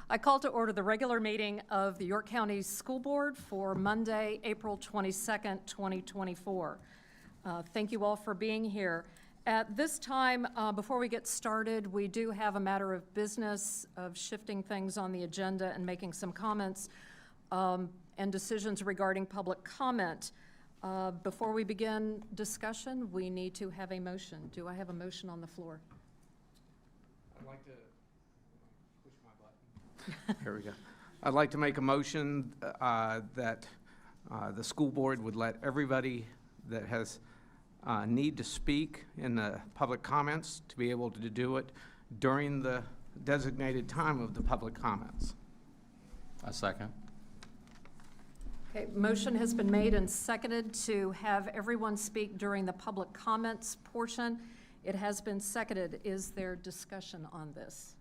I call to order the regular meeting of the York County School Board for Monday, April 22nd, 2024. Thank you all for being here. At this time, before we get started, we do have a matter of business of shifting things on the agenda and making some comments and decisions regarding public comment. Before we begin discussion, we need to have a motion. Do I have a motion on the floor? I'd like to push my button. Here we go. I'd like to make a motion that the school board would let everybody that has need to speak in the public comments to be able to do it during the designated time of the public comments. A second. Okay, motion has been made and seconded to have everyone speak during the public comments portion. It has been seconded. Is there discussion on this?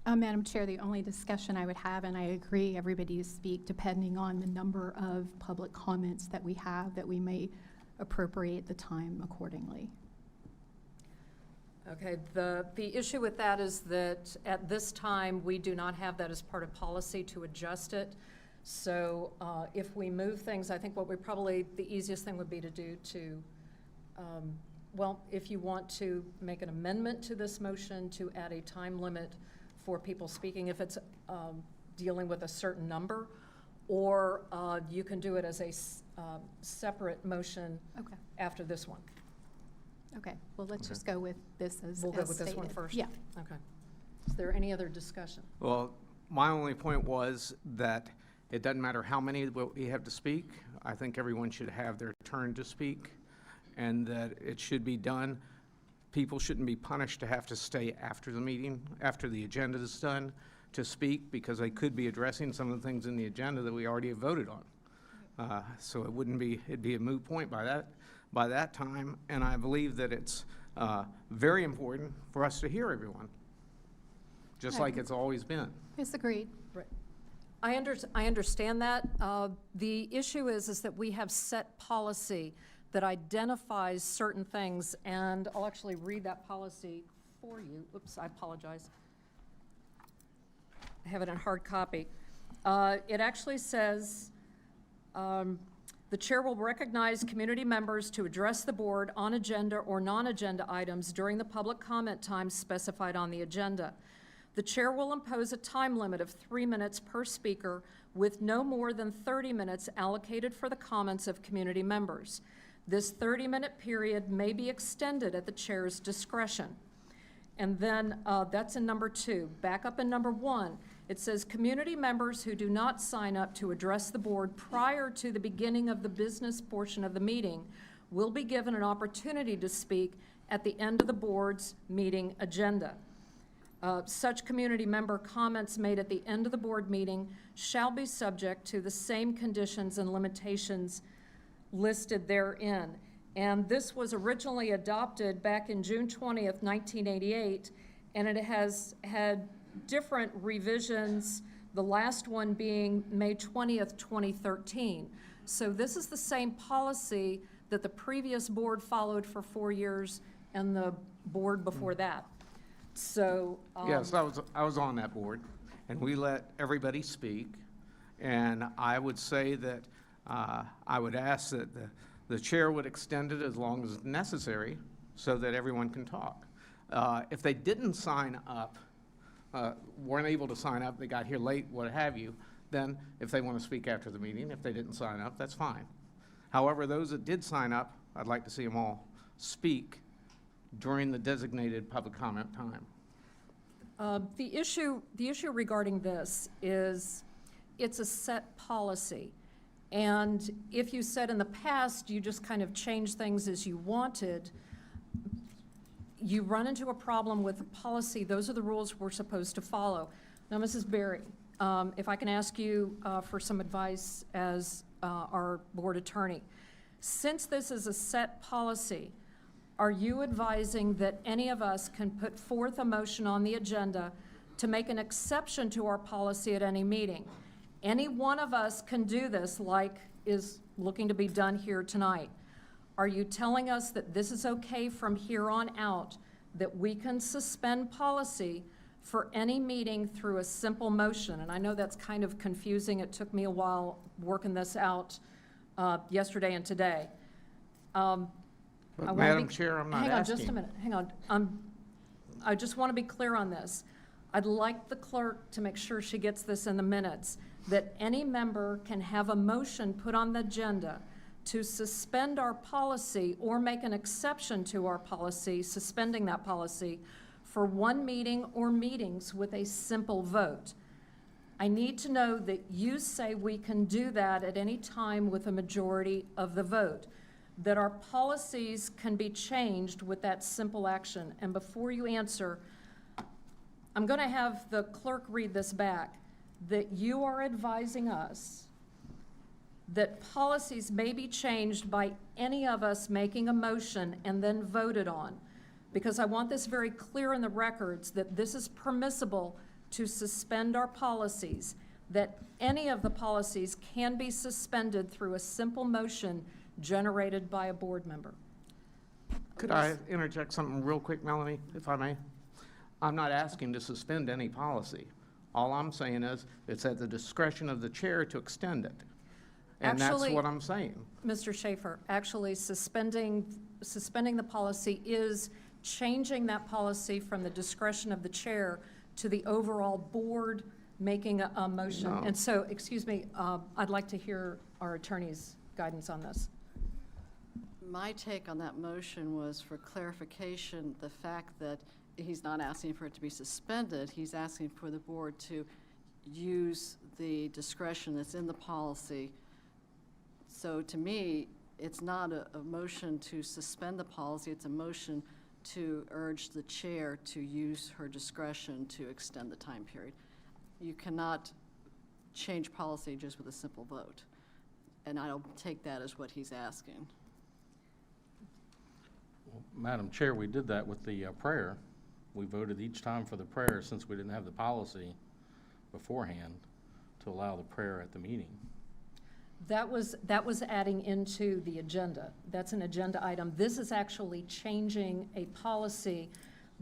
Madam Chair, the only discussion I would have, and I agree everybody to speak depending on the number of public comments that we have, that we may appropriate the time accordingly. Okay, the issue with that is that at this time, we do not have that as part of policy to adjust it. So if we move things, I think what we probably, the easiest thing would be to do to, well, if you want to make an amendment to this motion to add a time limit for people speaking, if it's dealing with a certain number, or you can do it as a separate motion after this one. Okay, well, let's just go with this as We'll go with stated. this one first? Yeah. Okay. Is there any other discussion? Well, my only point was that it doesn't matter how many we have to speak. I think everyone should have their turn to speak, and that it should be done. People shouldn't be punished to have to stay after the meeting, after the agenda is done, to speak, because they could be addressing some of the things in the agenda that we already have voted on. So it wouldn't be, it'd be a moot point by that time, and I believe that it's very important for us to hear everyone, just like it's always been. Yes, agreed. Right. I understand that. The issue is that we have set policy that identifies certain things, and I'll actually read that policy for you. Oops, I apologize. I have it in hard copy. It actually says, the chair will recognize community members to address the board on agenda or non-agenda items during the public comment time specified on the agenda. The chair will impose a time limit of 3 minutes per speaker with no more than 30 minutes allocated for the comments of community members. This 30-minute period may be extended at the chair's discretion. And then that's in number 2. Back up in number 1, it says community members who do not sign up to address the board prior to the beginning of the business portion of the meeting will be given an opportunity to speak at the end of the board's meeting agenda. Such community member comments made at the end of the board meeting shall be subject to the same conditions and limitations listed therein. And this was originally adopted back in June 20th, 1988, and it has had different revisions, the last one being May 20th, 2013. So this is the same policy that the previous board followed for 4 years and the board before that. So Yes, I was on that board, and we let everybody speak, and I would say that I would ask that the chair would extend it as long as necessary so that everyone can talk. If they didn't sign up, weren't able to sign up, they got here late, what have you, then if they want to speak after the meeting, if they didn't sign up, that's fine. However, those that did sign up, I'd like to see them all speak during the designated public comment time. the issue regarding this is it's a set policy. And if you said in the past you just kind of changed things as you wanted, you run into a problem with the policy. Those are the rules we're supposed to follow. Now, Mrs. Berry, if I can ask you for some advice as our board attorney. Since this is a set policy, are you advising that any of us can put forth a motion on the agenda to make an exception to our policy at any meeting? Any one of us can do this, like is looking to be done here tonight. Are you telling us that this is okay from here on out, that we can suspend policy for any meeting through a simple motion. And I know that's kind of confusing. It took me a while working this out yesterday and today. I But wanna Madam be- Chair, I'm not Hang on just a asking. minute, hang on. I just want to be clear on this. I'd like the clerk to make sure she gets this in the minutes, that any member can have a motion put on the agenda to suspend our policy or make an exception to our policy, suspending that policy, for one meeting or meetings with a simple vote. I need to know that you say we can do that at any time with a majority of the vote, that our policies can be changed with that simple action. And before you answer, I'm going to have the clerk read this back, that you are advising us that policies may be changed by any of us making a motion and then voted on. Because I want this very clear in the records, that this is permissible to suspend our policies, that any of the policies can be suspended through a simple motion generated by a board member. Could I interject something real quick, Melanie, if I may? I'm not asking to suspend any policy. All I'm saying is, it's at the discretion of the chair to extend it. And that's Actually- what I'm saying. Mr. Schaefer, actually suspending the policy is changing that policy from the discretion of the chair to the overall board making a motion. No. And so, excuse me, I'd like to hear our attorney's guidance on this. My take on that motion was for clarification, the fact that he's not asking for it to be suspended, he's asking for the board to use the discretion that's in the policy. So to me, it's not a motion to suspend the policy, it's a motion to urge the chair to use her discretion to extend the time period. You cannot change policy just with a simple vote. And I don't take that as what he's asking. Well, Madam Chair, we did that with the prayer. We voted each time for the prayer since we didn't have the policy beforehand to allow the prayer at the meeting. That was adding into the agenda. That's an agenda item. This is actually changing a policy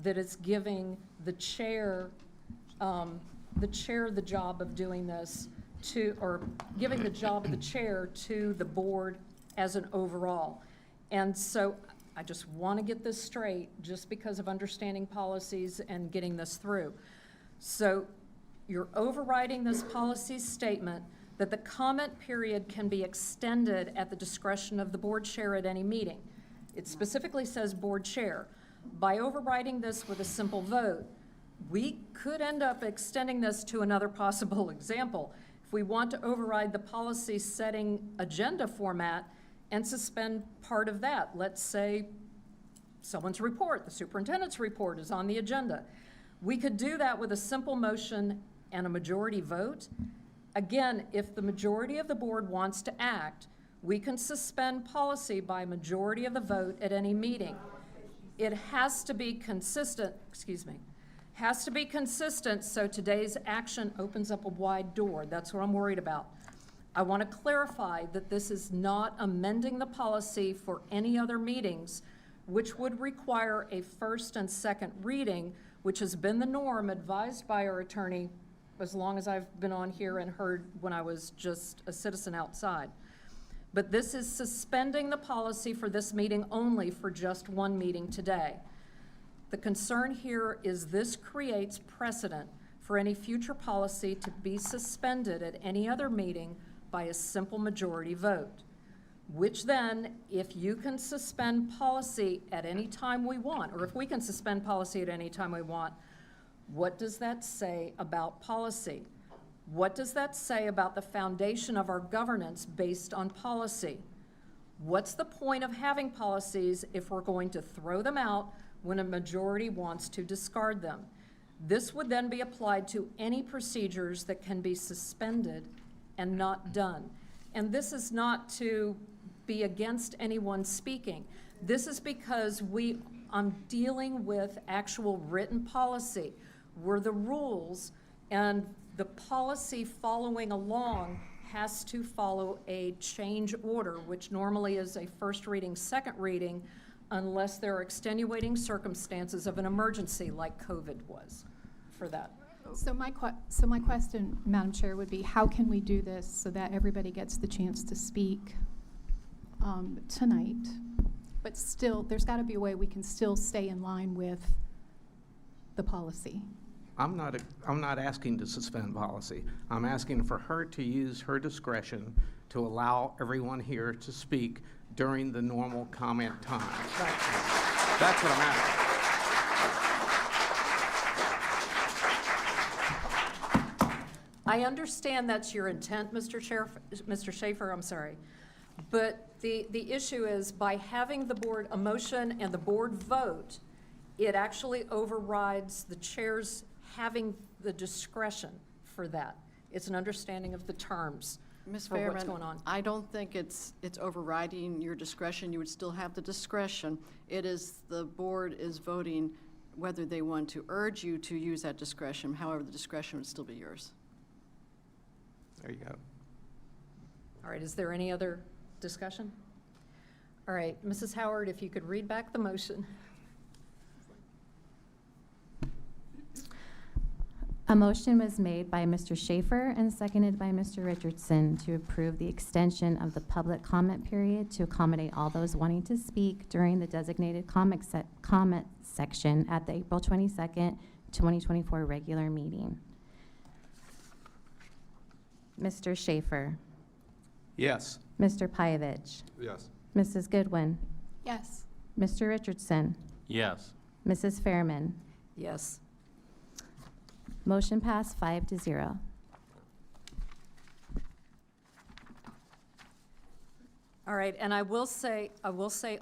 that is giving the chair the job of doing this or giving the job of the chair to the board as an overall. And so I just want to get this straight, just because of understanding policies and getting this through. So you're overriding this policy statement that the comment period can be extended at the discretion of the board chair at any meeting. It specifically says board chair. By overriding this with a simple vote, we could end up extending this to another possible example. If we want to override the policy setting agenda format and suspend part of that, let's say someone's report, the superintendent's report is on the agenda. We could do that with a simple motion and a majority vote. Again, if the majority of the board wants to act, we can suspend policy by majority of the vote at any meeting. It has to be consistent, so today's action opens up a wide door. That's what I'm worried about. I want to clarify that this is not amending the policy for any other meetings, which would require a first and second reading, which has been the norm advised by our attorney as long as I've been on here and heard when I was just a citizen outside. But this is suspending the policy for this meeting only for just one meeting today. The concern here is this creates precedent for any future policy to be suspended at any other meeting by a simple majority vote, which then, if you can suspend policy at any time we want, or if we can suspend policy at any time we want, what does that say about policy? What does that say about the foundation of our governance based on policy? What's the point of having policies if we're going to throw them out when a majority wants to discard them? This would then be applied to any procedures that can be suspended and not done. And this is not to be against anyone speaking. This is because I'm dealing with actual written policy, where the rules and the policy following along has to follow a change order, which normally is a first reading, second reading, unless there are extenuating circumstances of an emergency like COVID was. for that. So my question, Madam Chair, would be how can we do this so that everybody gets the chance to speak tonight? But still, there's got to be a way we can still stay in line with the policy. I'm not asking to suspend policy. I'm asking for her to use her discretion to allow everyone here to speak during the normal comment time. That's what I'm asking. I understand that's your intent, Mr. Schaefer, I'm sorry. But the issue is by having the board, a motion and the board vote, it actually overrides the chair's having the discretion for that. It's an understanding of the terms Ms. for what's Fairman, going on. I don't think it's overriding your discretion. You would still have the discretion. It is, the board is voting whether they want to urge you to use that discretion. However, the discretion would still be yours. There you go. All right, is there any other discussion? All right, Mrs. Howard, if you could read back the motion. A motion was made by Mr. Schaefer and seconded by Mr. Richardson to approve the extension of the public comment period to accommodate all those wanting to speak during the designated comment section at the April 22nd, 2024 regular meeting. Mr. Schaefer, Yes. Mr. Pyavich, Yes. Mrs. Goodwin, Yes. Mr. Richardson, Yes. Mrs. Fairman. Yes. Motion passed 5-0. All right, and I will say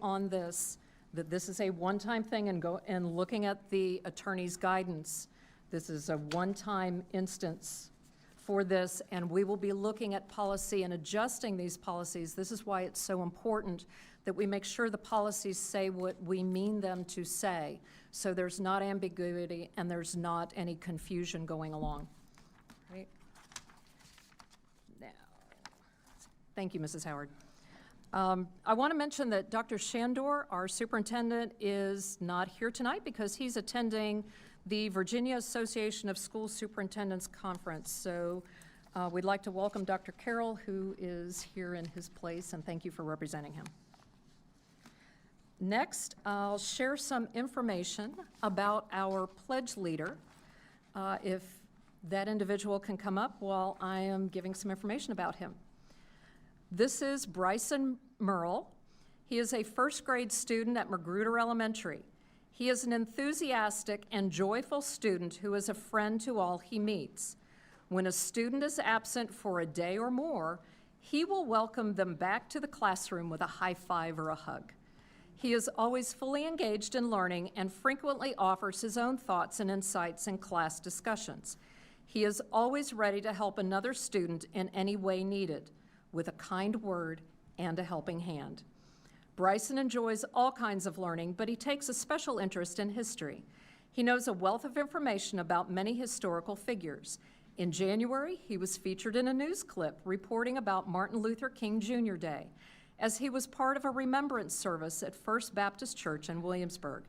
on this, that this is a one-time thing, and looking at the attorney's guidance, this is a one-time instance for this, and we will be looking at policy and adjusting these policies. This is why it's so important that we make sure the policies say what we mean them to say, so there's not ambiguity and there's not any confusion going along. Right? Now, thank you, Mrs. Howard. I want to mention that Dr. Shandor, our superintendent, is not here tonight because he's attending the Virginia Association of School Superintendents Conference. So we'd like to welcome Dr. Carroll, who is here in his place, and thank you for representing him. Next, I'll share some information about our pledge leader. If that individual can come up while I am giving some information about him. This is Bryson Merle. He is a first grade student at Magruder Elementary. He is an enthusiastic and joyful student who is a friend to all he meets. When a student is absent for a day or more, he will welcome them back to the classroom with a high five or a hug. He is always fully engaged in learning and frequently offers his own thoughts and insights in class discussions. He is always ready to help another student in any way needed, with a kind word and a helping hand. Bryson enjoys all kinds of learning, but he takes a special interest in history. He knows a wealth of information about many historical figures. In January, he was featured in a news clip reporting about Martin Luther King Jr. Day, as he was part of a remembrance service at First Baptist Church in Williamsburg.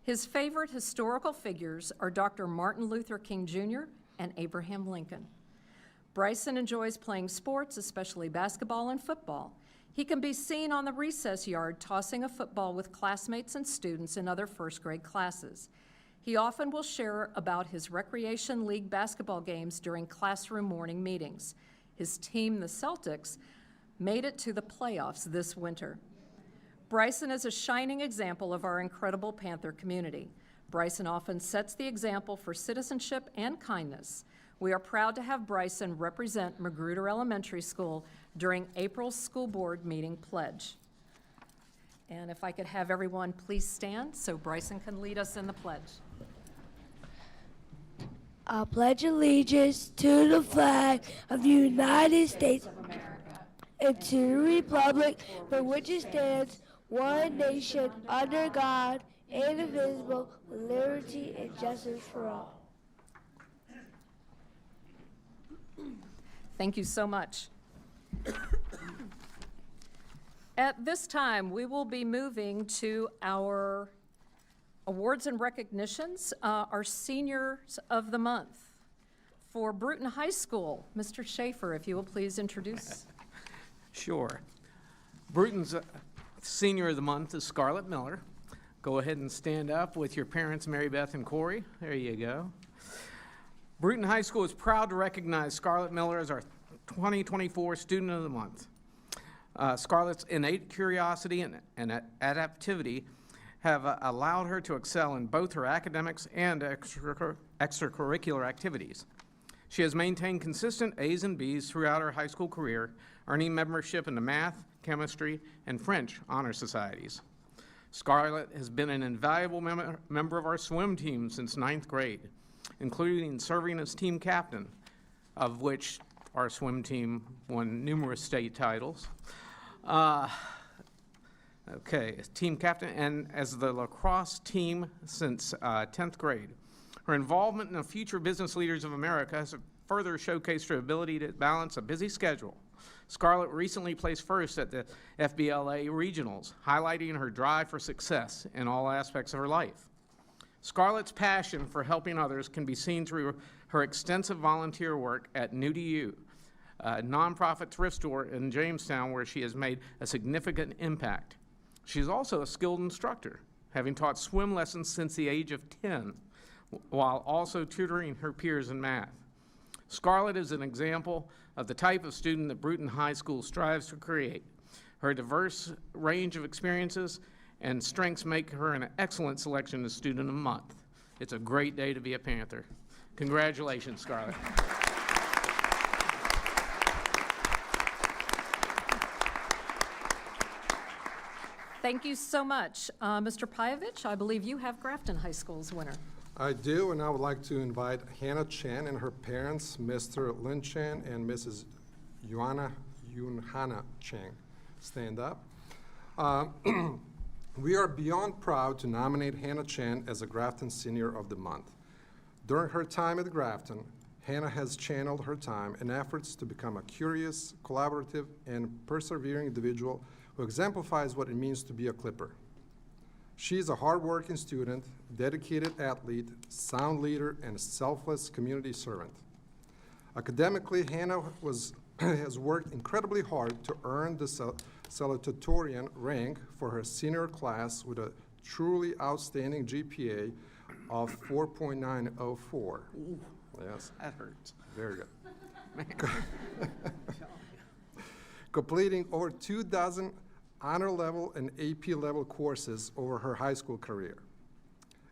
His favorite historical figures are Dr. Martin Luther King Jr. and Abraham Lincoln. Bryson enjoys playing sports, especially basketball and football. He can be seen on the recess yard tossing a football with classmates and students in other first grade classes. He often will share about his Recreation League basketball games during classroom morning meetings. His team, the Celtics, made it to the playoffs this winter. Bryson is a shining example of our incredible Panther community. Bryson often sets the example for citizenship and kindness. We are proud to have Bryson represent Magruder Elementary School during April's school board meeting pledge. And if I could have everyone please stand so Bryson can lead us in the pledge. I pledge allegiance to the flag of the United States of America and to the republic for which it stands, one nation, under God, indivisible, with liberty and justice for all. Thank you so much. At this time, we will be moving to our awards and recognitions, our Seniors of the Month. For Bruton High School, Mr. Schaefer, if you will please introduce. Sure. Bruton's Senior of the Month is Scarlett Miller. Go ahead and stand up with your parents, Mary Beth and Corey. There you go. Bruton High School is proud to recognize Scarlett Miller as our 2024 Student of the Month. Scarlett's innate curiosity and adaptivity have allowed her to excel in both her academics and extracurricular activities. She has maintained consistent A's and B's throughout her high school career, earning membership in the math, chemistry, and French honor societies. Scarlett has been an invaluable member of our swim team since 9th grade, including serving as team captain, of which our swim team won numerous state titles. As team captain and as the lacrosse team since 10th grade. Her involvement in the Future Business Leaders of America has further showcased her ability to balance a busy schedule. Scarlett recently placed first at the FBLA Regionals, highlighting her drive for success in all aspects of her life. Scarlett's passion for helping others can be seen through her extensive volunteer work at New to You, a nonprofit thrift store in Jamestown where she has made a significant impact. She is also a skilled instructor, having taught swim lessons since the age of 10, while also tutoring her peers in math. Scarlett is an example of the type of student that Bruton High School strives to create. Her diverse range of experiences and strengths make her an excellent selection as Student of the Month. It's a great day to be a Panther. Congratulations, Scarlett. Thank you so much. Mr. Payovich, I believe you have Grafton High School's winner. I do, and I would like to invite Hannah Chan and her parents, Mr. Lin Chan and Mrs. Yunhana Chang. Stand up. We are beyond proud to nominate Hannah Chan as a Grafton Senior of the Month. During her time at Grafton, Hannah has channeled her time and efforts to become a curious, collaborative, and persevering individual who exemplifies what it means to be a Clipper. She is a hardworking student, dedicated athlete, sound leader, and selfless community servant. Academically, Hannah has worked incredibly hard to earn the salutatorian rank for her senior class with a truly outstanding GPA of 4.904. Yes. That hurts. Very good. Completing over 2 dozen honor level and AP level courses over her high school career.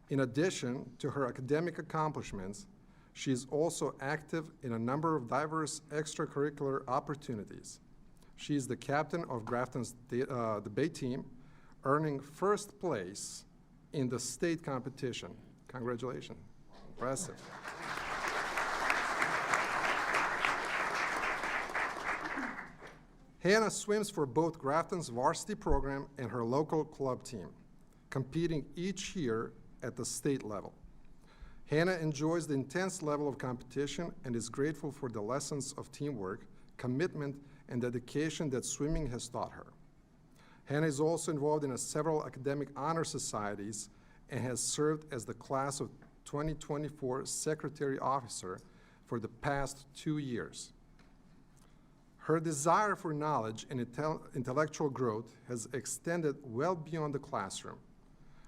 In addition to her academic accomplishments, she is also active in a number of diverse extracurricular opportunities. She is the captain of Grafton's debate team, earning first place in the state competition. Congratulations. Impressive. Hannah swims for both Grafton's varsity program and her local club team, competing each year at the state level. Hannah enjoys the intense level of competition and is grateful for the lessons of teamwork, commitment, and dedication that swimming has taught her. Hannah is also involved in several academic honor societies and has served as the class of 2024 Secretary Officer for the past 2 years. Her desire for knowledge and intellectual growth has extended well beyond the classroom.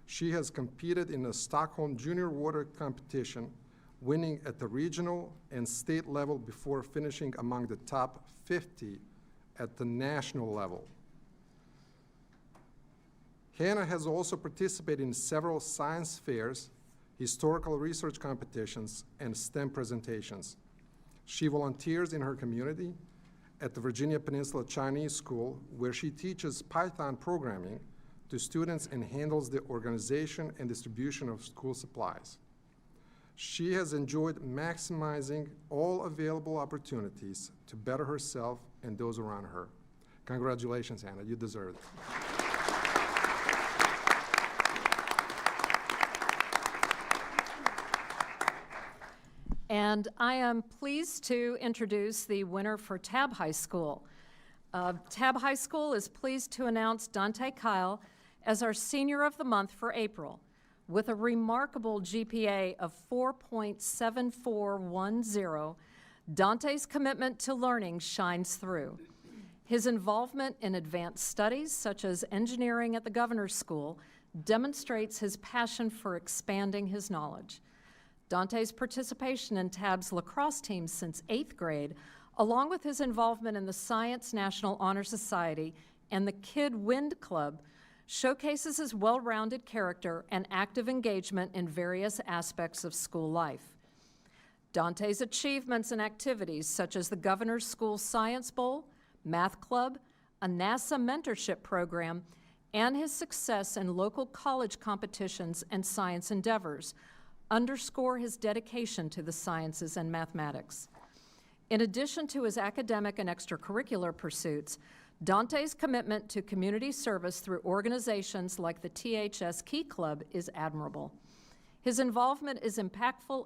She has competed in the Stockholm Junior Water Competition, winning at the regional and state level before finishing among the top 50 at the national level. Hannah has also participated in several science fairs, historical research competitions, and STEM presentations. She volunteers in her community at the Virginia Peninsula Chinese School, where she teaches Python programming to students and handles the organization and distribution of school supplies. She has enjoyed maximizing all available opportunities to better herself and those around her. Congratulations, Hannah, you deserve it. And I am pleased to introduce the winner for Tab High School. Tab High School is pleased to announce Dante Kyle as our Senior of the Month for April. With a remarkable GPA of 4.7410, Dante's commitment to learning shines through. His involvement in advanced studies, such as engineering at the Governor's School, demonstrates his passion for expanding his knowledge. Dante's participation in TAB's lacrosse team since 8th grade, along with his involvement in the Science National Honor Society and the Kid Wind Club, showcases his well-rounded character and active engagement in various aspects of school life. Dante's achievements and activities, such as the Governor's School Science Bowl, Math Club, a NASA mentorship program, and his success in local college competitions and science endeavors, underscore his dedication to the sciences and mathematics. In addition to his academic and extracurricular pursuits, Dante's commitment to community service through organizations like the THS Key Club is admirable. His involvement in impactful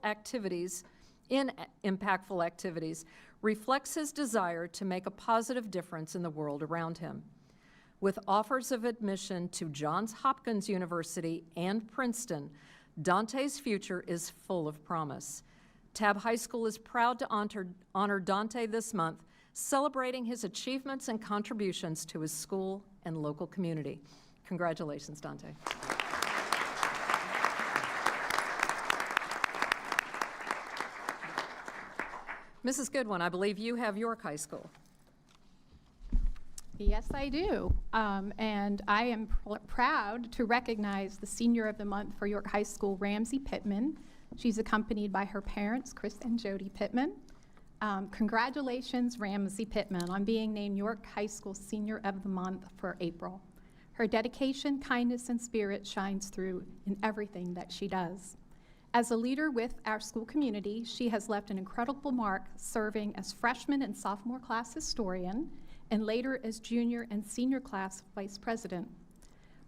activities reflects his desire to make a positive difference in the world around him. With offers of admission to Johns Hopkins University and Princeton, Dante's future is full of promise. TAB High School is proud to honor Dante this month, celebrating his achievements and contributions to his school and local community. Congratulations, Dante. Mrs. Goodwin, I believe you have York High School. Yes, I do. And I am proud to recognize the Senior of the Month for York High School, Ramsey Pittman. She's accompanied by her parents, Chris and Jody Pittman. Congratulations, Ramsey Pittman, on being named York High School Senior of the Month for April. Her dedication, kindness, and spirit shines through in everything that she does. As a leader with our school community, she has left an incredible mark serving as freshman and sophomore class historian, and later as junior and senior class vice president.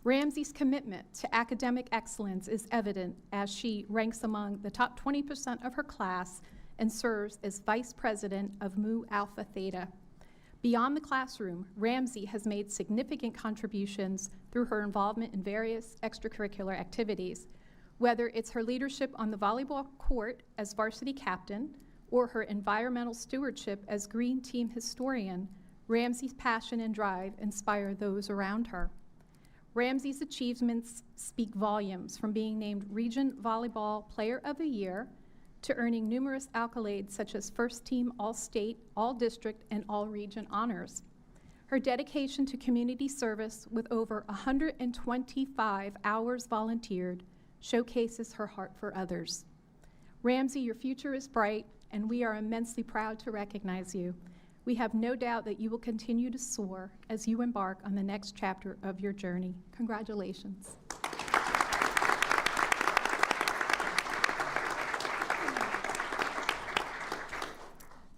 Ramsey's commitment to academic excellence is evident as she ranks among the top 20% of her class and serves as vice president of Mu Alpha Theta. Beyond the classroom, Ramsey has made significant contributions through her involvement in various extracurricular activities, whether it's her leadership on the volleyball court as varsity captain or her environmental stewardship as green team historian. Ramsey's passion and drive inspire those around her. Ramsey's achievements speak volumes, from being named Region Volleyball Player of the Year to earning numerous accolades such as First Team All-State, All-District, and All-Region honors. Her dedication to community service with over 125 hours volunteered showcases her heart for others. Ramsey, your future is bright, and we are immensely proud to recognize you. We have no doubt that you will continue to soar as you embark on the next chapter of your journey. Congratulations.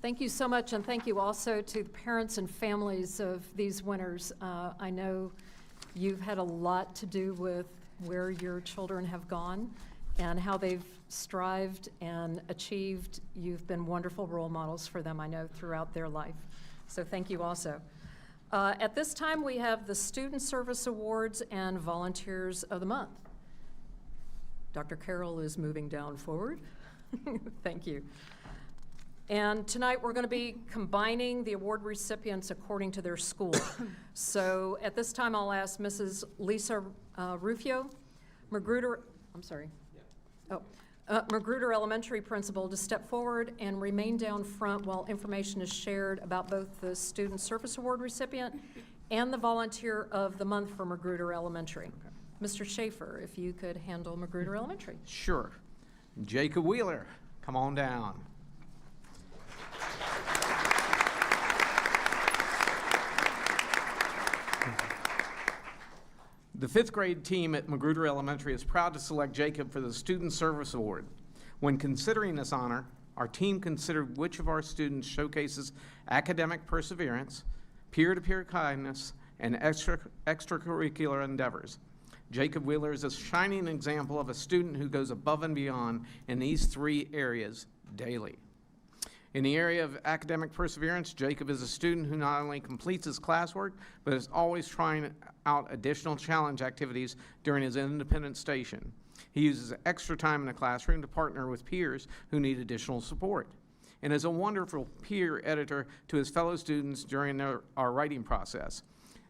Thank you so much, and thank you also to the parents and families of these winners. I know you've had a lot to do with where your children have gone and how they've strived and achieved. You've been wonderful role models for them, I know, throughout their life. So thank you also. At this time, we have the Student Service Awards and Volunteers of the Month. Dr. Carroll is moving down forward. Thank you. And tonight, we're going to be combining the award recipients according to their school. So at this time, I'll ask Mrs. Lisa Rufio, Magruder Elementary Principal, to step forward and remain down front while information is shared about both the Student Service Award recipient and the Volunteer of the Month for Magruder Elementary. Mr. Schaefer, if you could handle Magruder Elementary. Sure. Jacob Wheeler, come on down. The fifth grade team at Magruder Elementary is proud to select Jacob for the Student Service Award. When considering this honor, our team considered which of our students showcases academic perseverance, peer-to-peer kindness, and extracurricular endeavors. Jacob Wheeler is a shining example of a student who goes above and beyond in these three areas daily. In the area of academic perseverance, Jacob is a student who not only completes his classwork, but is always trying out additional challenge activities during his independent station. He uses extra time in the classroom to partner with peers who need additional support, and is a wonderful peer editor to his fellow students during our writing process.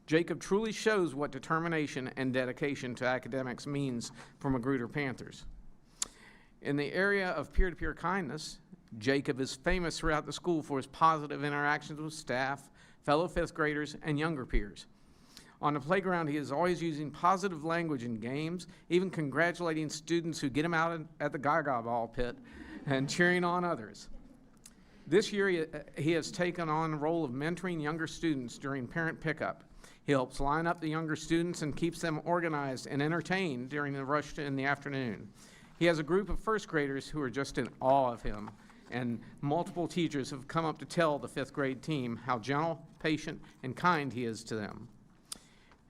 Jacob truly shows what determination and dedication to academics means for Magruder Panthers. In the area of peer-to-peer kindness, Jacob is famous throughout the school for his positive interactions with staff, fellow fifth graders, and younger peers. On the playground, he is always using positive language in games, even congratulating students who get him out at the Gaga ball pit and cheering on others. This year, he has taken on the role of mentoring younger students during parent pickup. He helps line up the younger students and keeps them organized and entertained during the rush in the afternoon. He has a group of first graders who are just in awe of him, and multiple teachers have come up to tell the fifth grade team how gentle, patient, and kind he is to them.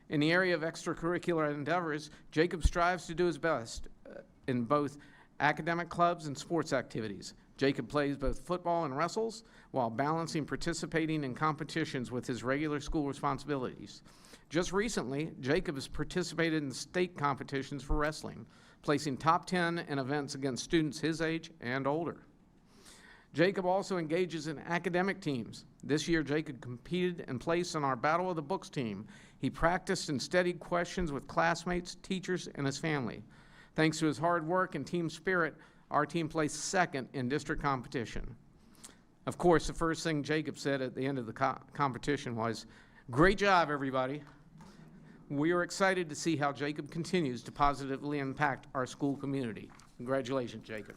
In the area of extracurricular endeavors, Jacob strives to do his best in both academic clubs and sports activities. Jacob plays both football and wrestles while balancing participating in competitions with his regular school responsibilities. Just recently, Jacob has participated in state competitions for wrestling, placing top 10 in events against students his age and older. Jacob also engages in academic teams. This year, Jacob competed and placed on our Battle of the Books team. He practiced and studied questions with classmates, teachers, and his family. Thanks to his hard work and team spirit, our team placed second in district competition. Of course, the first thing Jacob said at the end of the competition was, "Great job, everybody." We are excited to see how Jacob continues to positively impact our school community. Congratulations, Jacob.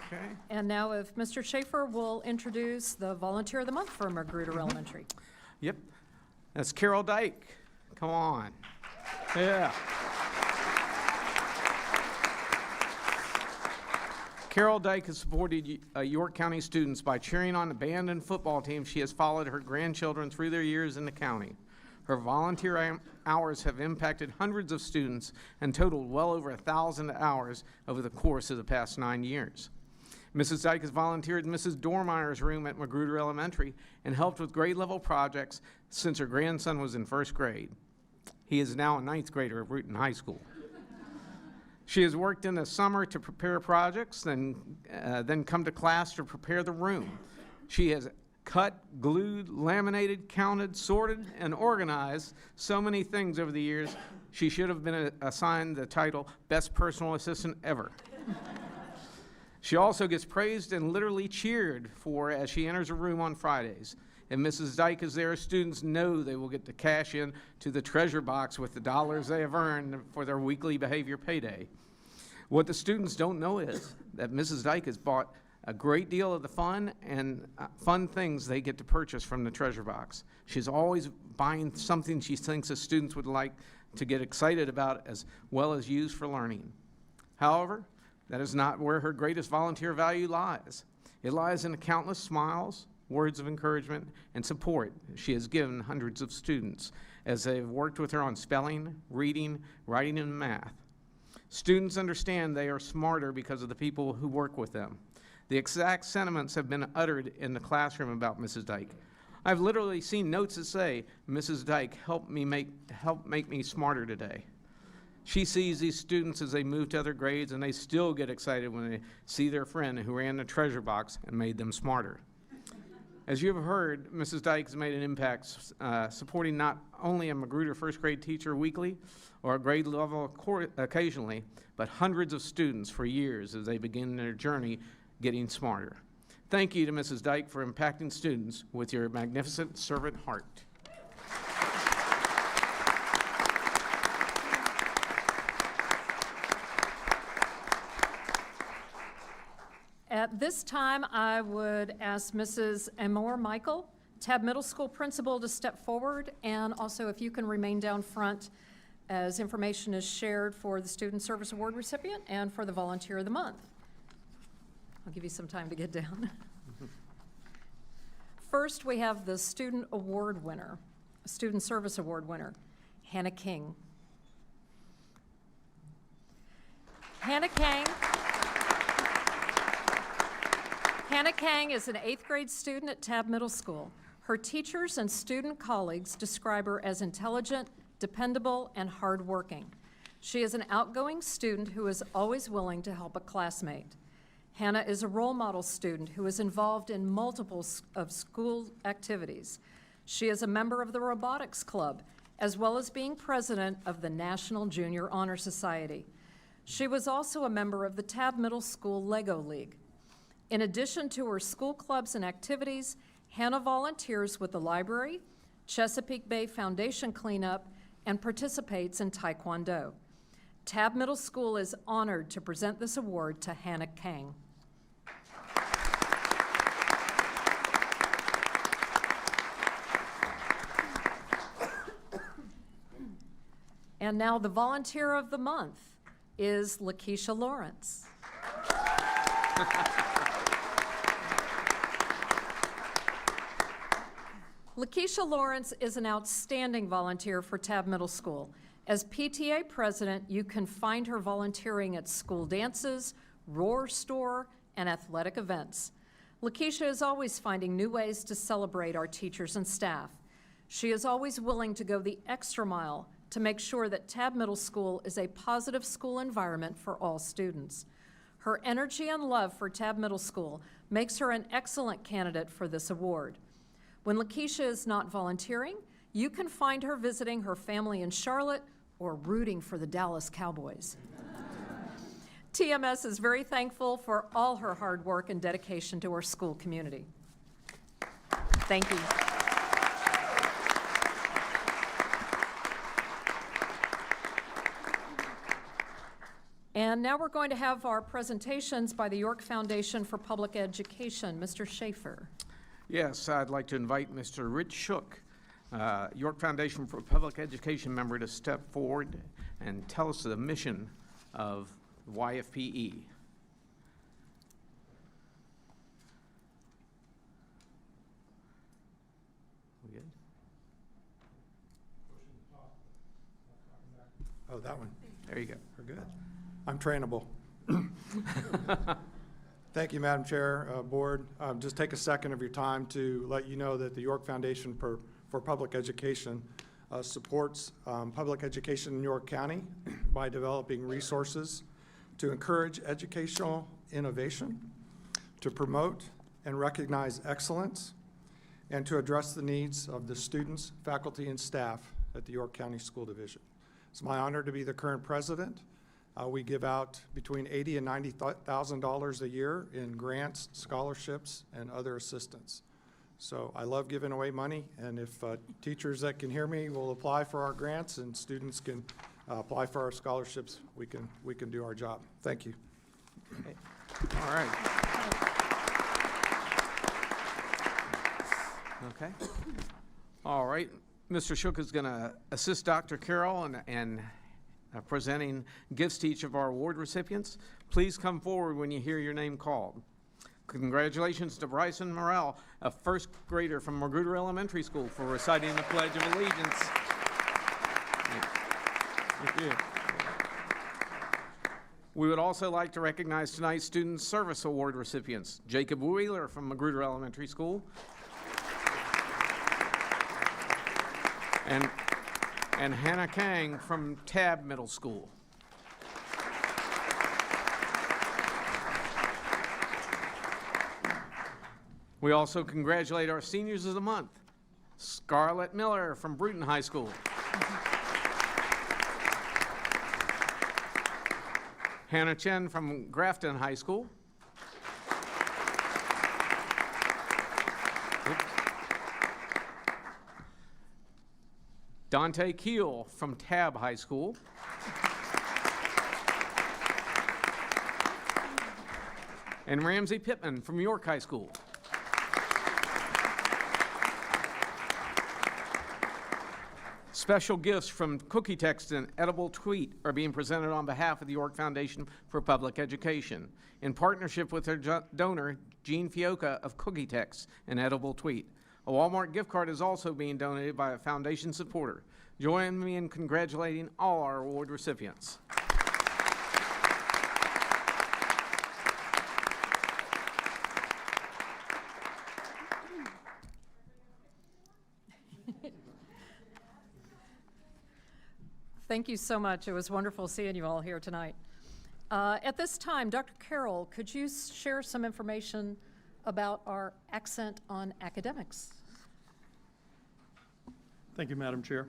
Okay. And now if Mr. Schaefer will introduce the Volunteer of the Month for Magruder Elementary. Yep, that's Carol Dyke. Come on. Yeah. Carol Dyke has supported York County students by cheering on the band and football team. She has followed her grandchildren through their years in the county. Her volunteer hours have impacted hundreds of students and totaled well over 1,000 hours over the course of the past 9 years. Mrs. Dyke has volunteered in Mrs. Dormeyer's room at Magruder Elementary and helped with grade level projects since her grandson was in first grade. He is now a 9th grader at Rutan High School. She has worked in the summer to prepare projects, then come to class to prepare the room. She has cut, glued, laminated, counted, sorted, and organized so many things over the years, she should have been assigned the title Best Personal Assistant Ever. She also gets praised and literally cheered for as she enters a room on Fridays. If Mrs. Dyke is there, students know they will get to cash in to the treasure box with the dollars they have earned for their weekly behavior payday. What the students don't know is that Mrs. Dyke has bought a great deal of the fun things they get to purchase from the treasure box. She's always buying something she thinks the students would like to get excited about as well as use for learning. However, that is not where her greatest volunteer value lies. It lies in the countless smiles, words of encouragement, and support she has given hundreds of students as they have worked with her on spelling, reading, writing, and math. Students understand they are smarter because of the people who work with them. The exact sentiments have been uttered in the classroom about Mrs. Dyke. I've literally seen notes that say, "Mrs. Dyke, help make me smarter today." She sees these students as they move to other grades, and they still get excited when they see their friend who ran the treasure box and made them smarter. As you have heard, Mrs. Dyke has made an impact supporting not only a Magruder first grade teacher weekly or a grade level occasionally, but hundreds of students for years as they begin their journey getting smarter. Thank you to Mrs. Dyke for impacting students with your magnificent servant heart. At this time, I would ask Mrs. Amor Michael, Tab Middle School Principal, to step forward, and also if you can remain down front as information is shared for the Student Service Award recipient and for the Volunteer of the Month. I'll give you some time to get down. First, we have the Student Award winner, Student Service Award winner, Hannah King. Hannah Kang is an 8th grade student at Tabb Middle School. Her teachers and student colleagues describe her as intelligent, dependable, and hardworking. She is an outgoing student who is always willing to help a classmate. Hannah is a role model student who is involved in multiple of school activities. She is a member of the Robotics Club, as well as being president of the National Junior Honor Society. She was also a member of the Tabb Middle School Lego League. In addition to her school clubs and activities, Hannah volunteers with the library, Chesapeake Bay Foundation cleanup, and participates in Taekwondo. Tabb Middle School is honored to present this award to Hannah Kang. And now the volunteer of the month is Lakeisha Lawrence. Lakeisha Lawrence is an outstanding volunteer for Tabb Middle School. As PTA president, you can find her volunteering at school dances, Roar Store, and athletic events. Lakeisha is always finding new ways to celebrate our teachers and staff. She is always willing to go the extra mile to make sure that Tabb Middle School is a positive school environment for all students. Her energy and love for Tabb Middle School makes her an excellent candidate for this award. When Lakeisha is not volunteering, you can find her visiting her family in Charlotte or rooting for the Dallas Cowboys. TMS is very thankful for all her hard work and dedication to our school community. Thank you. And now we're going to have our presentations by the York Foundation for Public Education. Mr. Schaefer. Yes, I'd like to invite Mr. Rich Shook, York Foundation for Public Education member, to step forward and tell us the mission of YFPE. We good? Oh, that one. There you go. We're good. I'm trainable. Thank you, Madam Chair, Board. Just take a second of your time to let you know that the York Foundation for Public Education supports public education in York County by developing resources to encourage educational innovation, to promote and recognize excellence, and to address the needs of the students, faculty, and staff at the York County School Division. It's my honor to be the current president. We give out between $80,000 and $90,000 a year in grants, scholarships, and other assistance. So I love giving away money, and if teachers that can hear me will apply for our grants and students can apply for our scholarships, we can do our job. Thank you. Okay. All right. Okay. All right. Mr. Shook is going to assist Dr. Carroll in presenting gifts to each of our award recipients. Please come forward when you hear your name called. Congratulations to Bryson Morrell, a first grader from Magruder Elementary School, for reciting the Pledge of Allegiance. Thank you. We would also like to recognize tonight's Student Service Award recipients: Jacob Wheeler from Magruder Elementary School, and Hannah Kang from Tabb Middle School. We also congratulate our seniors of the month: Scarlett Miller from Bruton High School, Hannah Chen from Grafton High School, Dante Keel from Tabb High School, and Ramsey Pittman from York High School. Special gifts from Cookie Text and Edible Tweet are being presented on behalf of the York Foundation for Public Education in partnership with their donor, Jean Fioca of Cookie Text and Edible Tweet. A Walmart gift card is also being donated by a foundation supporter. Join me in congratulating all our award recipients. Thank you so much. It was wonderful seeing you all here tonight. At this time, Dr. Carroll, could you share some information about our accent on academics? Thank you, Madam Chair.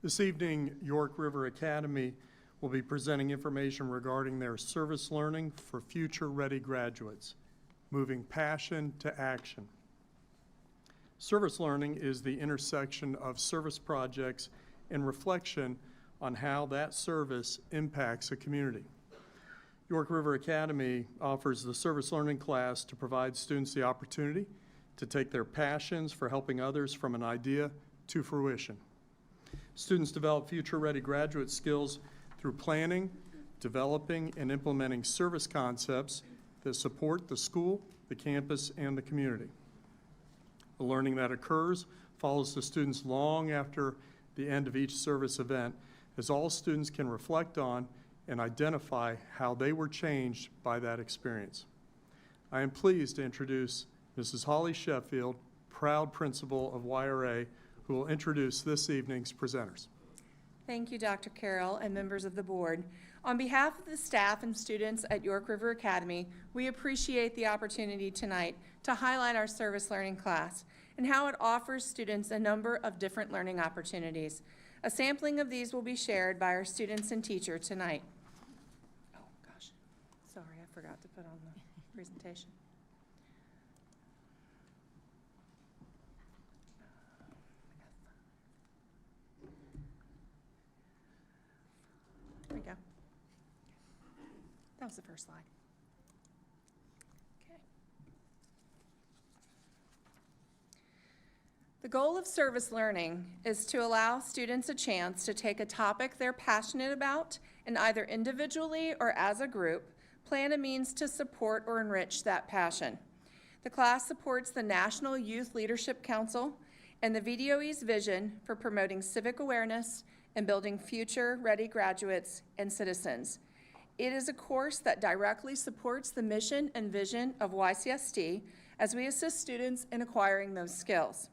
This evening, York River Academy will be presenting information regarding their service learning for future-ready graduates, moving passion to action. Service learning is the intersection of service projects and reflection on how that service impacts a community. York River Academy offers the service learning class to provide students the opportunity to take their passions for helping others from an idea to fruition. Students develop future-ready graduate skills through planning, developing, and implementing service concepts that support the school, the campus, and the community. The learning that occurs follows the students long after the end of each service event, as all students can reflect on and identify how they were changed by that experience. I am pleased to introduce Mrs. Holly Sheffield, proud principal of YRA, who will introduce this evening's presenters. Thank you, Dr. Carroll and members of the board. On behalf of the staff and students at York River Academy, we appreciate the opportunity tonight to highlight our service learning class and how it offers students a number of different learning opportunities. A sampling of these will be shared by our students and teacher tonight. Oh, gosh. Sorry, I forgot to put on the presentation. There we go. That was the first slide. Okay. The goal of service learning is to allow students a chance to take a topic they're passionate about and either individually or as a group, plan a means to support or enrich that passion. The class supports the National Youth Leadership Council and the VDOE's vision for promoting civic awareness and building future-ready graduates and citizens. It is a course that directly supports the mission and vision of YCSD as we assist students in acquiring those skills.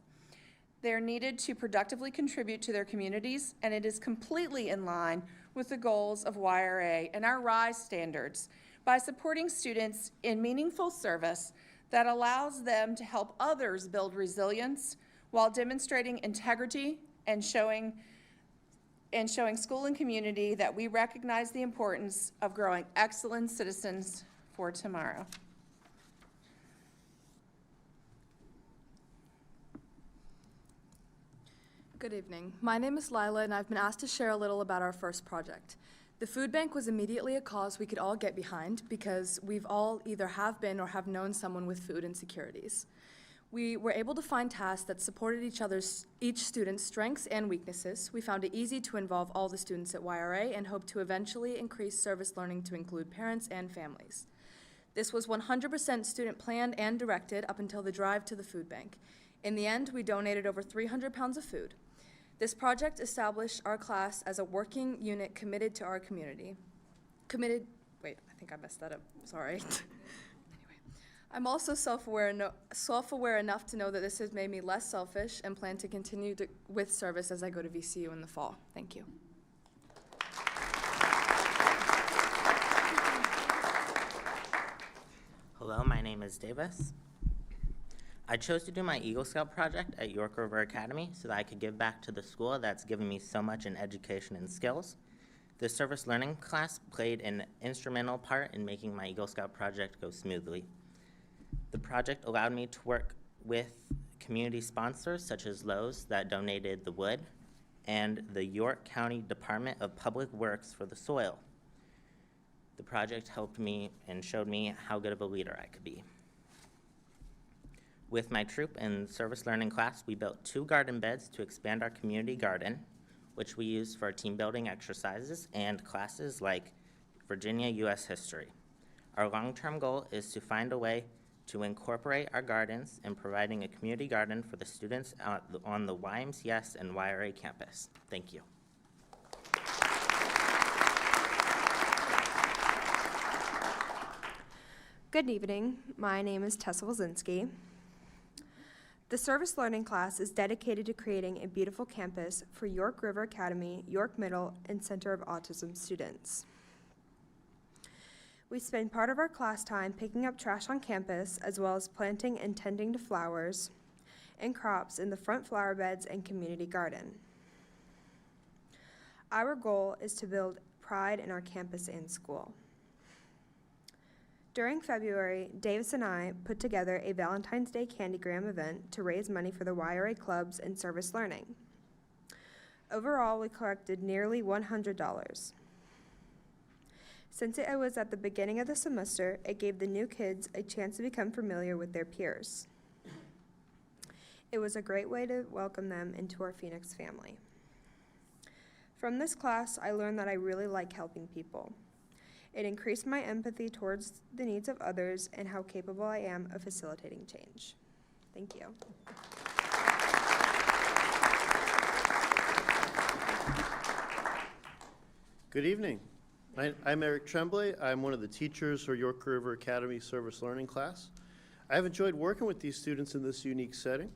They are needed to productively contribute to their communities, and it is completely in line with the goals of YRA and our RISE standards by supporting students in meaningful service that allows them to help others build resilience while demonstrating integrity and showing school and community that we recognize the importance of growing excellent citizens for tomorrow. Good evening. My name is Lila, and I've been asked to share a little about our first project. The food bank was immediately a cause we could all get behind because we've all either have been or have known someone with food insecurities. We were able to find tasks that supported each student's strengths and weaknesses. We found it easy to involve all the students at YRA and hope to eventually increase service learning to include parents and families. This was 100% student planned and directed up until the drive to the food bank. In the end, we donated over 300 pounds of food. This project established our class as a working unit committed to our community. Wait, I think I messed that up, sorry. I'm also self-aware enough to know that this has made me less selfish and plan to continue with service as I go to VCU in the fall. Thank you. Hello, my name is Davis. I chose to do my Eagle Scout project at York River Academy so that I could give back to the school that's given me so much in education and skills. The service learning class played an instrumental part in making my Eagle Scout project go smoothly. The project allowed me to work with community sponsors such as Lowe's that donated the wood and the York County Department of Public Works for the soil. The project helped me and showed me how good of a leader I could be. With my troop and service learning class, we built 2 garden beds to expand our community garden, which we used for team building exercises and classes like Virginia U.S. history. Our long-term goal is to find a way to incorporate our gardens in providing a community garden for the students on the YMCS and YRA campus. Thank you. Good evening. My name is Tessa Wilzinski. The Service Learning class is dedicated to creating a beautiful campus for York River Academy, York Middle, and Center of Autism students. We spend part of our class time picking up trash on campus, as well as planting and tending to flowers and crops in the front flower beds and community garden. Our goal is to build pride in our campus and school. During February, Davis and I put together a Valentine's Day Candygram event to raise money for the YRA clubs and Service Learning. Overall, we collected nearly $100. Since it was at the beginning of the semester, it gave the new kids a chance to become familiar with their peers. It was a great way to welcome them into our Phoenix family. From this class, I learned that I really like helping people. It increased my empathy towards the needs of others and how capable I am of facilitating change. Thank you. Good evening. I'm Eric Tremblay. I'm one of the teachers for York River Academy Service Learning class. I have enjoyed working with these students in this unique setting.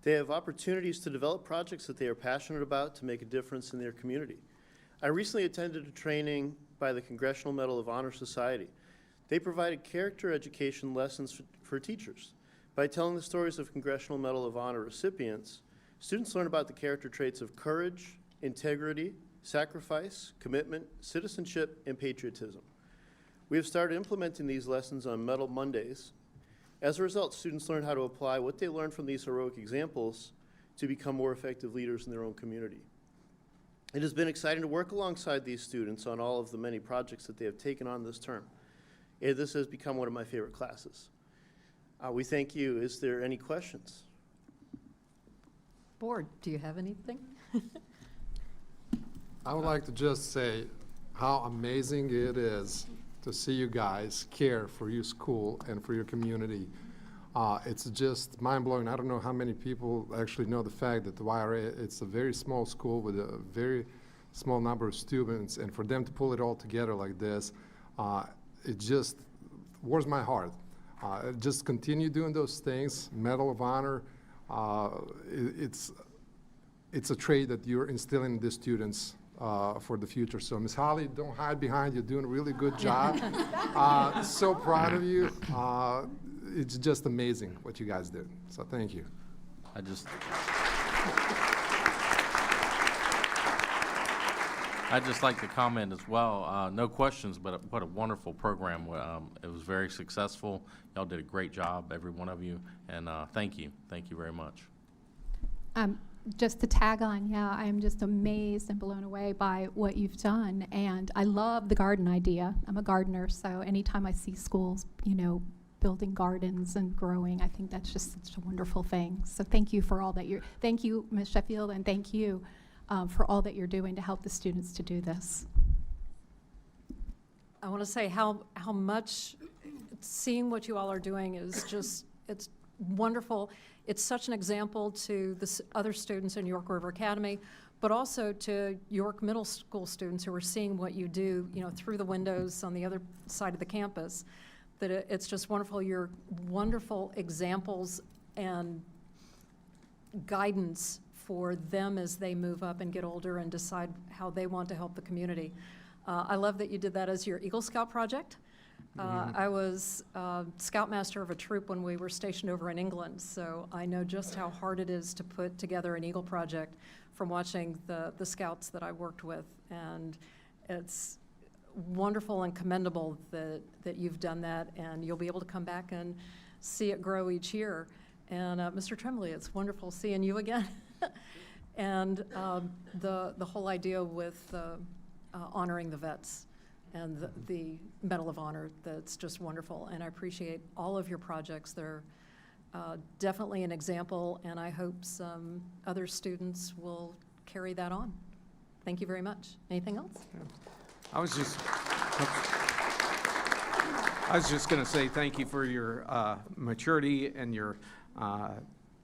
They have opportunities to develop projects that they are passionate about to make a difference in their community. I recently attended a training by the Congressional Medal of Honor Society. They provided character education lessons for teachers. By telling the stories of Congressional Medal of Honor recipients, students learn about the character traits of courage, integrity, sacrifice, commitment, citizenship, and patriotism. We have started implementing these lessons on Medal Mondays. As a result, students learn how to apply what they learned from these heroic examples to become more effective leaders in their own community. It has been exciting to work alongside these students on all of the many projects that they have taken on this term. And this has become one of my favorite classes. We thank you. Is there any questions? Board, do you have anything? I would like to just say how amazing it is to see you guys care for your school and for your community. It's just mind-blowing. I don't know how many people actually know the fact that the YRA, it's a very small school with a very small number of students, and for them to pull it all together like this, it just warms my heart. Just continue doing those things. Medal of Honor, it's a trait that you're instilling in the students for the future. So Ms. Holly, don't hide behind. You're doing a really good job. So proud of you. It's just amazing what you guys did. So thank you. I'd just like to comment as well. No questions, but what a wonderful program. It was very successful. Y'all did a great job, every one of you, and thank you. Thank you very much. Just to tag on, yeah, I am just amazed and blown away by what you've done. And I love the garden idea. I'm a gardener, so anytime I see schools, building gardens and growing, I think that's just such a wonderful thing. So thank you for all that thank you, Ms. Sheffield, and thank you for all that you're doing to help the students to do this. I want to say how much seeing what you all are doing is just, it's wonderful. It's such an example to the other students in York River Academy, but also to York Middle School students who are seeing what you do, through the windows on the other side of the campus. That it's just wonderful. You're wonderful examples and guidance for them as they move up and get older and decide how they want to help the community. I love that you did that as your Eagle Scout project. I was scoutmaster of a troop when we were stationed over in England, so I know just how hard it is to put together an Eagle project from watching the scouts that I worked with. And it's wonderful and commendable that you've done that, and you'll be able to come back and see it grow each year. And Mr. Tremblay, it's wonderful seeing you again. And the whole idea with honoring the vets and the Medal of Honor, that's just wonderful. And I appreciate all of your projects. They're definitely an example, and I hope some other students will carry that on. Thank you very much. Anything else? I was just going to say thank you for your maturity and your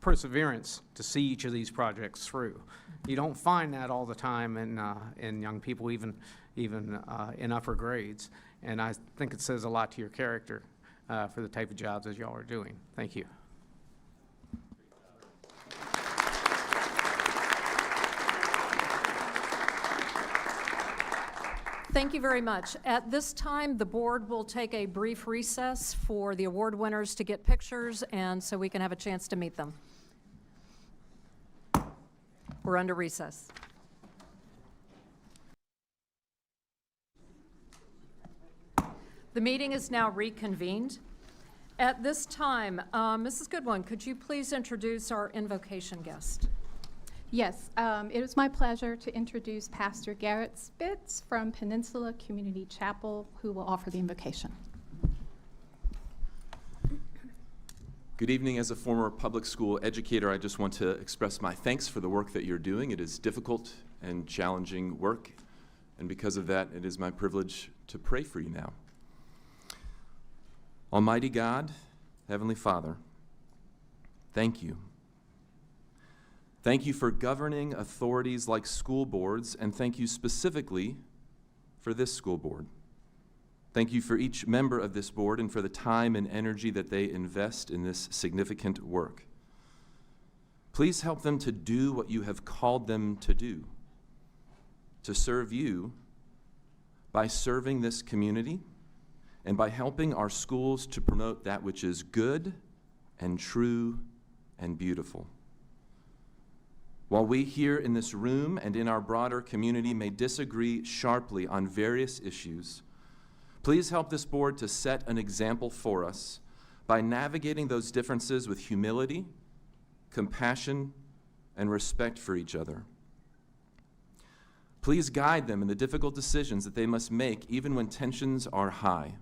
perseverance to see each of these projects through. You don't find that all the time in young people, even in upper grades. And I think it says a lot to your character for the type of jobs that y'all are doing. Thank you. Thank you very much. At this time, the board will take a brief recess for the award winners to get pictures and so we can have a chance to meet them. We're under recess. The meeting is now reconvened. At this time, Mrs. Goodwin, could you please introduce our invocation guest? Yes, it is my pleasure to introduce Pastor Garrett Spitz from Peninsula Community Chapel, who will offer the invocation. Good evening. As a former public school educator, I just want to express my thanks for the work that you're doing. It is difficult and challenging work, and because of that, it is my privilege to pray for you now. Almighty God, Heavenly Father, thank you. Thank you for governing authorities like school boards, and thank you specifically for this school board. Thank you for each member of this board and for the time and energy that they invest in this significant work. Please help them to do what you have called them to do, to serve you by serving this community and by helping our schools to promote that which is good and true and beautiful. While we here in this room and in our broader community may disagree sharply on various issues, please help this board to set an example for us by navigating those differences with humility, compassion, and respect for each other. Please guide them in the difficult decisions that they must make even when tensions are high.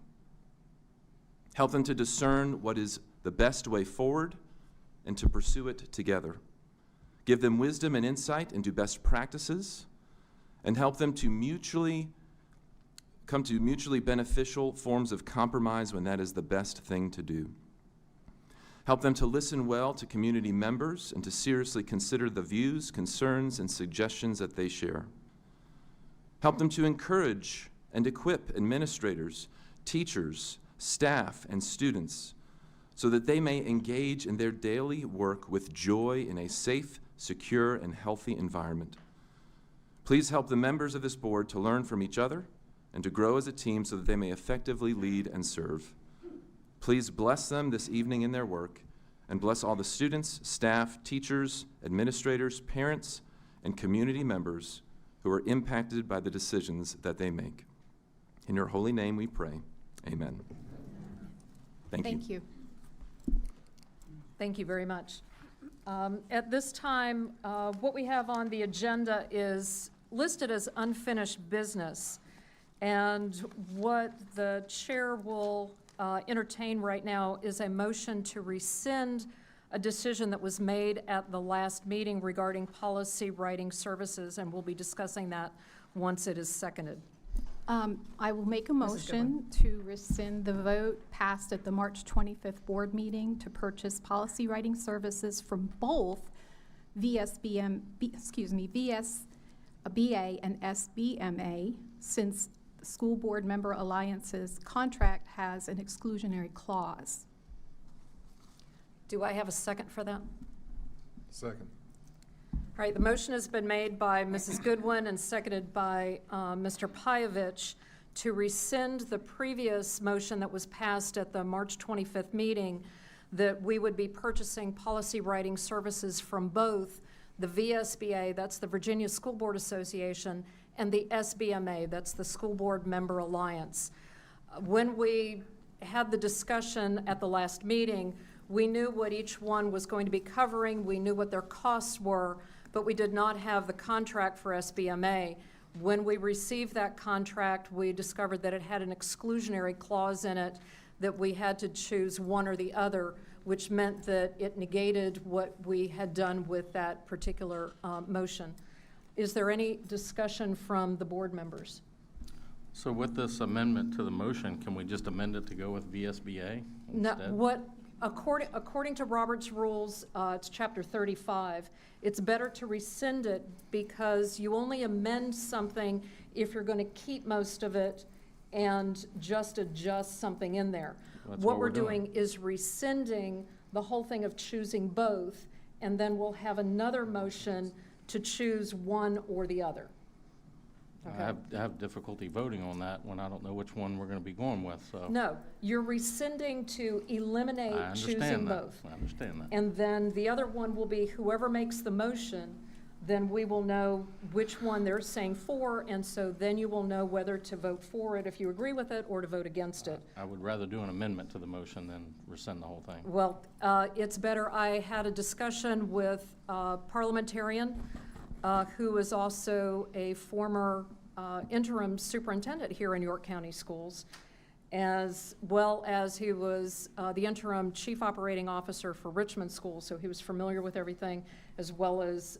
Help them to discern what is the best way forward and to pursue it together. Give them wisdom and insight into best practices, and help them to come to mutually beneficial forms of compromise when that is the best thing to do. Help them to listen well to community members and to seriously consider the views, concerns, and suggestions that they share. Help them to encourage and equip administrators, teachers, staff, and students so that they may engage in their daily work with joy in a safe, secure, and healthy environment. Please help the members of this board to learn from each other and to grow as a team so that they may effectively lead and serve. Please bless them this evening in their work, and bless all the students, staff, teachers, administrators, parents, and community members who are impacted by the decisions that they make. In your holy name we pray. Amen. Thank you. Thank you very much. At this time, what we have on the agenda is listed as unfinished business. And what the chair will entertain right now is a motion to rescind a decision that was made at the last meeting regarding policy writing services, and we'll be discussing that once it is seconded. I will make a motion to rescind the vote passed at the March 25th board meeting to purchase policy writing services from both VSBA and SBMA, since the School Board Member Alliance's contract has an exclusionary clause. Do I have a second for that? Second. All right, the motion has been made by Mrs. Goodwin and seconded by Mr. Payovich to rescind the previous motion that was passed at the March 25th meeting, that we would be purchasing policy writing services from both the VSBA, that's the Virginia School Board Association, and the SBMA, that's the School Board Member Alliance. When we had the discussion at the last meeting, we knew what each one was going to be covering, we knew what their costs were, but we did not have the contract for SBMA. When we received that contract, we discovered that it had an exclusionary clause in it, that we had to choose one or the other, which meant that it negated what we had done with that particular motion. Is there any discussion from the board members? So with this amendment to the motion, can we just amend it to go with VSBA No, instead? according to Robert's rules, it's chapter 35, it's better to rescind it because you only amend something if you're going to keep most of it and just adjust something in there. That's What we're doing is rescinding the whole thing of choosing both, and then we'll have another motion to choose one or the other. Okay. I have difficulty voting on that when I don't know which one we're going to be going with, so. No, you're rescinding to eliminate I choosing understand that. both. I understand that. And then the other one will be whoever makes the motion, then we will know which one they're saying for, and so then you will know whether to vote for it if you agree with it or to vote against it. I would rather do an amendment to the motion than rescind the whole thing. Well, it's better, I had a discussion with a parliamentarian who is also a former interim superintendent here in York County Schools, as well as he was the interim chief operating officer for Richmond Schools, so he was familiar with everything, as well as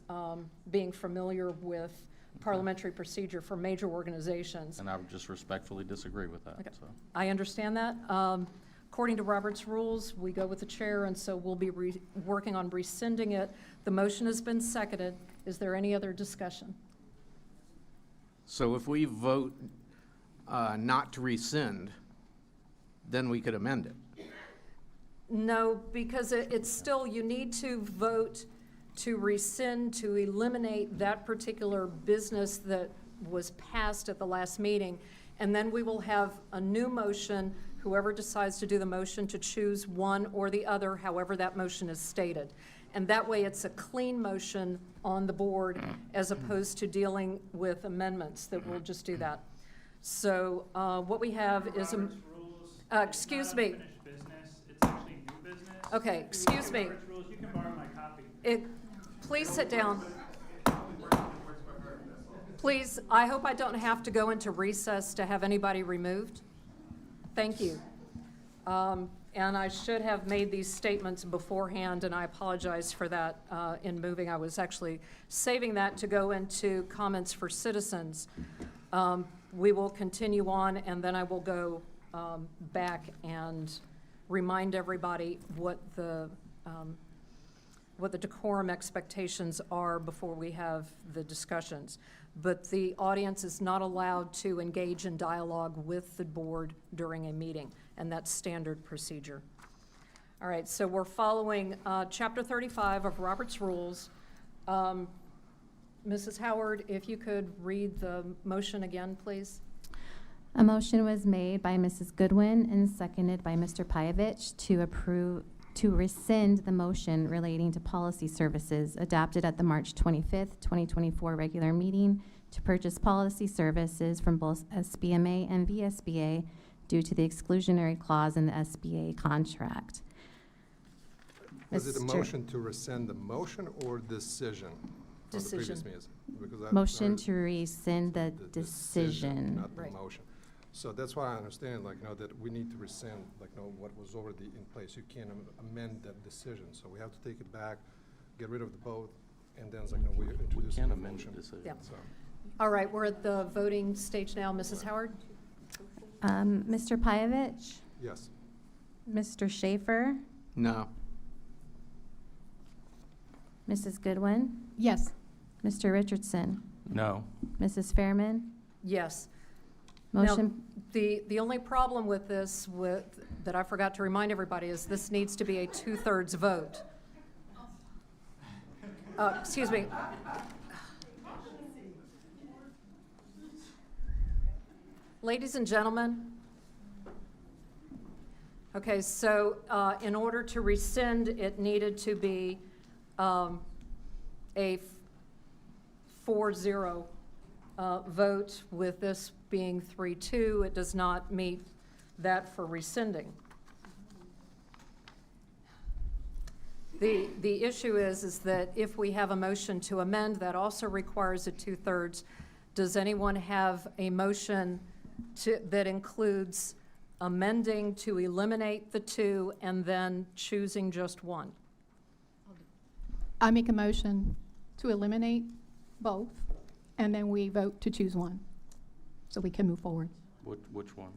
being familiar with parliamentary procedure for major organizations. And I would just respectfully disagree with that, Okay. so. I understand that. According to Robert's rules, we go with the chair, and so we'll be working on rescinding it. The motion has been seconded. Is there any other discussion? So if we vote not to rescind, then we could amend it. No, because it's still, you need to vote to rescind, to eliminate that particular business that was passed at the last meeting. And then we will have a new motion, whoever decides to do the motion, to choose one or the other, however that motion is stated. And that way, it's a clean motion on the board as opposed to dealing with amendments, that we'll just do that. So what we have is, excuse me. Okay, excuse me. You can borrow my copy. Please sit down. Please, I hope I don't have to go into recess to have anybody removed. Thank you. And I should have made these statements beforehand, and I apologize for that in moving. I was actually saving that to go into comments for citizens. We will continue on, and then I will go back and remind everybody what the decorum expectations are before we have the discussions. But the audience is not allowed to engage in dialogue with the board during a meeting, and that's standard procedure. All right, so we're following Chapter 35 of Robert's Rules. Mrs. Howard, if you could read the motion again, please. A motion was made by Mrs. Goodwin and seconded by Mr. Pyavich to rescind the motion relating to policy services adopted at the March 25th, 2024 regular meeting to purchase policy services from both SBMA and VSBA due to the exclusionary clause in the SBA contract. Was it a Mr. motion to rescind the motion or decision from the previous Decision. meetings? Because I Motion heard to rescind the decision. Not the Right. motion. So that's why I understand, like, that we need to rescind, like, what was already in place. You can't amend that decision. So we have to take it back, get rid of the both, and then, like, we introduce a can't new amend the motion. decision. Yeah. So, All right, we're at the voting stage now. Mrs. Howard? Mr. Pyavich, yes. Mr. Schaefer, No. Mrs. Goodwin, Yes. Mr. Richardson, No. Mrs. Fairman. Yes. Motion, Now, the only problem with this, that I forgot to remind everybody, is this needs to be a 2/3 vote. Excuse me. Ladies and gentlemen, okay, so in order to rescind, it needed to be a 4-0 vote, with this being 3-2. It does not meet that for rescinding. The issue is that if we have a motion to amend, that also requires a 2/3. Does anyone have a motion that includes amending to eliminate the two and then choosing just one? I make a motion to eliminate both, and then we vote to choose one, so we can move forward. Which one?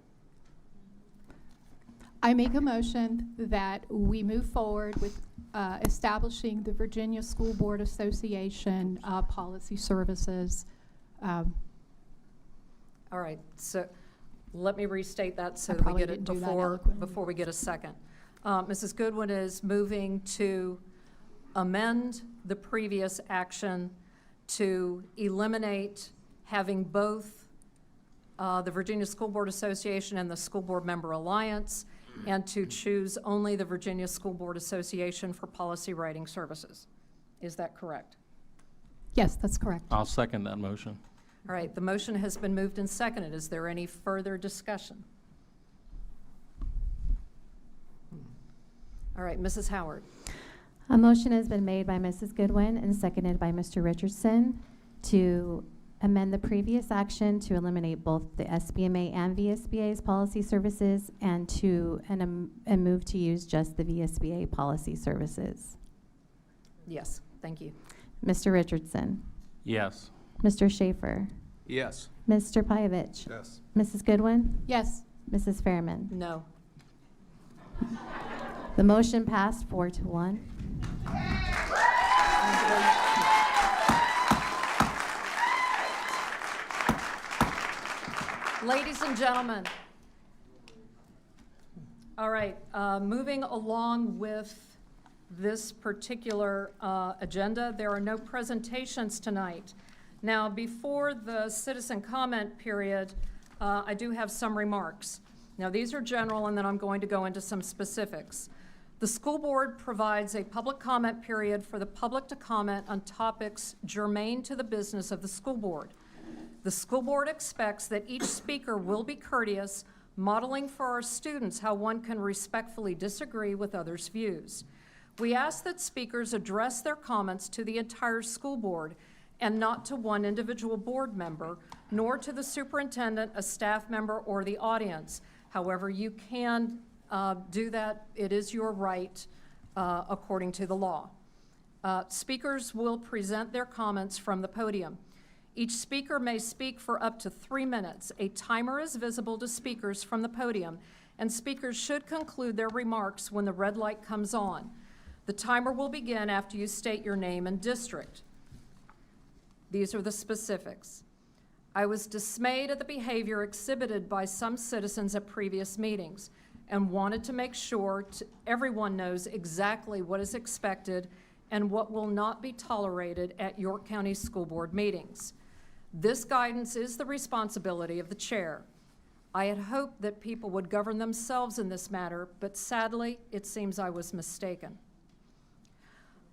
I make a motion that we move forward with establishing the Virginia School Board Association policy services. All right, so let me restate that so I that we probably get it didn't do that before eloquently. we get a second. Mrs. Goodwin is moving to amend the previous action to eliminate having both the Virginia School Board Association and the School Board Member Alliance, and to choose only the Virginia School Board Association for policy writing services. Is that correct? Yes, that's correct. I'll second that motion. All right, the motion has been moved and seconded. Is there any further discussion? All right, Mrs. Howard. A motion has been made by Mrs. Goodwin and seconded by Mr. Richardson to amend the previous action to eliminate both the SBMA and VSBA's policy services and move to use just the VSBA policy services. Yes, thank you. Mr. Richardson, Yes. Mr. Schaefer, Yes. Mr. Pyavich, Yes. Mrs. Goodwin, Yes. Mrs. Fairman. No. The motion passed 4-1. Ladies and gentlemen, all right, moving along with this particular agenda, there are no presentations tonight. Now, before the citizen comment period, I do have some remarks. Now, these are general, and then I'm going to go into some specifics. The school board provides a public comment period for the public to comment on topics germane to the business of the school board. The school board expects that each speaker will be courteous, modeling for our students how one can respectfully disagree with others' views. We ask that speakers address their comments to the entire school board and not to one individual board member, nor to the superintendent, a staff member, or the audience. However, you can do that. It is your right according to the law. Speakers will present their comments from the podium. Each speaker may speak for up to 3 minutes. A timer is visible to speakers from the podium, and speakers should conclude their remarks when the red light comes on. The timer will begin after you state your name and district. These are the specifics. I was dismayed at the behavior exhibited by some citizens at previous meetings and wanted to make sure everyone knows exactly what is expected and what will not be tolerated at York County School Board meetings. This guidance is the responsibility of the chair. I had hoped that people would govern themselves in this matter, but sadly, it seems I was mistaken.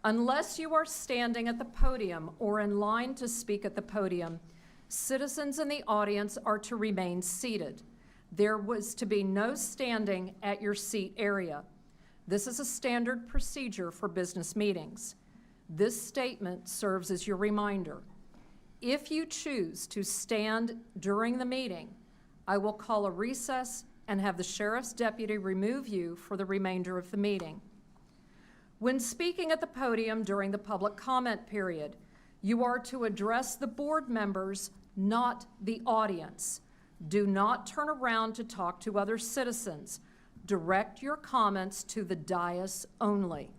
Unless you are standing at the podium or in line to speak at the podium, citizens in the audience are to remain seated. There was to be no standing at your seat area. This is a standard procedure for business meetings. This statement serves as your reminder. If you choose to stand during the meeting, I will call a recess and have the sheriff's deputy remove you for the remainder of the meeting. When speaking at the podium during the public comment period, you are to address the board members, not the audience. Do not turn around to talk to other citizens. Direct your comments to the dais only.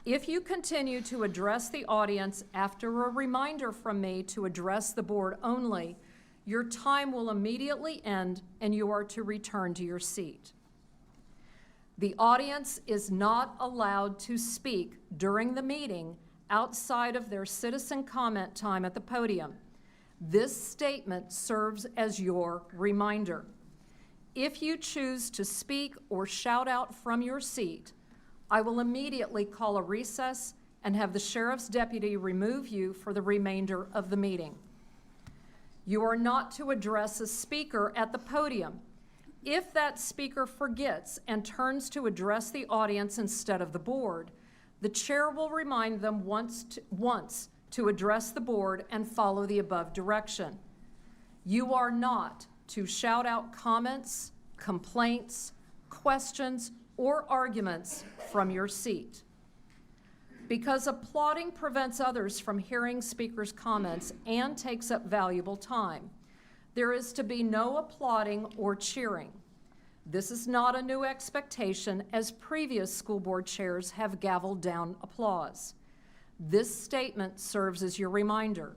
If you continue to address the audience after a reminder from me to address the board only, your time will immediately end and you are to return to your seat. The audience is not allowed to speak during the meeting outside of their citizen comment time at the podium. This statement serves as your reminder. If you choose to speak or shout out from your seat, I will immediately call a recess and have the sheriff's deputy remove you for the remainder of the meeting. You are not to address a speaker at the podium. If that speaker forgets and turns to address the audience instead of the board, the chair will remind them once to address the board and follow the above direction. You are not to shout out comments, complaints, questions, or arguments from your seat. Because applauding prevents others from hearing speakers' comments and takes up valuable time, there is to be no applauding or cheering. This is not a new expectation, as previous school board chairs have gavelled down applause. This statement serves as your reminder.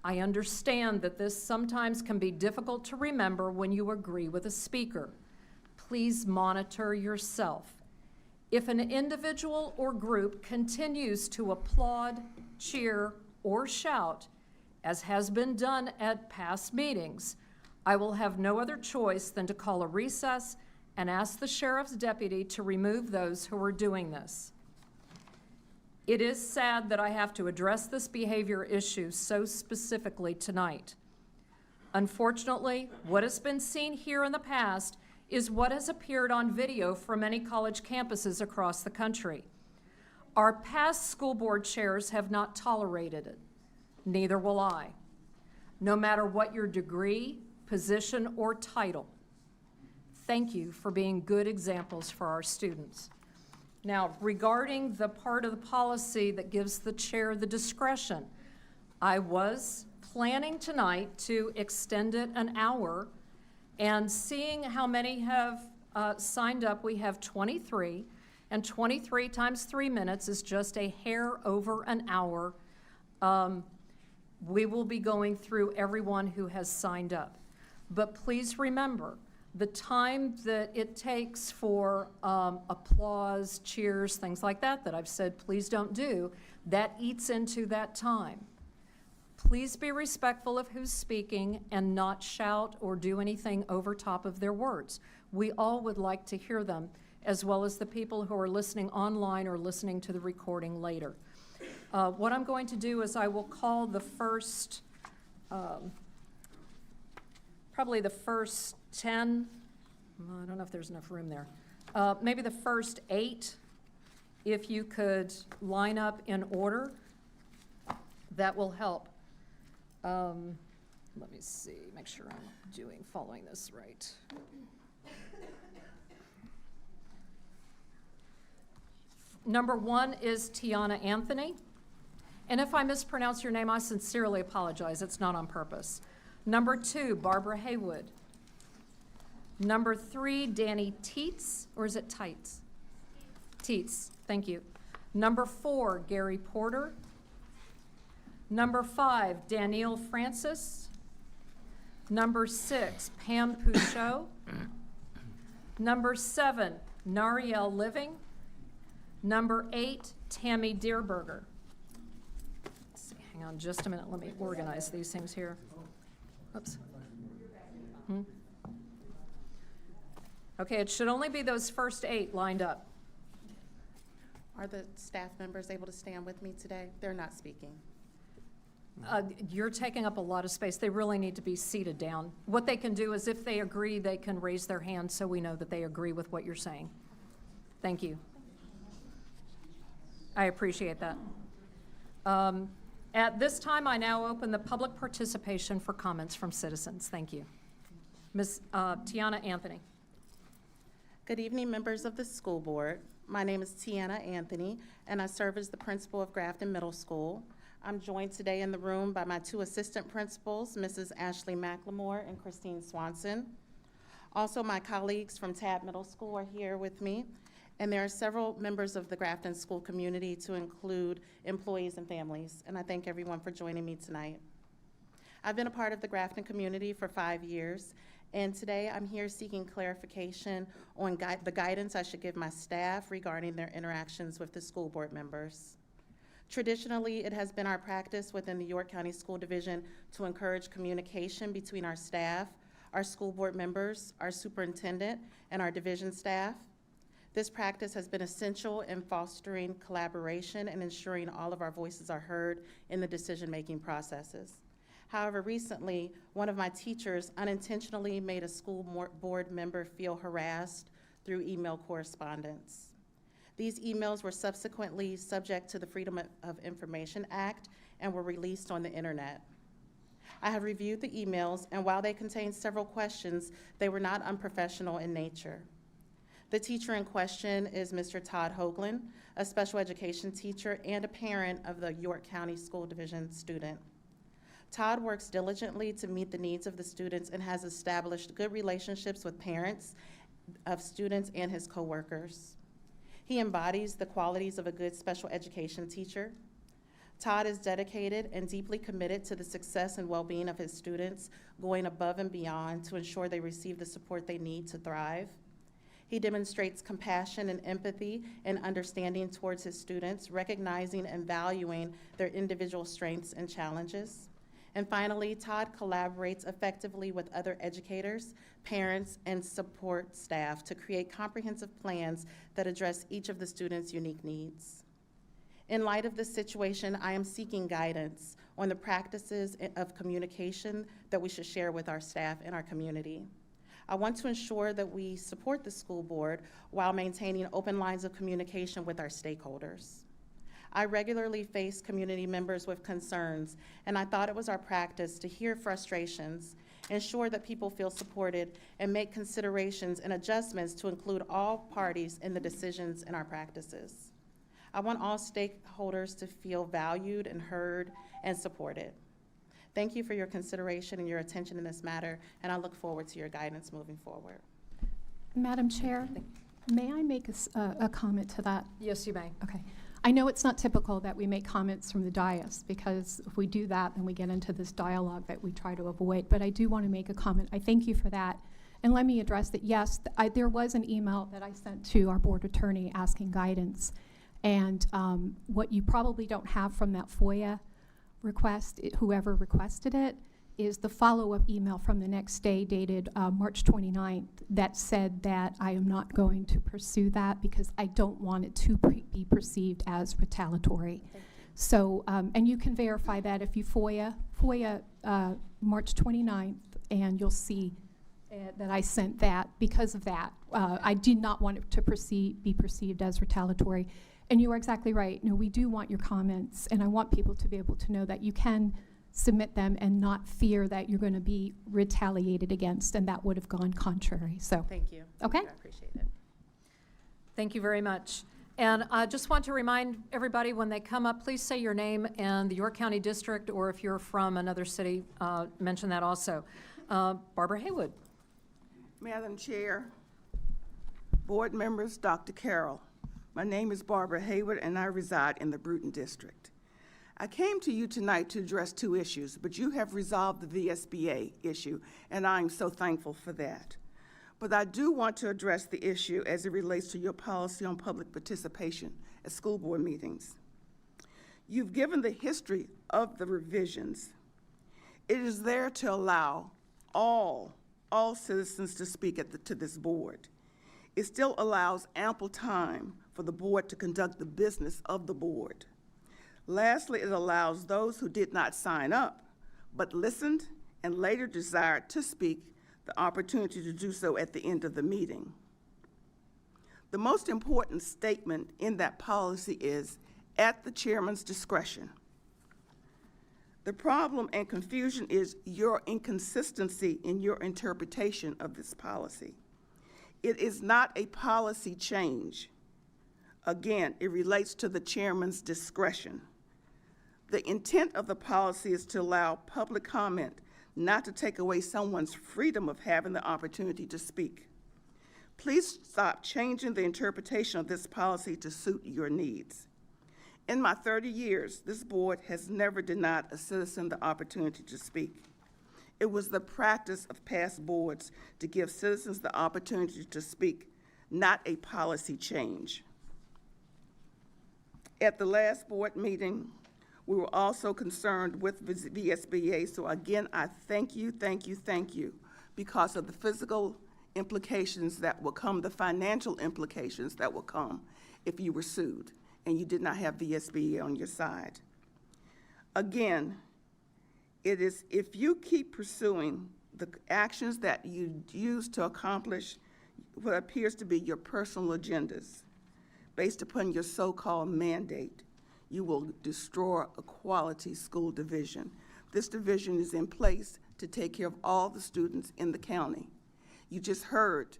I understand that this sometimes can be difficult to remember when you agree with a speaker. Please monitor yourself. If an individual or group continues to applaud, cheer, or shout, as has been done at past meetings, I will have no other choice than to call a recess and ask the sheriff's deputy to remove those who are doing this. It is sad that I have to address this behavior issue so specifically tonight. Unfortunately, what has been seen here in the past is what has appeared on video from many college campuses across the country. Our past school board chairs have not tolerated it. Neither will I. No matter what your degree, position, or title, thank you for being good examples for our students. Now, regarding the part of the policy that gives the chair the discretion, I was planning tonight to extend it an hour, and seeing how many have signed up, we have 23, and 23 times 3 minutes is just a hair over an hour. We will be going through everyone who has signed up. But please remember, the time that it takes for applause, cheers, things like that, that I've said please don't do, that eats into that time. Please be respectful of who's speaking and not shout or do anything over top of their words. We all would like to hear them, as well as the people who are listening online or listening to the recording later. What I'm going to do is I will call the first, probably the first 10, I don't know if there's enough room there, maybe the first 8, if you could line up in order, that will help. Let me see, make sure I'm following this right. Number 1 is Tiana Anthony. And if I mispronounce your name, I sincerely apologize. It's not on purpose. Number 2, Barbara Haywood. Number 3, Danny Teets, or is it Tights? Teets, thank you. Number 4, Gary Porter. Number 5, Danielle Francis. Number 6, Pam Pouchot. Number 7, Nariel Living. Number 8, Tammy Deerberger. Let's see, hang on just a minute. Let me organize these things here. Oops. Okay, it should only be those first 8 lined up. Are the staff members able to stand with me today? They're not speaking. You're taking up a lot of space. They really need to be seated down. What they can do is if they agree, they can raise their hand so we know that they agree with what you're saying. Thank you. I appreciate that. At this time, I now open the public participation for comments from citizens. Thank you. Ms. Tiana Anthony. Good evening, members of the school board. My name is Tiana Anthony, and I serve as the principal of Grafton Middle School. I'm joined today in the room by my 2 assistant principals, Mrs. Ashley McLemore and Christine Swanson. Also, my colleagues from Tabb Middle School are here with me, and there are several members of the Grafton school community to include employees and families, and I thank everyone for joining me tonight. I've been a part of the Grafton community for 5 years, and today I'm here seeking clarification on the guidance I should give my staff regarding their interactions with the school board members. Traditionally, it has been our practice within the York County School Division to encourage communication between our staff, our school board members, our superintendent, and our division staff. This practice has been essential in fostering collaboration and ensuring all of our voices are heard in the decision-making processes. However, recently, one of my teachers unintentionally made a school board member feel harassed through email correspondence. These emails were subsequently subject to the Freedom of Information Act and were released on the internet. I have reviewed the emails, and while they contained several questions, they were not unprofessional in nature. The teacher in question is Mr. Todd Hoagland, a special education teacher and a parent of the York County School Division student. Todd works diligently to meet the needs of the students and has established good relationships with parents of students and his coworkers. He embodies the qualities of a good special education teacher. Todd is dedicated and deeply committed to the success and well-being of his students, going above and beyond to ensure they receive the support they need to thrive. He demonstrates compassion and empathy and understanding towards his students, recognizing and valuing their individual strengths and challenges. And finally, Todd collaborates effectively with other educators, parents, and support staff to create comprehensive plans that address each of the students' unique needs. In light of this situation, I am seeking guidance on the practices of communication that we should share with our staff and our community. I want to ensure that we support the school board while maintaining open lines of communication with our stakeholders. I regularly face community members with concerns, and I thought it was our practice to hear frustrations, ensure that people feel supported, and make considerations and adjustments to include all parties in the decisions and our practices. I want all stakeholders to feel valued and heard and supported. Thank you for your consideration and your attention in this matter, and I look forward to your guidance moving forward. Madam Chair, may I make a comment to that? Yes, you may. Okay. I know it's not typical that we make comments from the dais, because if we do that, then we get into this dialogue that we try to avoid. But I do want to make a comment. I thank you for that. And let me address that. Yes, there was an email that I sent to our board attorney asking guidance. And what you probably don't have from that FOIA request, whoever requested it, is the follow-up email from the next day dated March 29th that said that I am not going to pursue that because I don't want it to be perceived as retaliatory. So, and you can verify that if you FOIA March 29th, and you'll see that I sent that because of that. I did not want it to be perceived as retaliatory. And you are exactly right. No, we do want your comments, and I want people to be able to know that you can submit them and not fear that you're going to be retaliated against, and that would have gone contrary. So Thank you. Okay. I appreciate it. Thank you very much. And I just want to remind everybody, when they come up, please say your name and the York County District, or if you're from another city, mention that also. Barbara Haywood. Madam Chair, board members, Dr. Carroll, my name is Barbara Haywood, and I reside in the Bruton District. I came to you tonight to address two issues, but you have resolved the VSBA issue, and I am so thankful for that. But I do want to address the issue as it relates to your policy on public participation at school board meetings. You've given the history of the revisions. It is there to allow all citizens to speak to this board. It still allows ample time for the board to conduct the business of the board. Lastly, it allows those who did not sign up but listened and later desired to speak the opportunity to do so at the end of the meeting. The most important statement in that policy is at the chairman's discretion. The problem and confusion is your inconsistency in your interpretation of this policy. It is not a policy change. Again, it relates to the chairman's discretion. The intent of the policy is to allow public comment, not to take away someone's freedom of having the opportunity to speak. Please stop changing the interpretation of this policy to suit your needs. In my 30 years, this board has never denied a citizen the opportunity to speak. It was the practice of past boards to give citizens the opportunity to speak, not a policy change. At the last board meeting, we were also concerned with VSBA, so again, I thank you, because of the physical implications that will come, the financial implications that will come if you were sued and you did not have VSBA on your side. Again, it is, if you keep pursuing the actions that you use to accomplish what appears to be your personal agendas based upon your so-called mandate, you will destroy a quality school division. This division is in place to take care of all the students in the county. You just heard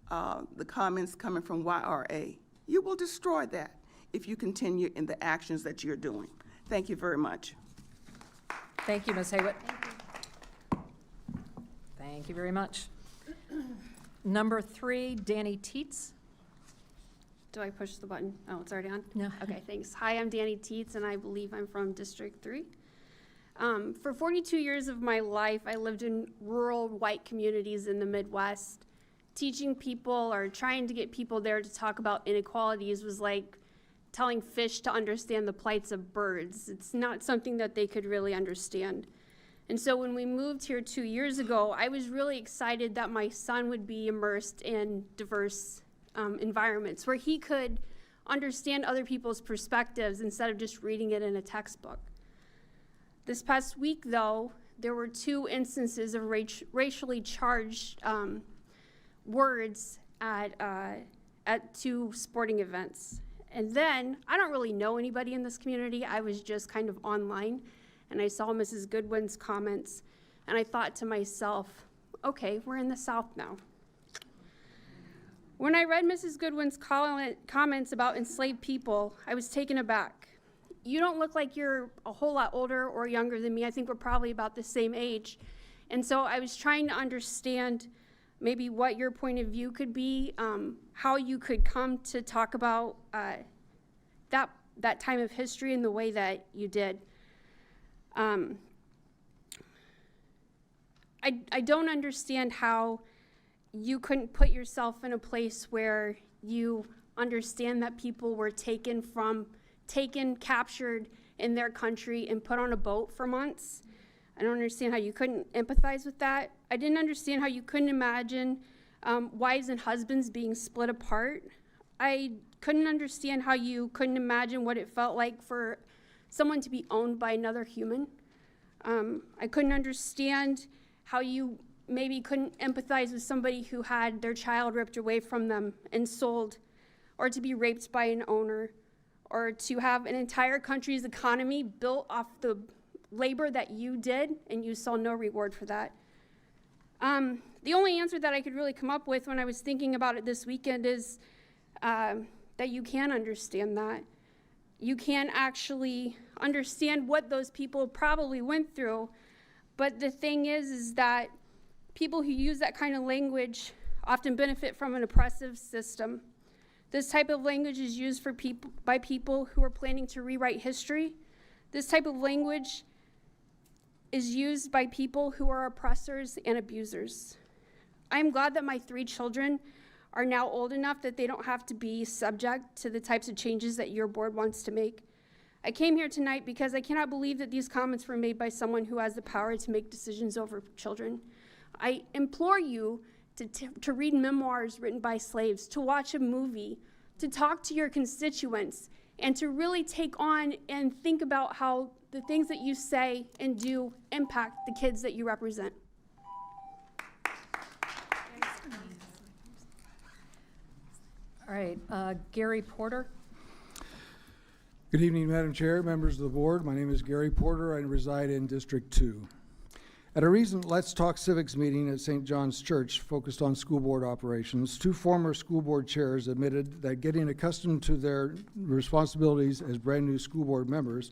the comments coming from YRA. You will destroy that if you continue in the actions that you're doing. Thank you very much. Thank you, Ms. Haywood. Thank you very much. Number 3, Danny Teets. Do I push the button? Oh, it's already on? No. Okay, thanks. Hi, I'm Danny Teets, and I believe I'm from District 3. For 42 years of my life, I lived in rural white communities in the Midwest. Teaching people or trying to get people there to talk about inequalities was like telling fish to understand the plights of birds. It's not something that they could really understand. And so when we moved here 2 years ago, I was really excited that my son would be immersed in diverse environments where he could understand other people's perspectives instead of just reading it in a textbook. This past week, though, there were 2 instances of racially charged words at 2 sporting events. And then, I don't really know anybody in this community. I was just kind of online, and I saw Mrs. Goodwin's comments, and I thought to myself, okay, we're in the South now. When I read Mrs. Goodwin's comments about enslaved people, I was taken aback. You don't look like you're a whole lot older or younger than me. I think we're probably about the same age. And so I was trying to understand maybe what your point of view could be, how you could come to talk about that time of history in the way that you did. I don't understand how you couldn't put yourself in a place where you understand that people were captured in their country and put on a boat for months. I don't understand how you couldn't empathize with that. I didn't understand how you couldn't imagine wives and husbands being split apart. I couldn't understand how you couldn't imagine what it felt like for someone to be owned by another human. I couldn't understand how you maybe couldn't empathize with somebody who had their child ripped away from them and sold, or to be raped by an owner, or to have an entire country's economy built off the labor that you did and you saw no reward for that. The only answer that I could really come up with when I was thinking about it this weekend is that you can understand that. You can actually understand what those people probably went through, but the thing is that people who use that kind of language often benefit from an oppressive system. This type of language is used by people who are planning to rewrite history. This type of language is used by people who are oppressors and abusers. I'm glad that my 3 children are now old enough that they don't have to be subject to the types of changes that your board wants to make. I came here tonight because I cannot believe that these comments were made by someone who has the power to make decisions over children. I implore you to read memoirs written by slaves, to watch a movie, to talk to your constituents, and to really take on and think about how the things that you say and do impact the kids that you represent. All right, Gary Porter. Good evening, Madam Chair, members of the board. My name is Gary Porter. I reside in District 2. At a recent Let's Talk Civics meeting at St. John's Church focused on school board operations, 2 former school board chairs admitted that getting accustomed to their responsibilities as brand new school board members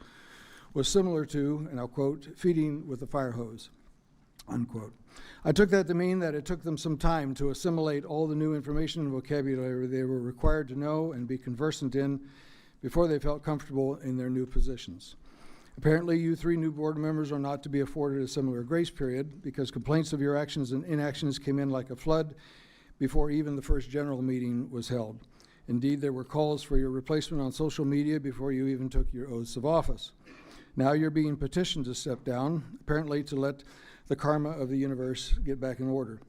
was similar to, and I'll quote, feeding with a fire hose, unquote. I took that to mean that it took them some time to assimilate all the new information and vocabulary they were required to know and be conversant in before they felt comfortable in their new positions. Apparently, you 3 new board members are not to be afforded a similar grace period because complaints of your actions and inactions came in like a flood before even the first general meeting was held. Indeed, there were calls for your replacement on social media before you even took your oaths of office. Now you're being petitioned to step down, apparently to let the karma of the universe get back in order.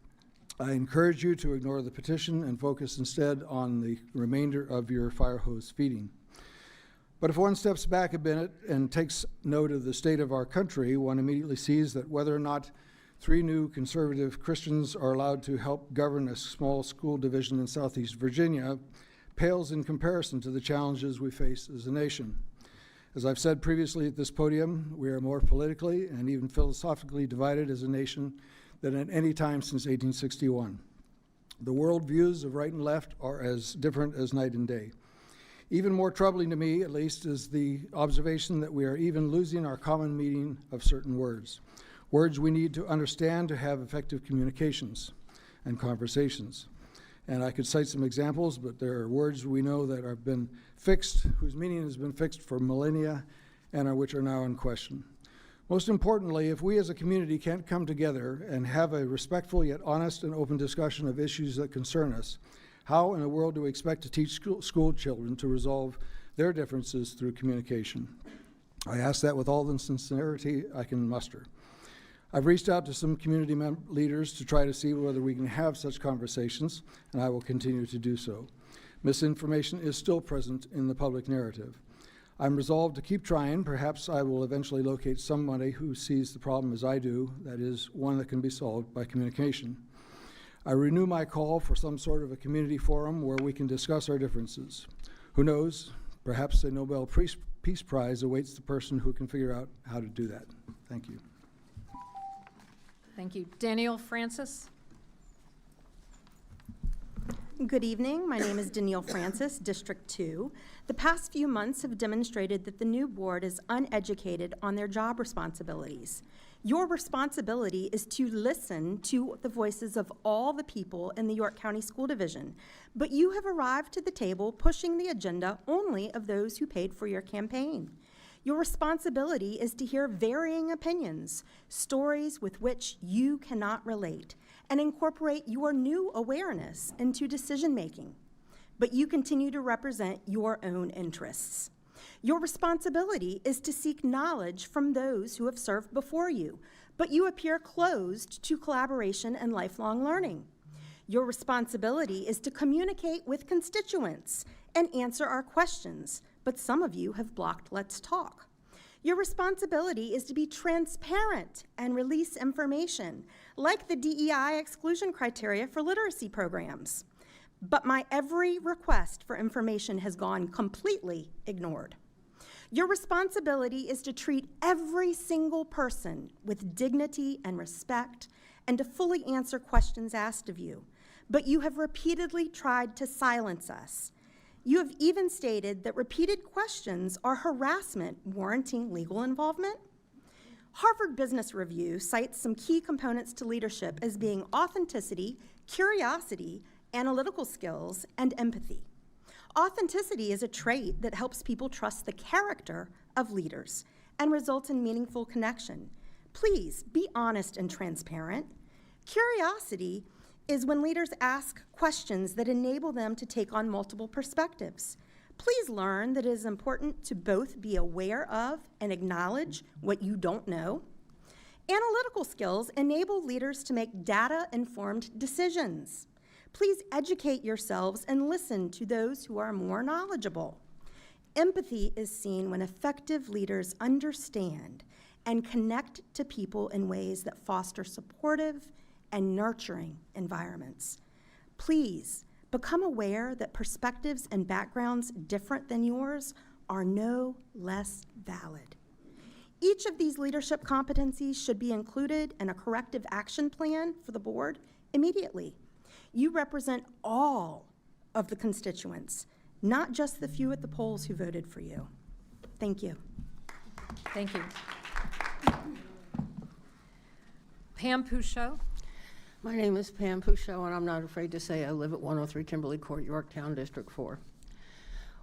I encourage you to ignore the petition and focus instead on the remainder of your fire hose feeding. But if one steps back a bit and takes note of the state of our country, one immediately sees that whether or not 3 new conservative Christians are allowed to help govern a small school division in Southeast Virginia pales in comparison to the challenges we face as a nation. As I've said previously at this podium, we are more politically and even philosophically divided as a nation than at any time since 1861. The worldviews of right and left are as different as night and day. Even more troubling to me, at least, is the observation that we are even losing our common meaning of certain words. Words we need to understand to have effective communications and conversations. And I could cite some examples, but there are words we know that have been fixed, whose meaning has been fixed for millennia, and which are now in question. Most importantly, if we as a community can't come together and have a respectful yet honest and open discussion of issues that concern us, how in the world do we expect to teach school children to resolve their differences through communication? I ask that with all the sincerity I can muster. I've reached out to some community leaders to try to see whether we can have such conversations, and I will continue to do so. Misinformation is still present in the public narrative. I'm resolved to keep trying. Perhaps I will eventually locate somebody who sees the problem as I do, that is, one that can be solved by communication. I renew my call for some sort of a community forum where we can discuss our differences. Who knows? Perhaps a Nobel Peace Prize awaits the person who can figure out how to do that. Thank you. Thank you. Danielle Francis? Good evening. My name is Danielle Francis, District 2. The past few months have demonstrated that the new board is uneducated on their job responsibilities. Your responsibility is to listen to the voices of all the people in the York County School Division, but you have arrived to the table pushing the agenda only of those who paid for your campaign. Your responsibility is to hear varying opinions, stories with which you cannot relate, and incorporate your new awareness into decision-making. But you continue to represent your own interests. Your responsibility is to seek knowledge from those who have served before you, but you appear closed to collaboration and lifelong learning. Your responsibility is to communicate with constituents and answer our questions, but some of you have blocked Let's Talk. Your responsibility is to be transparent and release information, like the DEI exclusion criteria for literacy programs. But my every request for information has gone completely ignored. Your responsibility is to treat every single person with dignity and respect and to fully answer questions asked of you. But you have repeatedly tried to silence us. You have even stated that repeated questions are harassment warranting legal involvement. Harvard Business Review cites some key components to leadership as being authenticity, curiosity, analytical skills, and empathy. Authenticity is a trait that helps people trust the character of leaders and results in meaningful connection. Please be honest and transparent. Curiosity is when leaders ask questions that enable them to take on multiple perspectives. Please learn that it is important to both be aware of and acknowledge what you don't know. Analytical skills enable leaders to make data-informed decisions. Please educate yourselves and listen to those who are more knowledgeable. Empathy is seen when effective leaders understand and connect to people in ways that foster supportive and nurturing environments. Please become aware that perspectives and backgrounds different than yours are no less valid. Each of these leadership competencies should be included in a corrective action plan for the board immediately. You represent all of the constituents, not just the few at the polls who voted for you. Thank you. Thank you. Pam Pouchot? My name is Pam Pouchot, and I'm not afraid to say I live at 103 Kimberly Court, Yorktown, District 4.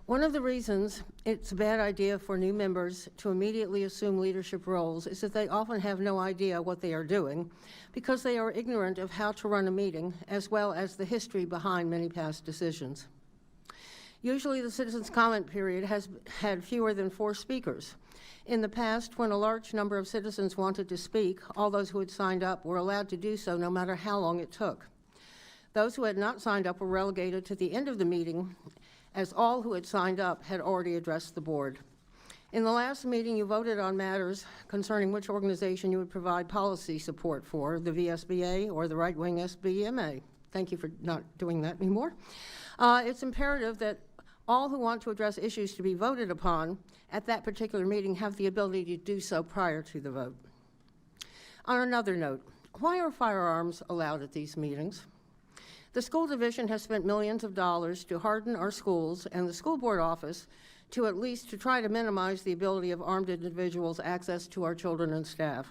One of the reasons it's a bad idea for new members to immediately assume leadership roles is that they often have no idea what they are doing because they are ignorant of how to run a meeting as well as the history behind many past decisions. Usually the citizens' comment period has had fewer than 4 speakers. In the past, when a large number of citizens wanted to speak, all those who had signed up were allowed to do so no matter how long it took. Those who had not signed up were relegated to the end of the meeting, as all who had signed up had already addressed the board. In the last meeting, you voted on matters concerning which organization you would provide policy support for, the VSBA or the right-wing SBMA. Thank you for not doing that anymore. It's imperative that all who want to address issues to be voted upon at that particular meeting have the ability to do so prior to the vote. On another note, why are firearms allowed at these meetings? The school division has spent millions of dollars to harden our schools and the school board office to at least to try to minimize the ability of armed individuals access to our children and staff.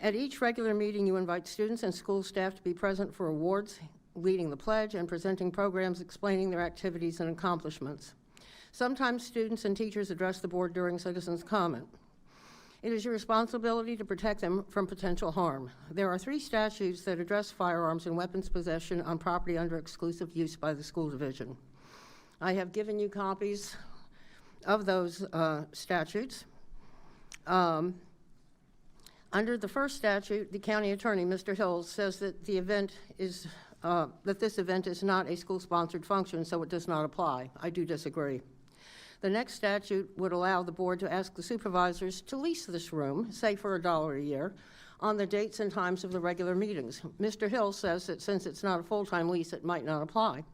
At each regular meeting, you invite students and school staff to be present for awards, leading the pledge, and presenting programs explaining their activities and accomplishments. Sometimes students and teachers address the board during citizens' comment. It is your responsibility to protect them from potential harm. There are 3 statutes that address firearms and weapons possession on property under exclusive use by the school division. I have given you copies of those statutes. Under the first statute, the county attorney, Mr. Hills, says that the event is, that this event is not a school-sponsored function, so it does not apply. I do disagree. The next statute would allow the board to ask the supervisors to lease this room, say for $1 a year, on the dates and times of the regular meetings. Mr. Hill says that since it's not a full-time lease, it might not apply.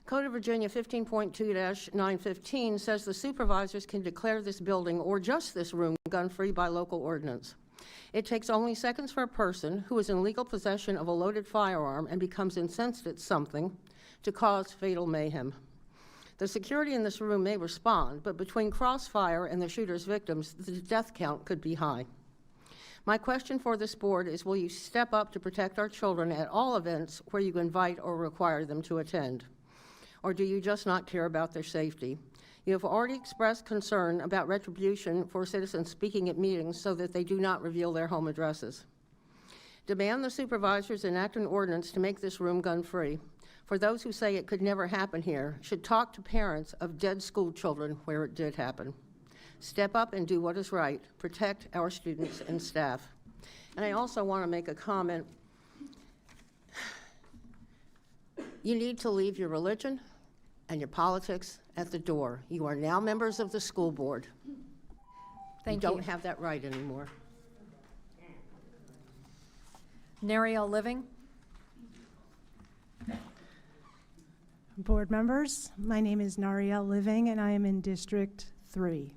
Code of Virginia 15.2-915 says the supervisors can declare this building or just this room gun-free by local ordinance. It takes only seconds for a person who is in legal possession of a loaded firearm and becomes incensed at something to cause fatal mayhem. The security in this room may respond, but between crossfire and the shooter's victims, the death count could be high. My question for this board is, will you step up to protect our children at all events where you invite or require them to attend? Or do you just not care about their safety? You have already expressed concern about retribution for citizens speaking at meetings so that they do not reveal their home addresses. Demand the supervisors enact an ordinance to make this room gun-free. For those who say it could never happen here, should talk to parents of dead school children where it did happen. Step up and do what is right. Protect our students and staff. And I also want to make a comment. You need to leave your religion and your politics at the door. You are now members of the school board. Thank you. you. Don't have that right anymore. Nariel Living. Board members, my name is Nariel Living and I am in District 3.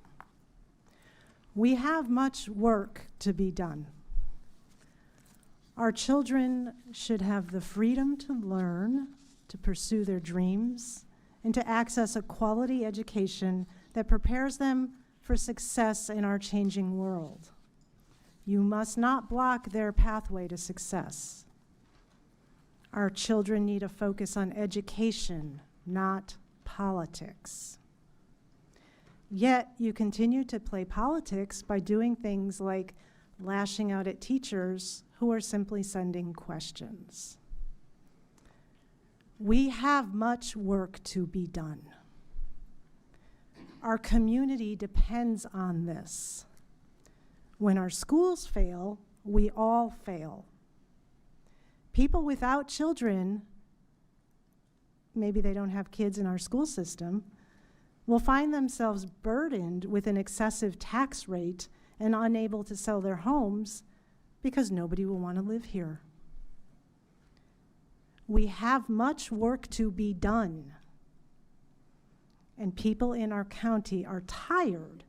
We have much work to be done. Our children should have the freedom to learn, to pursue their dreams, and to access a quality education that prepares them for success in our changing world. You must not block their pathway to success. Our children need a focus on education, not politics. Yet you continue to play politics by doing things like lashing out at teachers who are simply sending questions. We have much work to be done. Our community depends on this. When our schools fail, we all fail. People without children, maybe they don't have kids in our school system, will find themselves burdened with an excessive tax rate and unable to sell their homes because nobody will want to live here. We have much work to be done. And people in our county are tired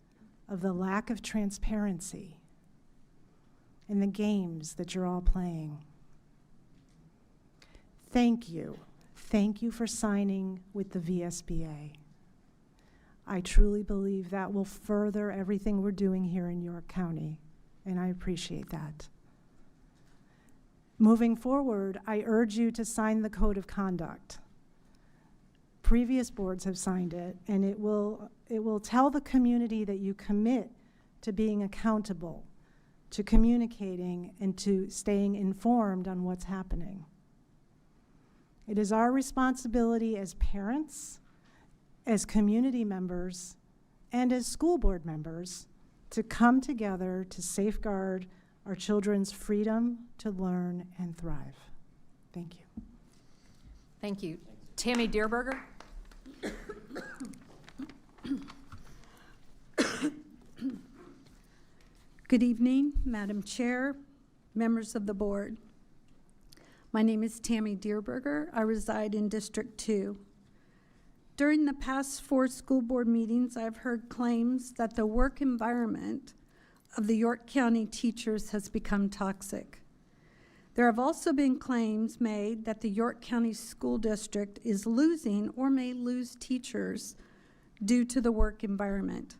of the lack of transparency and the games that you're all playing. Thank you. Thank you for signing with the VSBA. I truly believe that will further everything we're doing here in York County, and I appreciate that. Moving forward, I urge you to sign the Code of Conduct. Previous boards have signed it, and it will tell the community that you commit to being accountable, to communicating, and to staying informed on what's happening. It is our responsibility as parents, as community members, and as school board members to come together to safeguard our children's freedom to learn and thrive. Thank you. Thank you. Tammy Deerberger. Good evening, Madam Chair, members of the board. My name is Tammy Deerberger. I reside in District 2. During the past 4 school board meetings, I've heard claims that the work environment of the York County teachers has become toxic. There have also been claims made that the York County School District is losing or may lose teachers due to the work environment.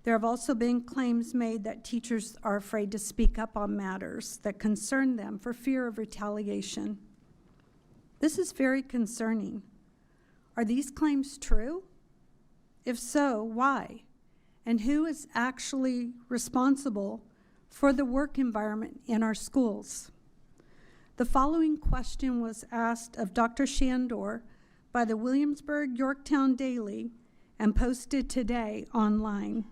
There have also been claims made that teachers are afraid to speak up on matters that concern them for fear of retaliation. This is very concerning. Are these claims true? If so, why? And who is actually responsible for the work environment in our schools? The following question was asked of Dr. Shandor by the Williamsburg Yorktown Daily and posted today online.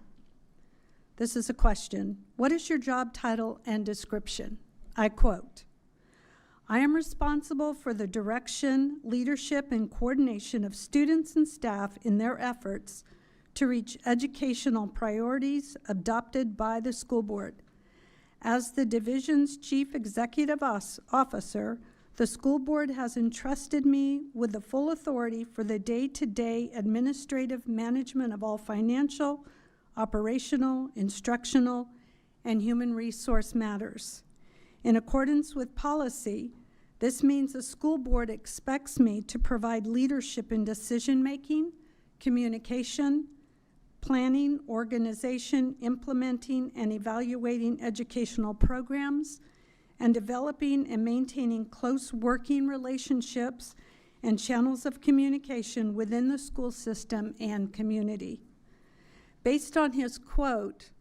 this is a question, what is your job title and description? I quote, I am responsible for the direction, leadership, and coordination of students and staff in their efforts to reach educational priorities adopted by the school board. As the division's chief executive officer, the school board has entrusted me with the full authority for the day-to-day administrative management of all financial, operational, instructional, and human resource matters. In accordance with policy, this means the school board expects me to provide leadership in decision-making, communication, planning, organization, implementing, and evaluating educational programs, and developing and maintaining close working relationships and channels of communication within the school system and community. Based on his quote,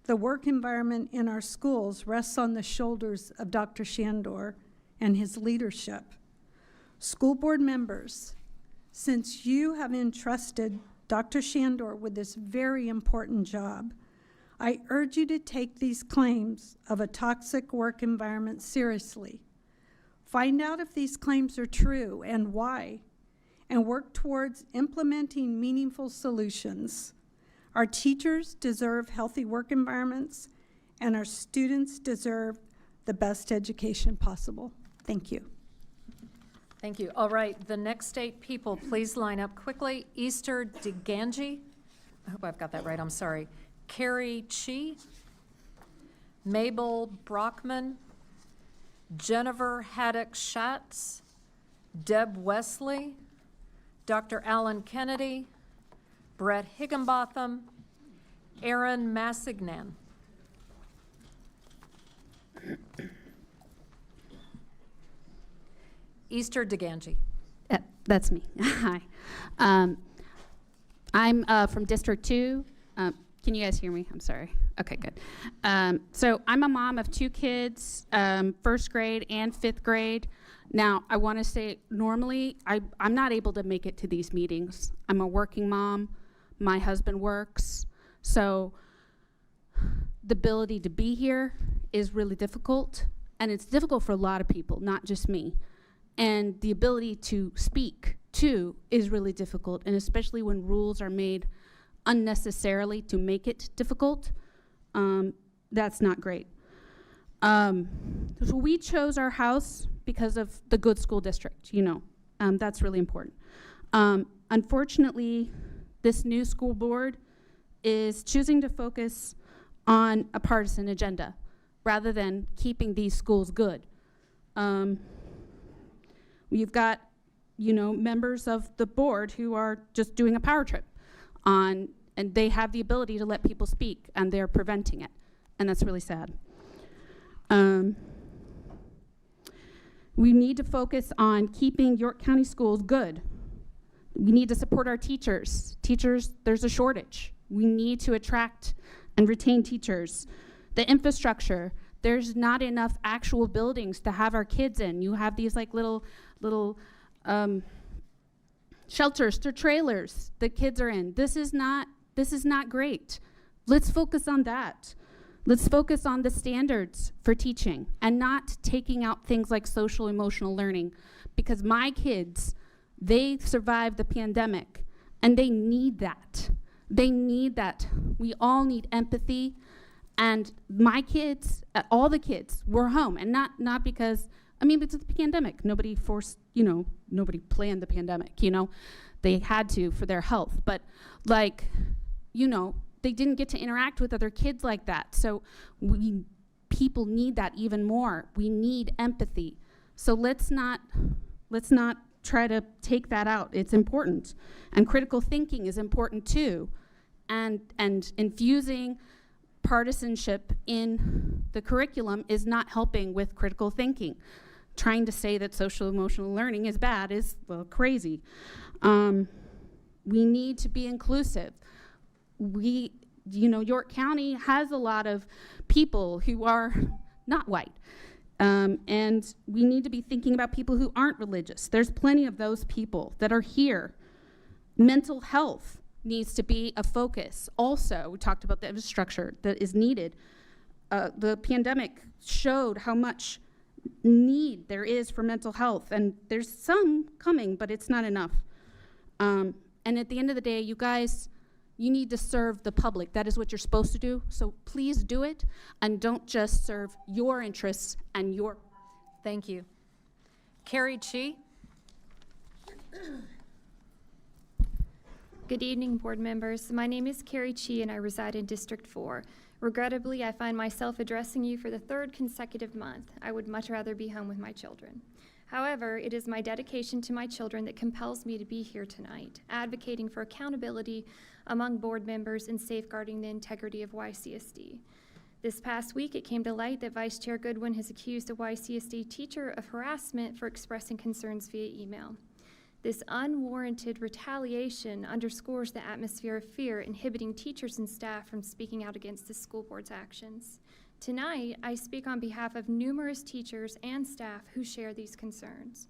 the work environment in our schools rests on the shoulders of Dr. Shandor and his leadership. School board members, since you have entrusted Dr. Shandor with this very important job, I urge you to take these claims of a toxic work environment seriously. Find out if these claims are true and why, and work towards implementing meaningful solutions. Our teachers deserve healthy work environments, and our students deserve the best education possible. Thank you. Thank you. All right, the next 8 people, please line up quickly. Easter DeGangi, I hope I've got that right, I'm sorry. Carrie Chi, Mabel Brockman, Jennifer Haddock Schatz, Deb Wesley, Dr. Alan Kennedy, Brett Higginbotham, Aaron Massignan. Easter DeGangi. That's me. Hi. I'm from District 2. Can you guys hear me? I'm sorry. Okay, good. So I'm a mom of 2 kids, 1st grade and 5th grade. Now, I want to say, normally, I'm not able to make it to these meetings. I'm a working mom. My husband works. So the ability to be here is really difficult. And it's difficult for a lot of people, not just me. And the ability to speak, too, is really difficult. And especially when rules are made unnecessarily to make it difficult, that's not great. So we chose our house because of the good school district, you know. That's really important. Unfortunately, this new school board is choosing to focus on a partisan agenda rather than keeping these schools good. We've got, you know, members of the board who are just doing a power trip on, and they have the ability to let people speak, and they're preventing it, and that's really sad. We need to focus on keeping York County schools good. We need to support our teachers. Teachers, there's a shortage. We need to attract and retain teachers. The infrastructure, there's not enough actual buildings to have our kids in. You have these like little shelters, they're trailers the kids are in. This is not great. Let's focus on that. Let's focus on the standards for teaching and not taking out things like social emotional learning, because my kids, they survived the pandemic and they need that. They need that. We all need empathy. And my kids, all the kids were home, and not because, I mean, it's the pandemic. Nobody forced, you know, nobody planned the pandemic, you know. They had to for their health, but like, you know, they didn't get to interact with other kids like that. So people need that even more. We need empathy. So let's not try to take that out. It's important. And critical thinking is important too. And infusing partisanship in the curriculum is not helping with critical thinking. Trying to say that social emotional learning is bad is, well, crazy. We need to be inclusive. You know, York County has a lot of people who are not white. And we need to be thinking about people who aren't religious. There's plenty of those people that are here. Mental health. needs to be a focus. Also, we talked about the infrastructure that is needed. The pandemic showed how much need there is for mental health, and there's some coming, but it's not enough. And at the end of the day, you guys, you need to serve the public. That is what you're supposed to do. So please do it, and don't just serve your interests and your. Thank you. Carrie Chi? Good evening, board members. My name is Carrie Chi, and I reside in District 4. Regrettably, I find myself addressing you for the third consecutive month. I would much rather be home with my children. However, it is my dedication to my children that compels me to be here tonight, advocating for accountability among board members and safeguarding the integrity of YCSD. This past week, it came to light that Vice Chair Goodwin has accused a YCSD teacher of harassment for expressing concerns via email. This unwarranted retaliation underscores the atmosphere of fear inhibiting teachers and staff from speaking out against the school board's actions. Tonight, I speak on behalf of numerous teachers and staff who share these concerns.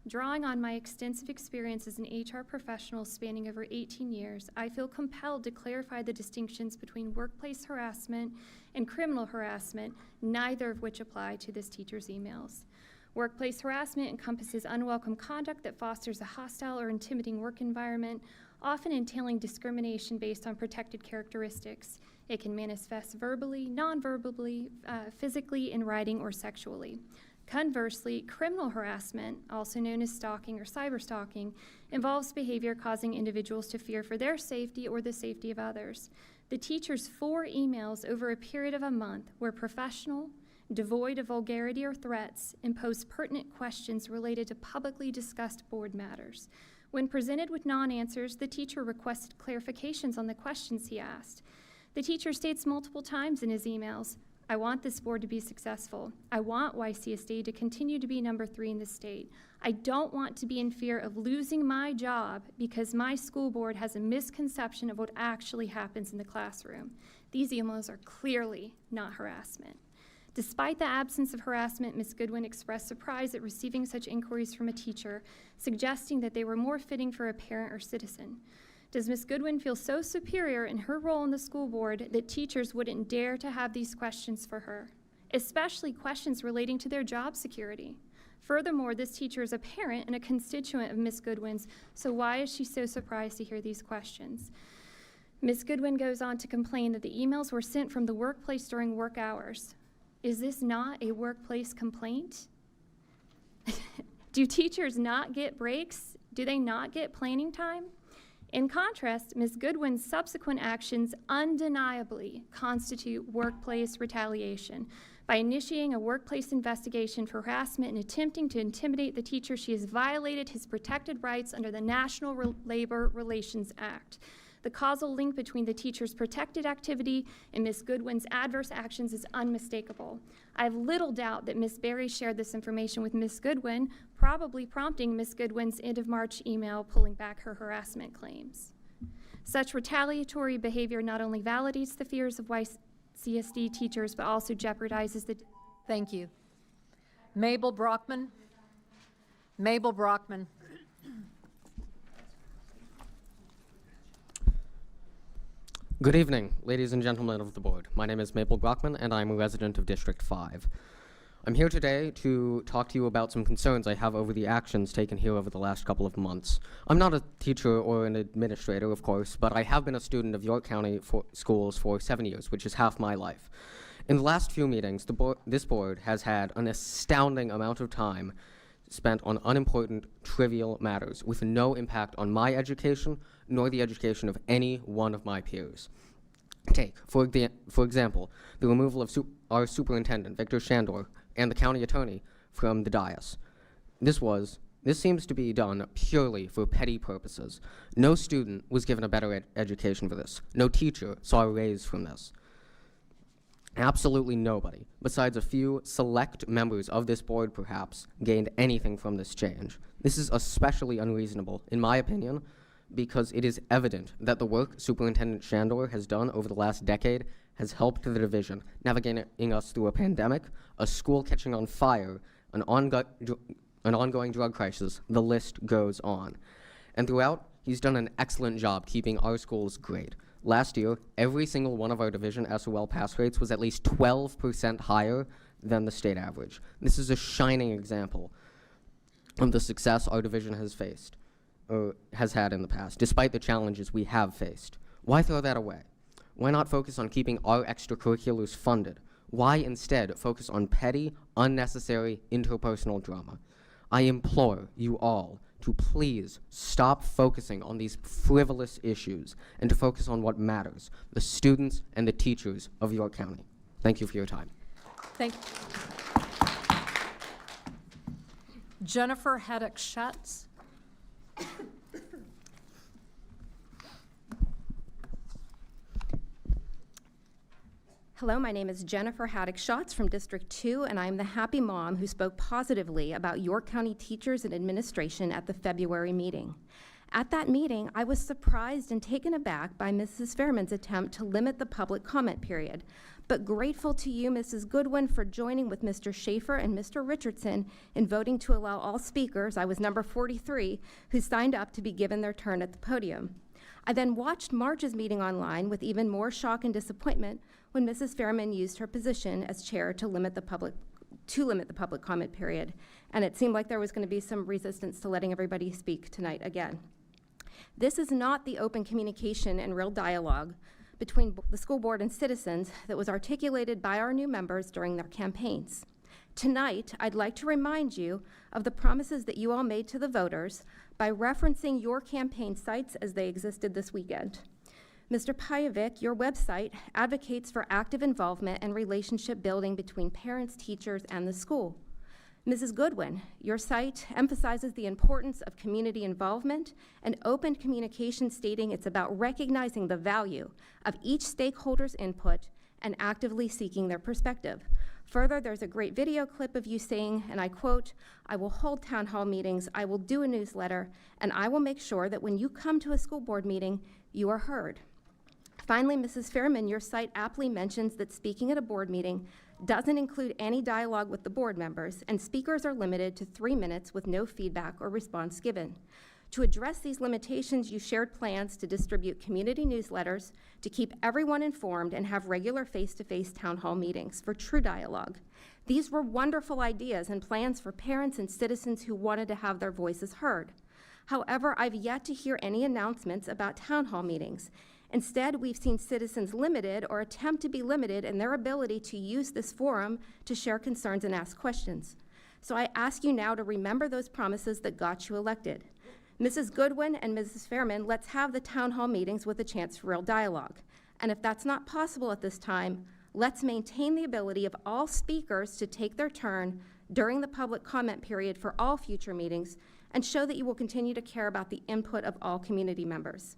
Drawing on my extensive experience as an HR professional spanning over 18 years, I feel compelled to clarify the distinctions between workplace harassment and criminal harassment, neither of which apply to this teacher's emails. Workplace harassment encompasses unwelcome conduct that fosters a hostile or intimidating work environment, often entailing discrimination based on protected characteristics. It can manifest verbally, non-verbally, physically, in writing, or sexually. Conversely, criminal harassment, also known as stalking or cyberstalking, involves behavior causing individuals to fear for their safety or the safety of others. The teacher's 4 emails over a period of a month were professional, devoid of vulgarity or threats, and posed pertinent questions related to publicly discussed board matters. When presented with non-answers, the teacher requested clarifications on the questions he asked. The teacher states multiple times in his emails, "I want this board to be successful. I want YCSD to continue to be number 3 in the state. I don't want to be in fear of losing my job because my school board has a misconception of what actually happens in the classroom." These emails are clearly not harassment. Despite the absence of harassment, Ms. Goodwin expressed surprise at receiving such inquiries from a teacher, suggesting that they were more fitting for a parent or citizen. Does Ms. Goodwin feel so superior in her role in the school board that teachers wouldn't dare to have these questions for her, especially questions relating to their job security? Furthermore, this teacher is a parent and a constituent of Ms. Goodwin's, so why is she so surprised to hear these questions? Ms. Goodwin goes on to complain that the emails were sent from the workplace during work hours. Is this not a workplace complaint? Do teachers not get breaks? Do they not get planning time? In contrast, Ms. Goodwin's subsequent actions undeniably constitute workplace retaliation. By initiating a workplace investigation for harassment and attempting to intimidate the teacher, she has violated his protected rights under the National Labor Relations Act. The causal link between the teacher's protected activity and Ms. Goodwin's adverse actions is unmistakable. I have little doubt that Ms. Berry shared this information with Ms. Goodwin, probably prompting Ms. Goodwin's end of March email pulling back her harassment claims. Such retaliatory behavior not only validates the fears of YCSD teachers, but also jeopardizes the... Thank you. Mabel Brockman? Mabel Brockman. Good evening, ladies and gentlemen of the board. My name is Mabel Brockman, and I'm a resident of District 5. I'm here today to talk to you about some concerns I have over the actions taken here over the last couple of months. I'm not a teacher or an administrator, of course, but I have been a student of York County schools for 7 years, which is half my life. In the last few meetings, this board has had an astounding amount of time spent on unimportant, trivial matters with no impact on my education nor the education of any one of my peers. Take, for example, the removal of our superintendent, Victor Shandor, and the county attorney from the dais. This seems to be done purely for petty purposes. No student was given a better education for this. No teacher saw a raise from this. Absolutely nobody, besides a few select members of this board perhaps, gained anything from this change. This is especially unreasonable, in my opinion, because it is evident that the work Superintendent Shandor has done over the last decade has helped the division, navigating us through a pandemic, a school catching on fire, an ongoing drug crisis. The list goes on. And throughout He's done an excellent job keeping our schools great. Last year, every single one of our division SOL pass rates was at least 12% higher than the state average. This is a shining example of the success our division has faced, or has had in the past, despite the challenges we have faced. Why throw that away? Why not focus on keeping our extracurriculars funded? Why instead focus on petty, unnecessary interpersonal drama? I implore you all to please stop focusing on these frivolous issues and to focus on what matters, the students and the teachers of York County. Thank you for your time. Thank you. Jennifer Haddock-Schatz. Hello, my name is Jennifer Haddock-Schatz from District 2, and I am the happy mom who spoke positively about York County teachers and administration at the February meeting. At that meeting, I was surprised and taken aback by Mrs. Fairman's attempt to limit the public comment period, but grateful to you, Mrs. Goodwin, for joining with Mr. Schaefer and Mr. Richardson in voting to allow all speakers, I was number 43, who signed up to be given their turn at the podium. I then watched March's meeting online with even more shock and disappointment when Mrs. Fairman used her position as chair to limit the public comment period, and it seemed like there was going to be some resistance to letting everybody speak tonight again. This is not the open communication and real dialogue between the school board and citizens that was articulated by our new members during their campaigns. Tonight, I'd like to remind you of the promises that you all made to the voters by referencing your campaign sites as they existed this weekend. Mr. Pajovic, your website advocates for active involvement and relationship building between parents, teachers, and the school. Mrs. Goodwin, your site emphasizes the importance of community involvement and open communication, stating it's about recognizing the value of each stakeholder's input and actively seeking their perspective. Further, there's a great video clip of you saying, and I quote, "I will hold town hall meetings, I will do a newsletter, and I will make sure that when you come to a school board meeting, you are heard." Finally, Mrs. Fairman, your site aptly mentions that speaking at a board meeting doesn't include any dialogue with the board members, and speakers are limited to 3 minutes with no feedback or response given. To address these limitations, you shared plans to distribute community newsletters to keep everyone informed and have regular face-to-face town hall meetings for true dialogue. These were wonderful ideas and plans for parents and citizens who wanted to have their voices heard. However, I've yet to hear any announcements about town hall meetings. Instead, we've seen citizens limited or attempt to be limited in their ability to use this forum to share concerns and ask questions. So I ask you now to remember those promises that got you elected. Mrs. Goodwin and Mrs. Fairman, let's have the town hall meetings with a chance for real dialogue. And if that's not possible at this time, let's maintain the ability of all speakers to take their turn during the public comment period for all future meetings and show that you will continue to care about the input of all community members.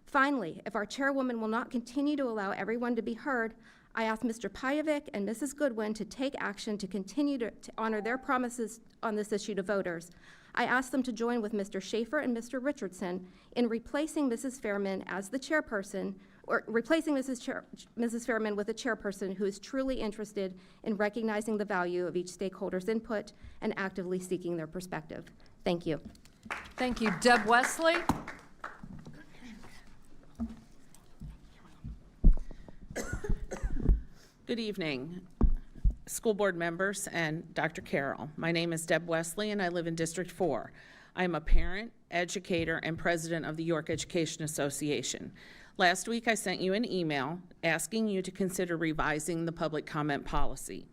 Finally, if our chairwoman will not continue to allow everyone to be heard, I ask Mr. Pajovic and Mrs. Goodwin to take action to continue to honor their promises on this issue to voters. I ask them to join with Mr. Schaefer and Mr. Richardson in replacing Mrs. Fairman as the chairperson, or replacing Mrs. Fairman with a chairperson who is truly interested in recognizing the value of each stakeholder's input and actively seeking their perspective. Thank you. Thank you. Deb Wesley. Good evening, school board members and Dr. Carroll. My name is Deb Wesley and I live in District 4. I am a parent, educator, and president of the York Education Association. Last week I sent you an email asking you to consider revising the public comment policy.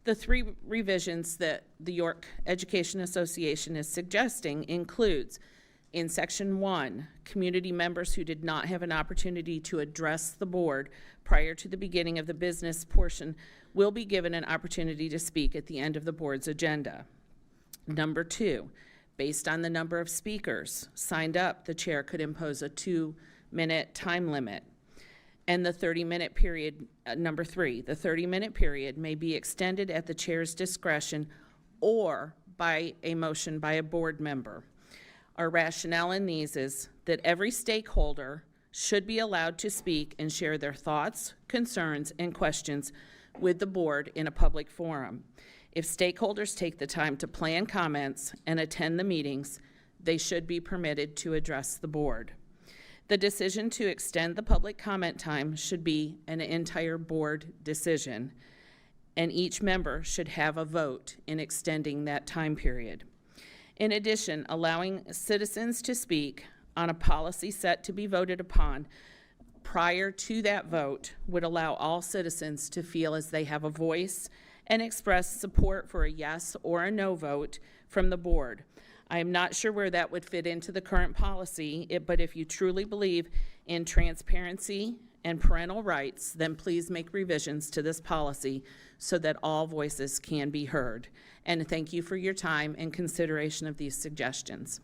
The 3 revisions that the York Education Association is suggesting includes in Section 1, community members who did not have an opportunity to address the board prior to the beginning of the business portion will be given an opportunity to speak at the end of the board's agenda. Number 2, based on the number of speakers signed up, the chair could impose a 2-minute time limit. And the 30-minute period, number 3, the 30-minute period may be extended at the chair's discretion or by a motion by a board member. Our rationale in these is that every stakeholder should be allowed to speak and share their thoughts, concerns, and questions with the board in a public forum. If stakeholders take the time to plan comments and attend the meetings, they should be permitted to address the board. The decision to extend the public comment time should be an entire board decision, and each member should have a vote in extending that time period. In addition, allowing citizens to speak on a policy set to be voted upon prior to that vote would allow all citizens to feel as they have a voice and express support for a yes or a no vote from the board. I am not sure where that would fit into the current policy, but if you truly believe in transparency and parental rights, then please make revisions to this policy so that all voices can be heard. And thank you for your time and consideration of these suggestions.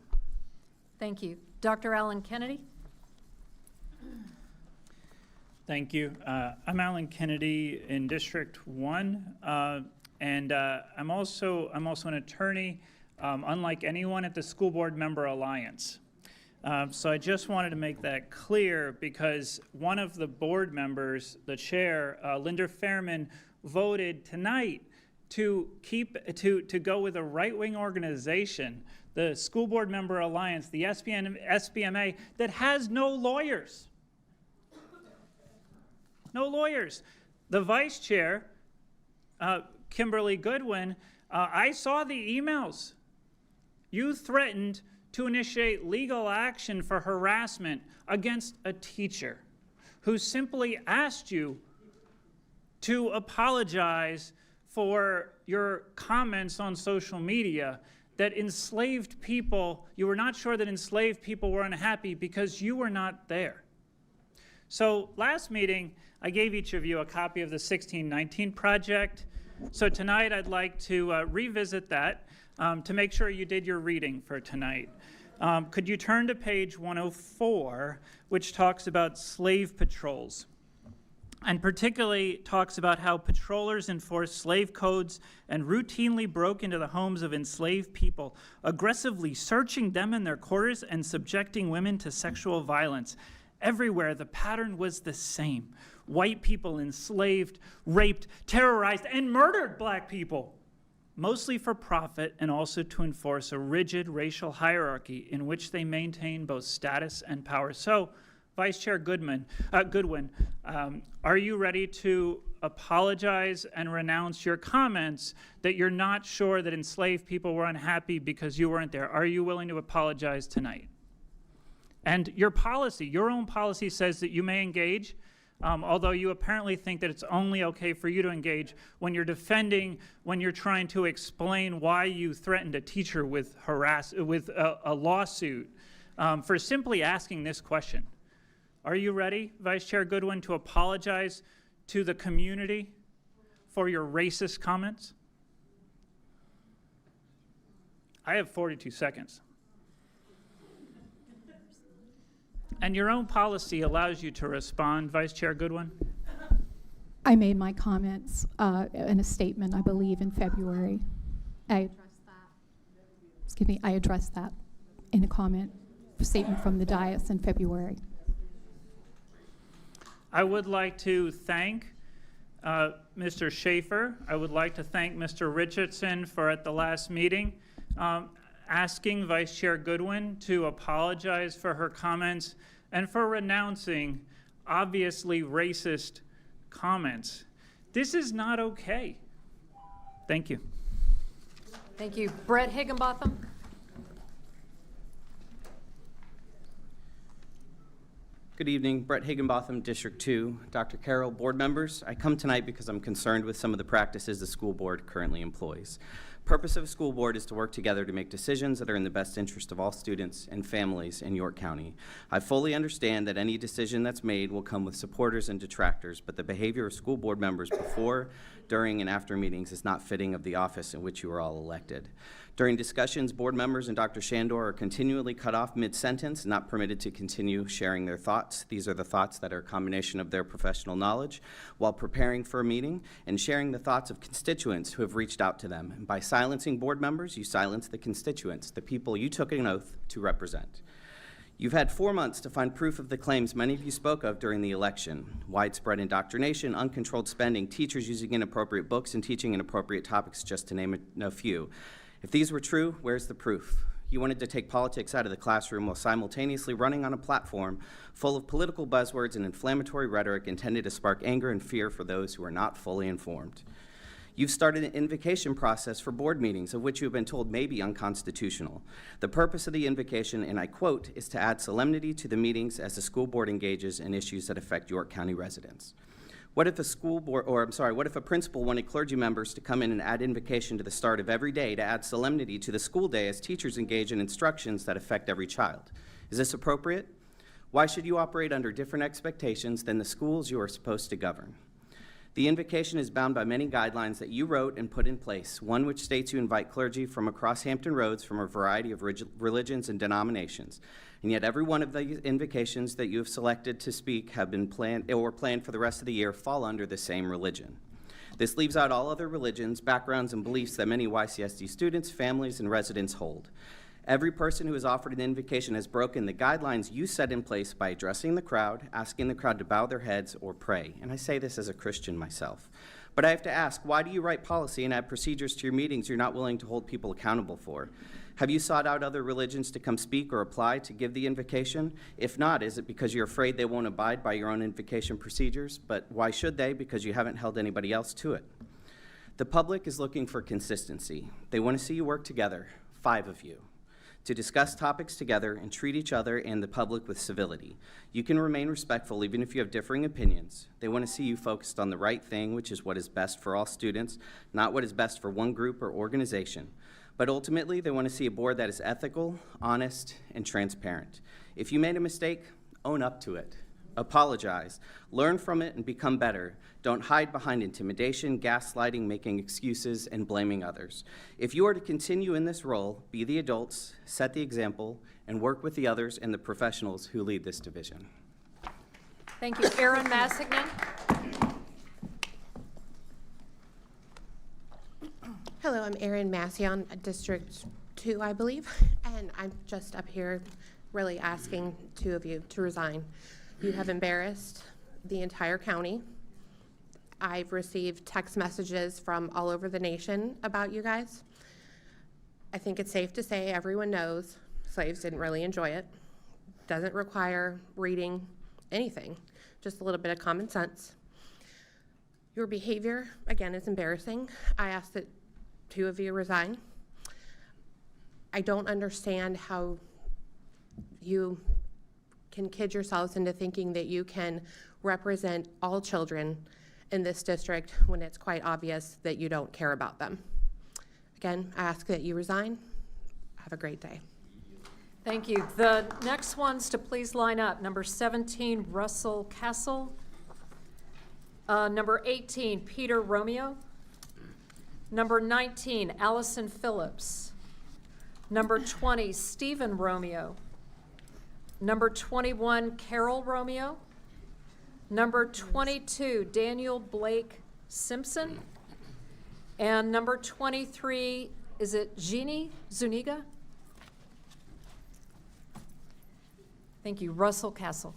Thank you. Dr. Alan Kennedy? Thank you. I'm Alan Kennedy in District 1, and I'm also an attorney, unlike anyone at the School Board Member Alliance. So I just wanted to make that clear because one of the board members, the chair, Linda Fairman, voted tonight to go with a right-wing organization, the School Board Member Alliance, the SBMA, that has no lawyers. No lawyers. The vice chair, Kimberly Goodwin, I saw the emails. You threatened to initiate legal action for harassment against a teacher who simply asked you to apologize for your comments on social media that enslaved people, you were not sure that enslaved people were unhappy because you were not there. So last meeting, I gave each of you a copy of the 1619 project. So tonight I'd like to revisit that to make sure you did your reading for tonight. Could you turn to page 104, which talks about slave patrols, and particularly talks about how patrollers enforced slave codes and routinely broke into the homes of enslaved people, aggressively searching them in their quarters and subjecting women to sexual violence. Everywhere, the pattern was the same. White people enslaved, raped, terrorized, and murdered black people, mostly for profit and also to enforce a rigid racial hierarchy in which they maintain both status and power. So, Vice Chair Goodwin, are you ready to apologize and renounce your comments that you're not sure that enslaved people were unhappy because you weren't there? Are you willing to apologize tonight? And your policy, your own policy says that you may engage, although you apparently think that it's only okay for you to engage when you're defending, when you're trying to explain why you threatened a teacher with a lawsuit for simply asking this question. Are you ready, Vice Chair Goodwin, to apologize to the community for your racist comments? I have 42 seconds. And your own policy allows you to respond, Vice Chair Goodwin? I made my comments in a statement, I believe, in February. I addressed that in a statement from the dais in February. I would like to thank Mr. Schaefer. I would like to thank Mr. Richardson for, at the last meeting, asking Vice Chair Goodwin to apologize for her comments and for renouncing obviously racist comments. This is not okay. Thank you. Thank you. Brett Higginbotham? Good evening, Brett Higginbotham, District 2. Dr. Carroll, board members, I come tonight because I'm concerned with some of the practices the school board currently employs. Purpose of a school board is to work together to make decisions that are in the best interest of all students and families in York County. I fully understand that any decision that's made will come with supporters and detractors, but the behavior of school board members before, during, and after meetings is not fitting of the office in which you are all elected. During discussions, board members and Dr. Shandor are continually cut off mid-sentence, not permitted to continue sharing their thoughts. These are the thoughts that are a combination of their professional knowledge while preparing for a meeting and sharing the thoughts of constituents who have reached out to them. And by silencing board members, you silence the constituents, the people you took an oath to represent. You've had 4 months to find proof of the claims many of you spoke of during the election: widespread indoctrination, uncontrolled spending, teachers using inappropriate books and teaching inappropriate topics, just to name a few. If these were true, where's the proof? You wanted to take politics out of the classroom while simultaneously running on a platform full of political buzzwords and inflammatory rhetoric intended to spark anger and fear for those who are not fully informed. You've started an invocation process for board meetings, of which you have been told may be unconstitutional. The purpose of the invocation, and I quote, is to add solemnity to the meetings as the school board engages in issues that affect York County residents. What if what if a principal wanted clergy members to come in and add invocation to the start of every day to add solemnity to the school day as teachers engage in instructions that affect every child? Is this appropriate? Why should you operate under different expectations than the schools you are supposed to govern? The invocation is bound by many guidelines that you wrote and put in place, one which states you invite clergy from across Hampton Roads from a variety of religions and denominations. And yet every one of the invocations that you have selected to speak have been planned for the rest of the year fall under the same religion. This leaves out all other religions, backgrounds, and beliefs that many YCSD students, families, and residents hold. Every person who has offered an invocation has broken the guidelines you set in place by addressing the crowd, asking the crowd to bow their heads or pray. And I say this as a Christian myself. But I have to ask, why do you write policy and add procedures to your meetings you're not willing to hold people accountable for? Have you sought out other religions to come speak or apply to give the invocation? If not, is it because you're afraid they won't abide by your own invocation procedures? But why should they? Because you haven't held anybody else to it. The public is looking for consistency. They want to see you work together, 5 of you, to discuss topics together and treat each other and the public with civility. You can remain respectful even if you have differing opinions. They want to see you focused on the right thing, which is what is best for all students, not what is best for one group or organization. But ultimately, they want to see a board that is ethical, honest, and transparent. If you made a mistake, own up to it. Apologize, learn from it, and become better. Don't hide behind intimidation, gaslighting, making excuses, and blaming others. If you are to continue in this role, be the adults, set the example, and work with the others and the professionals who lead this division. Thank you. Aaron Massignan. Hello, I'm Erin Massion, District 2, I believe, and I'm just up here really asking 2 of you to resign. You have embarrassed the entire county. I've received text messages from all over the nation about you guys. I think it's safe to say everyone knows slaves didn't really enjoy it. Doesn't require reading anything, just a little bit of common sense. Your behavior, again, is embarrassing. I ask that 2 of you resign. I don't understand how you can kid yourselves into thinking that you can represent all children in this district when it's quite obvious that you don't care about them. Again, I ask that you resign. Have a great day. Thank you. The next ones to please line up. Number 17, Russell Castle. Number 18, Peter Romeo. Number 19, Allison Phillips. Number 20, Stephen Romeo. Number 21, Carol Romeo. Number 22, Daniel Blake Simpson. And number 23, is it Jeannie Zuniga? Thank you. Russell Castle.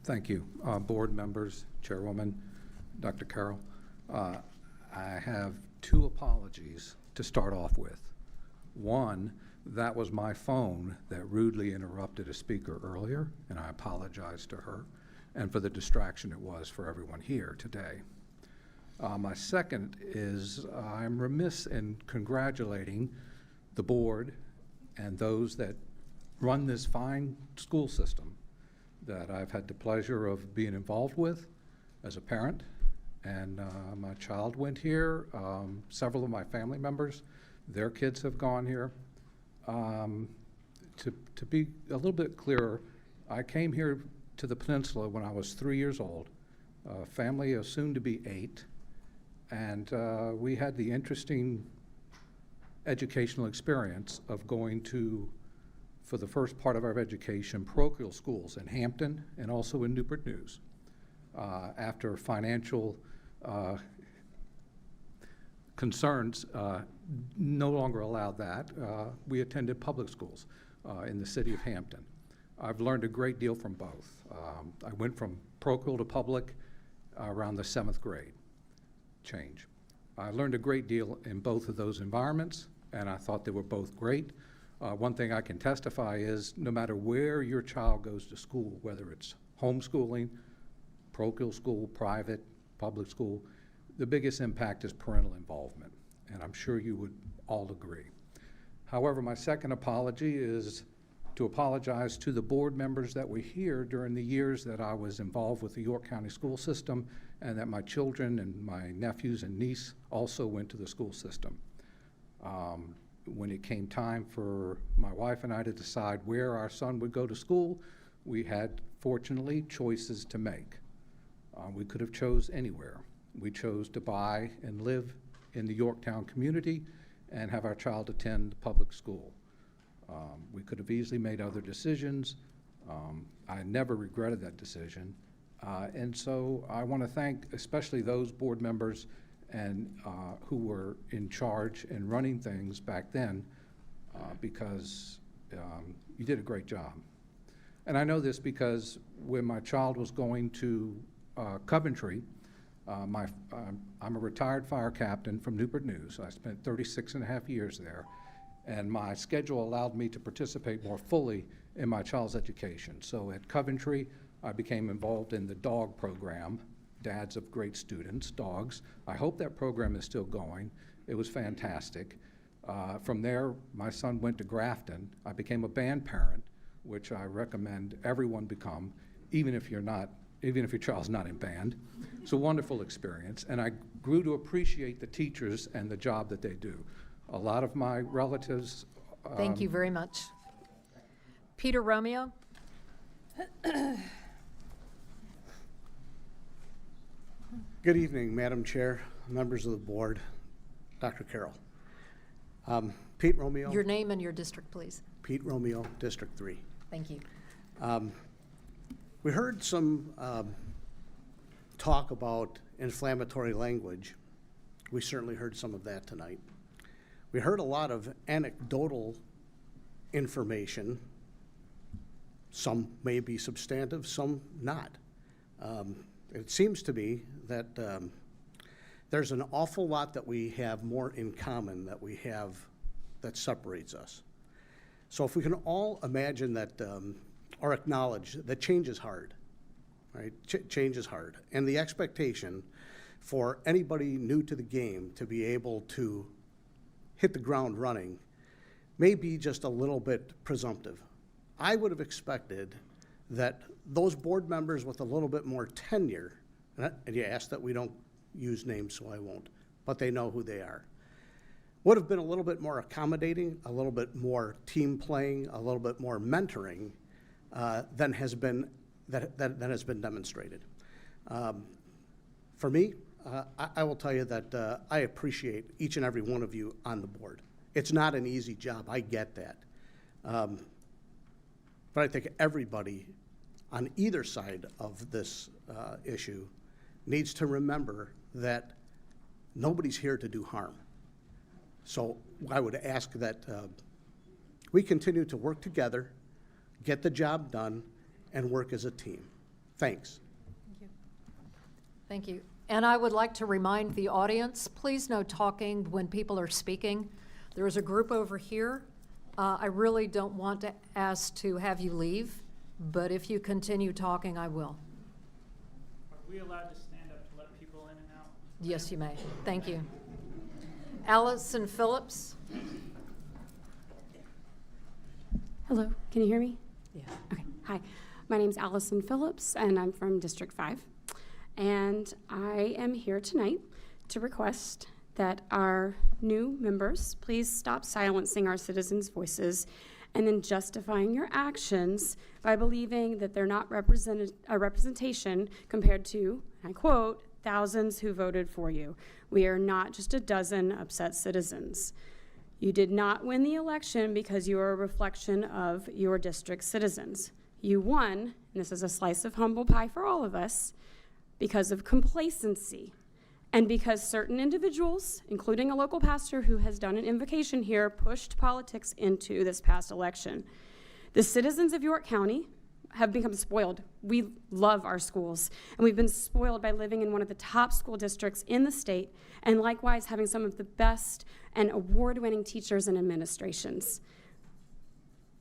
Thank you. Board members, Chairwoman, Dr. Carroll. I have 2 apologies to start off with. One, that was my phone that rudely interrupted a speaker earlier, and I apologize to her and for the distraction it was for everyone here today. My second is I'm remiss in congratulating the board and those that run this fine school system that I've had the pleasure of being involved with as a parent. And my child went here. Several of my family members, their kids have gone here. To be a little bit clearer, I came here to the peninsula when I was 3 years old, a family of soon to be 8, and we had the interesting educational experience of going to, for the first part of our education, parochial schools in Hampton and also in Newport News. After financial concerns no longer allowed that, we attended public schools in the city of Hampton. I've learned a great deal from both. I went from parochial to public around the 7th grade change. I learned a great deal in both of those environments, and I thought they were both great. One thing I can testify is no matter where your child goes to school, whether it's homeschooling, parochial school, private, public school, the biggest impact is parental involvement, and I'm sure you would all agree. However, my second apology is to apologize to the board members that were here during the years that I was involved with the York County school system, and that my children and my nephews and niece also went to the school system. When it came time for my wife and I to decide where our son would go to school, we had, fortunately, choices to make. We could have chose anywhere. We chose to buy and live in the Yorktown community and have our child attend public school. We could have easily made other decisions. I never regretted that decision. And so I want to thank especially those board members and who were in charge and running things back then, because you did a great job. And I know this because when my child was going to Coventry, I'm a retired fire captain from Newport News. I spent 36.5 years there, and my schedule allowed me to participate more fully in my child's education. So at Coventry, I became involved in the dog program, Dads of Great Students, dogs. I hope that program is still going. It was fantastic. From there, my son went to Grafton. I became a band parent, which I recommend everyone become, even if your child's not in band. It's a wonderful experience, and I grew to appreciate the teachers and the job that they do. A lot of my relatives. Thank you very much. Peter Romeo? Good evening, Madam Chair, members of the board, Dr. Carroll. Pete Romeo. Your name and your district, please. Pete Romeo, District 3. Thank you. We heard some talk about inflammatory language. We certainly heard some of that tonight. We heard a lot of anecdotal information. Some may be substantive, some not. It seems to me that there's an awful lot that we have more in common that separates us. So if we can all imagine that, or acknowledge that change is hard, right? Change is hard. And the expectation for anybody new to the game to be able to hit the ground running may be just a little bit presumptive. I would have expected that those board members with a little bit more tenure, and you asked that we don't use names, so I won't, but they know who they are, would have been a little bit more accommodating, a little bit more team playing, a little bit more mentoring than has been demonstrated. For me, I will tell you that I appreciate each and every one of you on the board. It's not an easy job, I get that. But I think everybody on either side of this issue needs to remember that nobody's here to do harm. So I would ask that we continue to work together, get the job done, and work as a team. Thanks. Thank you. Thank you. And I would like to remind the audience, please no talking when people are speaking. There is a group over here. I really don't want to ask to have you leave, but if you continue talking, I will. Are we allowed to stand up to let people in and out? Yes, you may. Thank you. Allison Phillips. Hello, can you hear me? Yeah. Okay, hi. My name's Allison Phillips, and I'm from District 5. And I am here tonight to request that our new members please stop silencing our citizens' voices and then justifying your actions by believing that they're not a representation compared to, and I quote, thousands who voted for you. We are not just a dozen upset citizens. You did not win the election because you are a reflection of your district's citizens. You won, and this is a slice of humble pie for all of us, because of complacency and because certain individuals, including a local pastor who has done an invocation here, pushed politics into this past election. The citizens of York County have become spoiled. We love our schools, and we've been spoiled by living in one of the top school districts in the state and likewise having some of the best and award-winning teachers and administrations.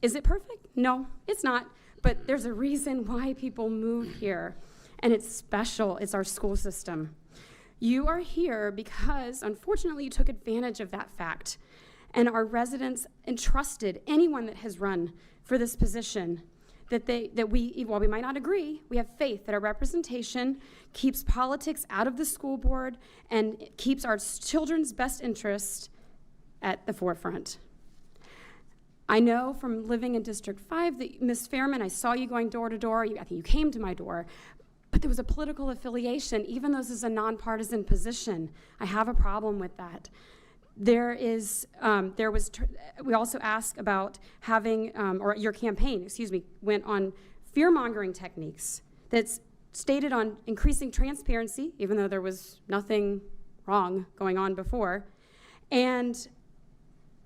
Is it perfect? No, it's not, but there's a reason why people move here, and it's special. It's our school system. You are here because, unfortunately, you took advantage of that fact, and our residents entrusted anyone that has run for this position that we, while we might not agree, we have faith that our representation keeps politics out of the school board and keeps our children's best interest at the forefront. I know from living in District 5 that, Ms. Fairman, I saw you going door to door. I think you came to my door. But there was a political affiliation, even though this is a nonpartisan position. I have a problem with that. We also asked about having, or your campaign, went on fear-mongering techniques that's stated on increasing transparency, even though there was nothing wrong going on before, and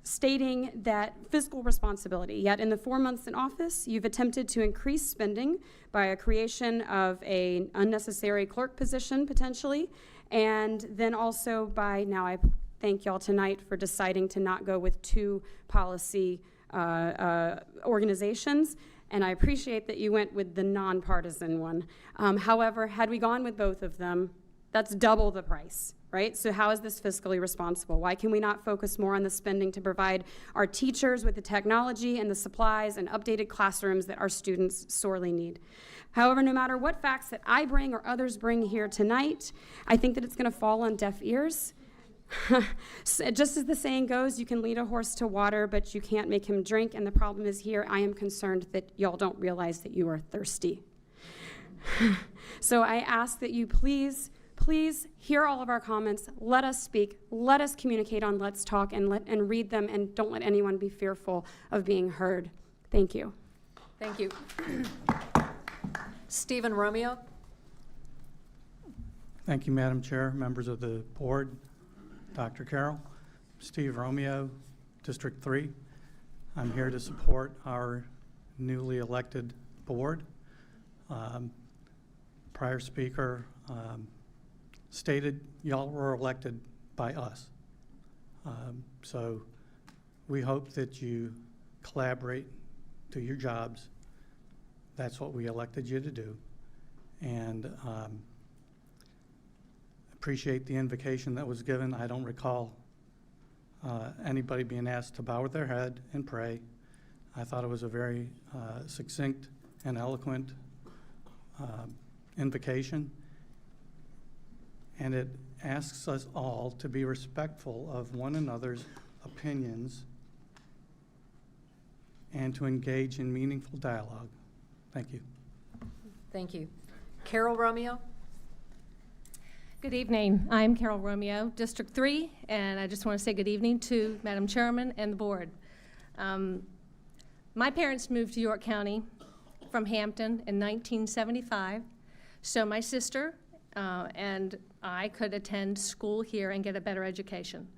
stating that fiscal responsibility. Yet in the 4 months in office, you've attempted to increase spending by a creation of an unnecessary clerk position, potentially, and then also by, now I thank y'all tonight for deciding to not go with 2 policy organizations, and I appreciate that you went with the nonpartisan one. However, had we gone with both of them, that's double the price, right? So how is this fiscally responsible? Why can we not focus more on the spending to provide our teachers with the technology and the supplies and updated classrooms that our students sorely need? However, no matter what facts that I bring or others bring here tonight, I think that it's going to fall on deaf ears. Just as the saying goes, you can lead a horse to water, but you can't make him drink. And the problem is here, I am concerned that y'all don't realize that you are thirsty. So I ask that you please hear all of our comments. Let us speak. Let us communicate on Let's Talk and read them, and don't let anyone be fearful of being heard. Thank you. Thank you. Stephen Romeo. Thank you, Madam Chair, members of the board, Dr. Carroll. Steve Romeo, District 3. I'm here to support our newly elected board. Prior speaker stated y'all were elected by us. So we hope that you collaborate, do your jobs. That's what we elected you to do. And appreciate the invocation that was given. I don't recall anybody being asked to bow their head and pray. I thought it was a very succinct and eloquent invocation. And it asks us all to be respectful of one another's opinions and to engage in meaningful dialogue. Thank you. Thank you. Carol Romeo. Good evening. I'm Carol Romeo, District 3, and I just want to say good evening to Madam Chairman and the board. My parents moved to York County from Hampton in 1975, so my sister and I could attend school here and get a better education.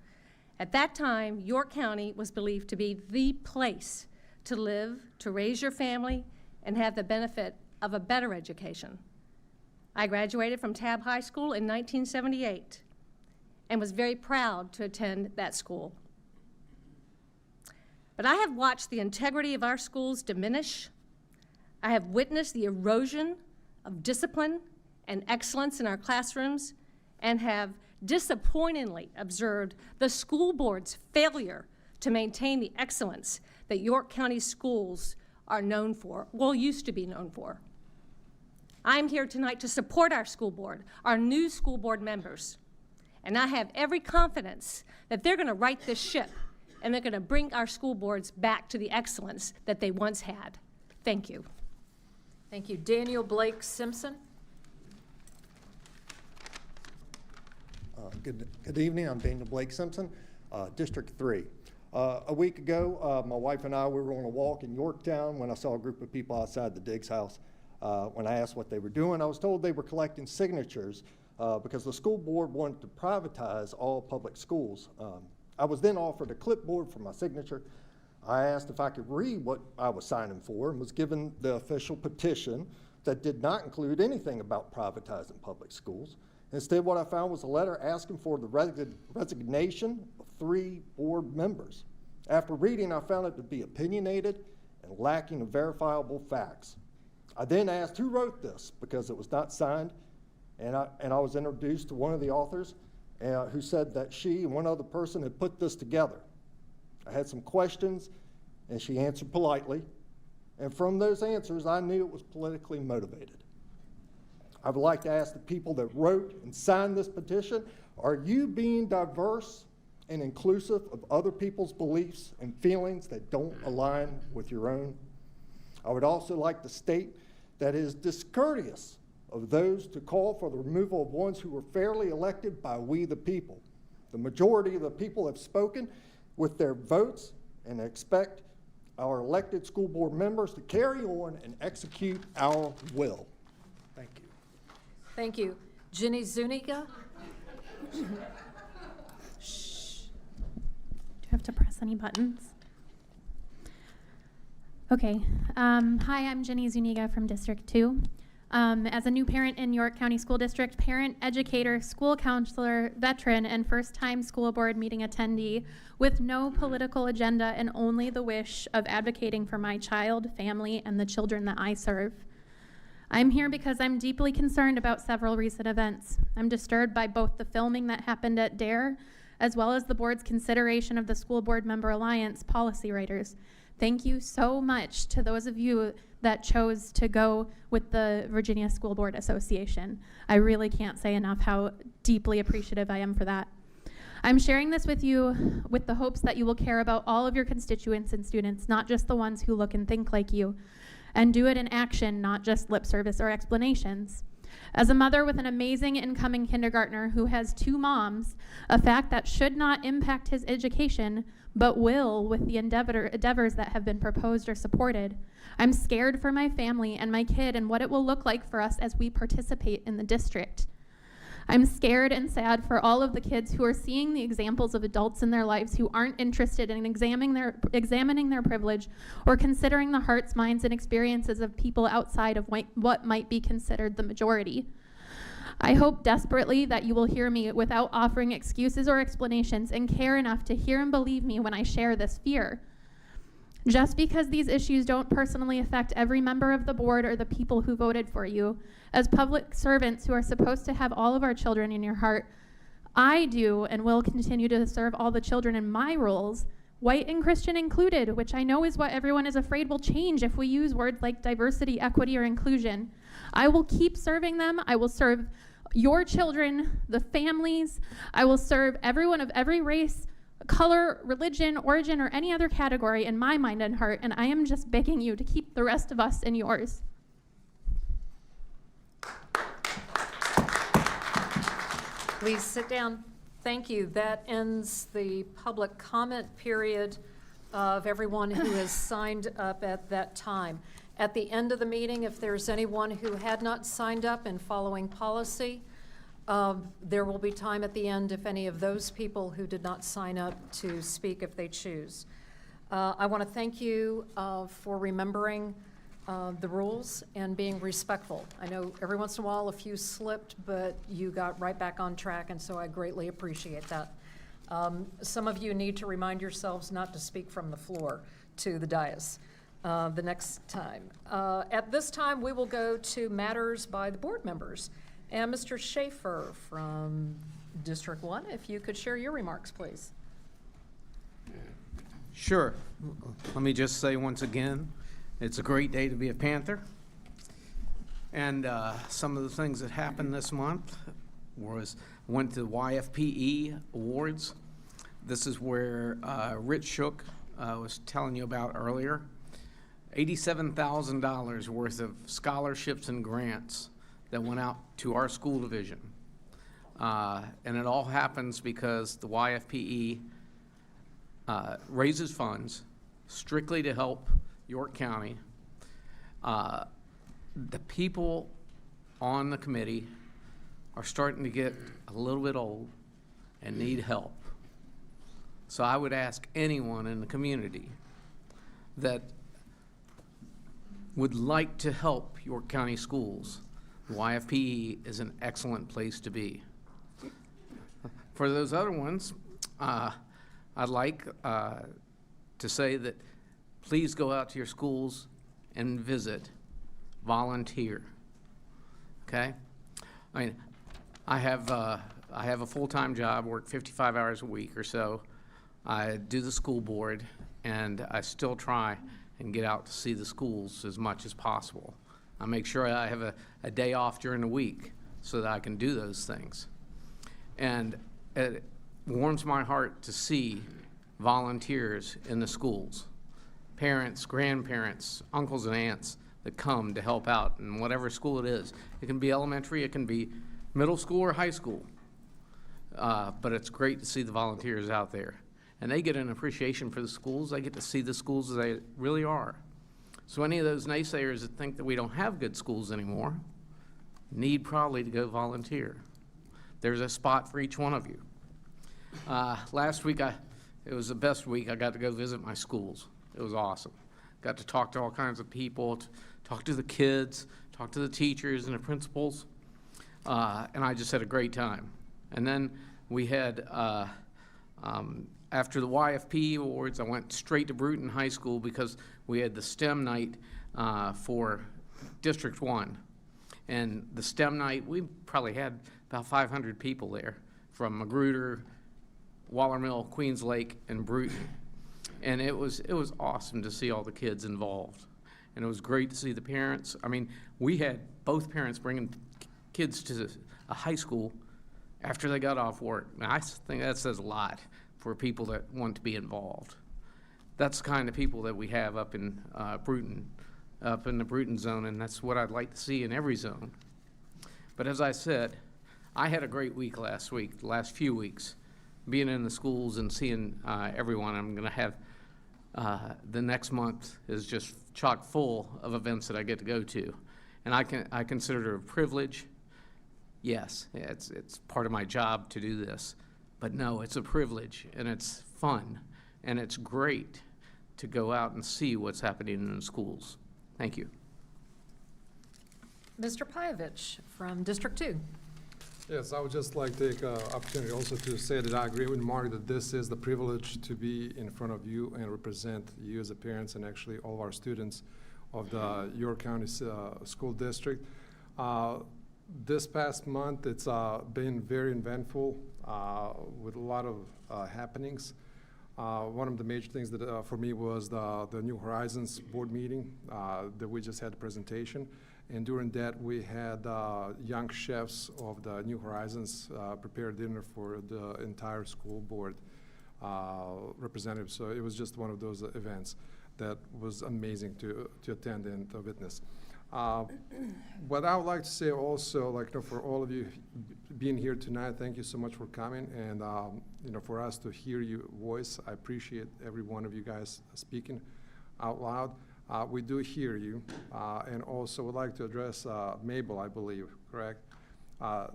At that time, York County was believed to be the place to live, to raise your family, and have the benefit of a better education. I graduated from Tabb High School in 1978 and was very proud to attend that school. But I have watched the integrity of our schools diminish. I have witnessed the erosion of discipline and excellence in our classrooms, and have disappointingly observed the school board's failure to maintain the excellence that York County schools are known for, well, used to be known for. I'm here tonight to support our school board, our new school board members, and I have every confidence that they're going to right this ship and they're going to bring our school boards back to the excellence that they once had. Thank you. Thank you. Daniel Blake Simpson. Good evening. I'm Daniel Blake Simpson, District 3. A week ago, my wife and I, we were on a walk in Yorktown when I saw a group of people outside the Diggs house. When I asked what they were doing, I was told they were collecting signatures because the school board wanted to privatize all public schools. I was then offered a clipboard for my signature. I asked if I could read what I was signing for and was given the official petition that did not include anything about privatizing public schools. Instead, what I found was a letter asking for the resignation of 3 board members. After reading, I found it to be opinionated and lacking of verifiable facts. I then asked who wrote this because it was not signed, and I was introduced to one of the authors who said that she and one other person had put this together. I had some questions, and she answered politely, and from those answers, I knew it was politically motivated. I would like to ask the people that wrote and signed this petition, are you being diverse and inclusive of other people's beliefs and feelings that don't align with your own? I would also like to state that it is discourteous of those to call for the removal of ones who were fairly elected by we the people. The majority of the people have spoken with their votes and expect our elected school board members to carry on and execute our will. Thank you. Thank you. Ginny Zuniga? Do you have to press any buttons? Okay. Hi, I'm Ginny Zuniga from District 2. As a new parent in York County School District, parent, educator, school counselor, veteran, and first-time school board meeting attendee with no political agenda and only the wish of advocating for my child, family, and the children that I serve. I'm here because I'm deeply concerned about several recent events. I'm disturbed by both the filming that happened at DARE, as well as the board's consideration of the School Board Member Alliance policy writers. Thank you so much to those of you that chose to go with the Virginia School Board Association. I really can't say enough how deeply appreciative I am for that. I'm sharing this with you with the hopes that you will care about all of your constituents and students, not just the ones who look and think like you, and do it in action, not just lip service or explanations. As a mother with an amazing incoming kindergartner who has 2 moms, a fact that should not impact his education, but will with the endeavors that have been proposed or supported, I'm scared for my family and my kid and what it will look like for us as we participate in the district. I'm scared and sad for all of the kids who are seeing the examples of adults in their lives who aren't interested in examining their privilege or considering the hearts, minds, and experiences of people outside of what might be considered the majority. I hope desperately that you will hear me without offering excuses or explanations and care enough to hear and believe me when I share this fear. Just because these issues don't personally affect every member of the board or the people who voted for you, as public servants who are supposed to have all of our children in your heart, I do and will continue to serve all the children in my roles, white and Christian included, which I know is what everyone is afraid will change if we use words like diversity, equity, or inclusion. I will keep serving them. I will serve your children, the families. I will serve everyone of every race, color, religion, origin, or any other category in my mind and heart, and I am just begging you to keep the rest of us in yours. Please sit down. Thank you. That ends the public comment period of everyone who has signed up at that time. At the end of the meeting, if there's anyone who had not signed up and following policy, there will be time at the end if any of those people who did not sign up to speak if they choose. I want to thank you for remembering the rules and being respectful. I know every once in a while a few slipped, but you got right back on track, and so I greatly appreciate that. Some of you need to remind yourselves not to speak from the floor to the dais the next time. At this time, we will go to matters by the board members. And Mr. Schaefer from District 1, if you could share your remarks, please. Sure. Let me just say once again, it's a great day to be a Panther. And some of the things that happened this month went to the YFPE Awards. This is where Rich Shook was telling you about earlier. $87,000 worth of scholarships and grants that went out to our school division. And it all happens because the YFPE raises funds strictly to help York County. The people on the committee are starting to get a little bit old and need help. So I would ask anyone in the community that would like to help York County schools YFPE is an excellent place to be. For those other ones, I'd like to say that please go out to your schools and visit, volunteer, okay? I mean, I have a full-time job, work 55 hours a week or so. I do the school board, and I still try and get out to see the schools as much as possible. I make sure I have a day off during the week so that I can do those things. And it warms my heart to see volunteers in the schools, parents, grandparents, uncles and aunts that come to help out in whatever school it is. It can be elementary, it can be middle school or high school. But it's great to see the volunteers out there. And they get an appreciation for the schools. They get to see the schools as they really are. So any of those naysayers that think that we don't have good schools anymore need probably to go volunteer. There's a spot for each one of you. Last week, it was the best week. I got to go visit my schools. It was awesome. Got to talk to all kinds of people, talk to the kids, talk to the teachers and the principals, and I just had a great time. And then we had, after the YFP awards, I went straight to Bruton High School because we had the STEM night for District 1. And the STEM night, we probably had about 500 people there from Magruder, Waller Mill, Queens Lake, and Bruton. And it was awesome to see all the kids involved. And it was great to see the parents. I mean, we had both parents bringing kids to a high school after they got off work. And I think that says a lot for people that want to be involved. That's the kind of people that we have up in Bruton, up in the Bruton zone, and that's what I'd like to see in every zone. But as I said, I had a great week last week, the last few weeks, being in the schools and seeing everyone. I'm going to have the next month is just chock full of events that I get to go to, and I consider it a privilege. Yes, it's part of my job to do this, but no, it's a privilege, and it's fun, and it's great to go out and see what's happening in the schools. Thank you. Mr. Payovich from District 2. Yes, I would just like to take opportunity also to say that I agree with Mark that this is the privilege to be in front of you and represent you as a parents and actually all of our students of the York County School District. This past month, it's been very eventful with a lot of happenings. One of the major things that for me was the New Horizons board meeting that we just had a presentation. And during that, we had young chefs of the New Horizons prepare dinner for the entire school board representatives. So it was just one of those events that was amazing to attend and to witness. What I would like to say also, for all of you being here tonight, thank you so much for coming, and for us to hear your voice. I appreciate every one of you guys speaking out loud. We do hear you, and also would like to address Mabel, I believe, correct?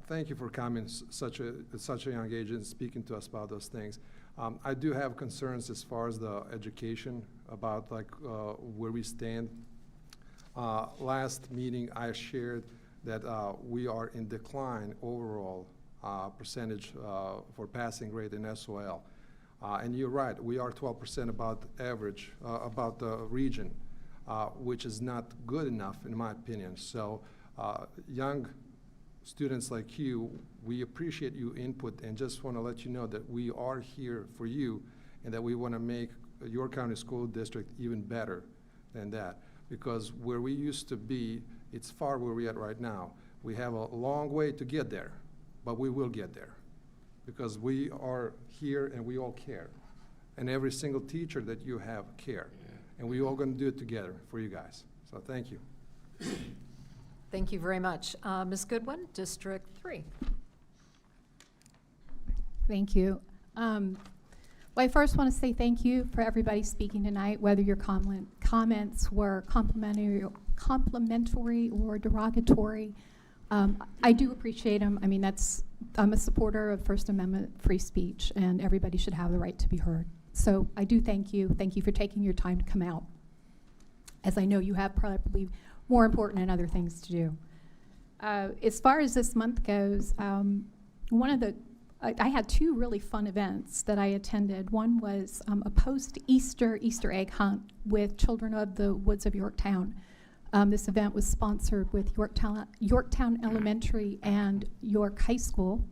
Thank you for coming at such a young age and speaking to us about those things. I do have concerns as far as the education about where we stand. Last meeting, I shared that we are in decline overall percentage for passing rate in SOL. And you're right, we are 12% about average, about the region, which is not good enough in my opinion. So young students like you, we appreciate your input and just want to let you know that we are here for you and that we want to make York County School District even better than that. Because where we used to be, it's far where we're at right now. We have a long way to get there, but we will get there because we are here and we all care. And every single teacher that you have care. And we all going to do it together for you guys. So thank you. Thank you very much. Ms. Goodwin, District 3. Thank you. Well, I first want to say thank you for everybody speaking tonight, whether your comments were complimentary or derogatory. I do appreciate them. I mean, I'm a supporter of First Amendment free speech, and everybody should have the right to be heard. So I do thank you. Thank you for taking your time to come out, as I know you have probably more important and other things to do. As far as this month goes, I had two really fun events that I attended. One was a post-Easter Easter egg hunt with children of the Woods of Yorktown. This event was sponsored with Yorktown Elementary and York High School,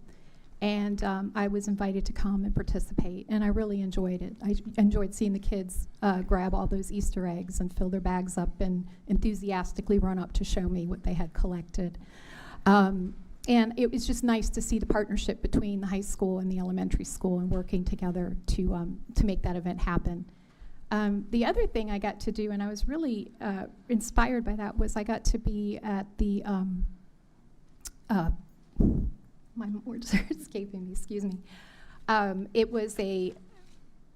and I was invited to come and participate, and I really enjoyed it. I enjoyed seeing the kids grab all those Easter eggs and fill their bags up and enthusiastically run up to show me what they had collected. And it was just nice to see the partnership between the high school and the elementary school and working together to make that event happen. The other thing I got to do, and I was really inspired by that, was I got to be at the, my words are escaping me, excuse me. It was a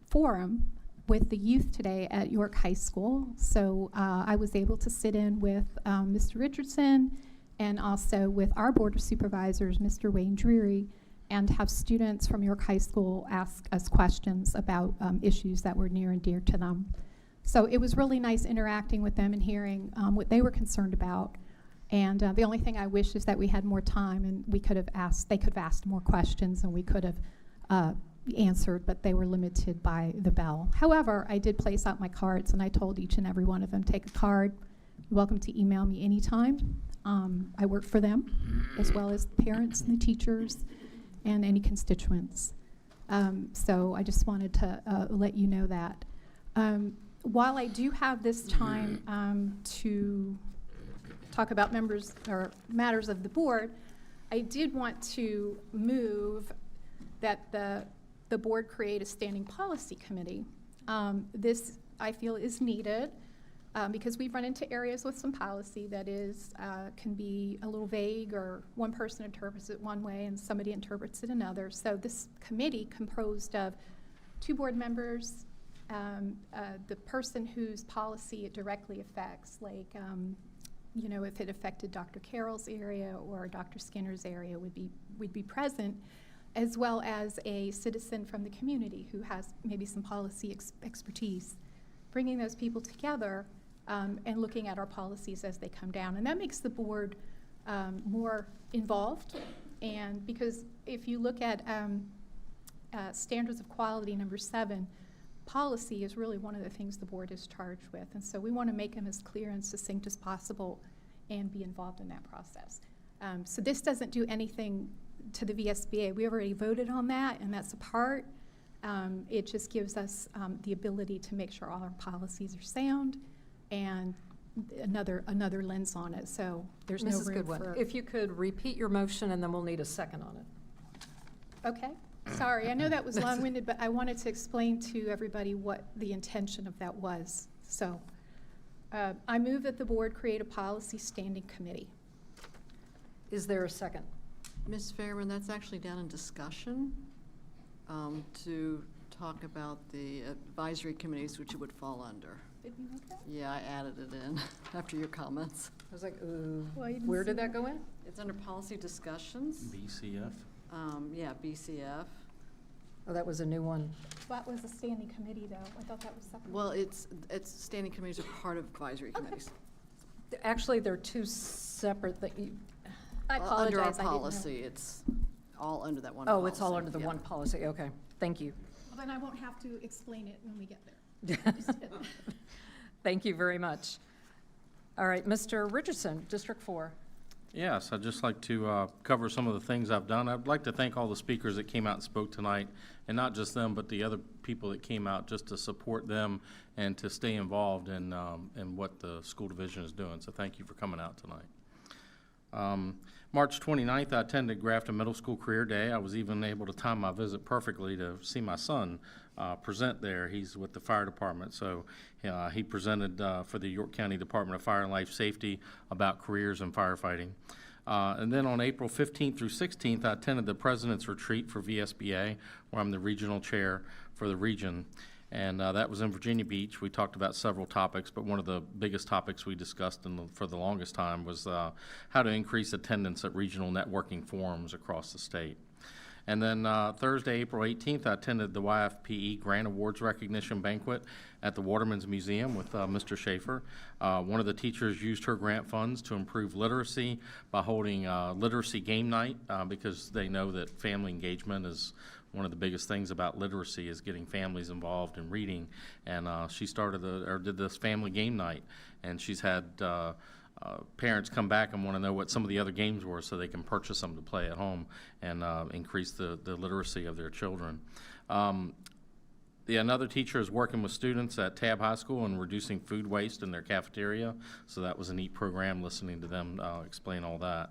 forum with the youth today at York High School. So I was able to sit in with Mr. Richardson and also with our Board of Supervisors, Mr. Wayne Drury, and have students from York High School ask us questions about issues that were near and dear to them. So it was really nice interacting with them and hearing what they were concerned about. And the only thing I wish is that we had more time and they could have asked more questions and we could have answered, but they were limited by the bell. However, I did place out my cards and I told each and every one of them, take a card. You're welcome to email me anytime. I work for them, as well as the parents and the teachers and any constituents. So I just wanted to let you know that. While I do have this time to talk about members or matters of the board, I did want to move that the board create a standing policy committee. This, I feel, is needed. Because we've run into areas with some policy that can be a little vague, or one person interprets it one way and somebody interprets it another. So this committee, composed of 2 board members, the person whose policy it directly affects, like if it affected Dr. Carroll's area or Dr. Skinner's area, would be present, as well as a citizen from the community who has maybe some policy expertise. Bringing those people together and looking at our policies as they come down. And that makes the board more involved. And because if you look at standards of quality number 7, policy is really one of the things the board is charged with. And so we want to make them as clear and succinct as possible and be involved in that process. So this doesn't do anything to the VSBA. We already voted on that, and that's a part. It just gives us the ability to make sure all our policies are sound and another lens on it. So there's no Mrs. room Goodwin, for. if you could repeat your motion, and then we'll need a second on it. Okay. Sorry, I know that was long-winded, but I wanted to explain to everybody what the intention of that was. So I move that the board create a policy standing committee. Is there a second? Ms. Fairman, that's actually down in discussion to talk about the advisory committees which it would fall under. Did you know that? Yeah, I added it in after your comments. I was like, ooh, Well, you didn't where see did that go in? It's under policy discussions. BCF? Yeah, BCF. Oh, that was a new one. That was a standing committee, though. I thought that was separate. Well, it's standing committees are part of advisory committees. Actually, they're 2 separate things. I Under apologize. our I didn't know. policy, it's all under that one policy. Oh, it's all under the yeah. one policy. Okay, thank you. Well, then I won't have to explain it when we get there. Just kidding. Thank you very much. All right, Mr. Richardson, District 4. Yes, I'd just like to cover some of the things I've done. I'd like to thank all the speakers that came out and spoke tonight, and not just them, but the other people that came out, just to support them and to stay involved in what the school division is doing. So thank you for coming out tonight. March 29th, I attended Grafton Middle School Career Day. I was even able to time my visit perfectly to see my son present there. He's with the fire department, so he presented for the York County Department of Fire and Life Safety about careers in firefighting. And then on April 15th through 16th, I attended the President's Retreat for VSBA, where I'm the regional chair for the region. And that was in Virginia Beach. We talked about several topics, but one of the biggest topics we discussed for the longest time was how to increase attendance at regional networking forums across the state. And then Thursday, April 18th, I attended the YFPE Grant Awards Recognition Banquet at the Waterman's Museum with Mr. Schaefer. One of the teachers used her grant funds to improve literacy by holding literacy game night because they know that family engagement is one of the biggest things about literacy is getting families involved in reading. And she did this family game night, and she's had parents come back and want to know what some of the other games were so they can purchase them to play at home and increase the literacy of their children. Another teacher is working with students at Tab High School and reducing food waste in their cafeteria, so that was a neat program, listening to them explain all that.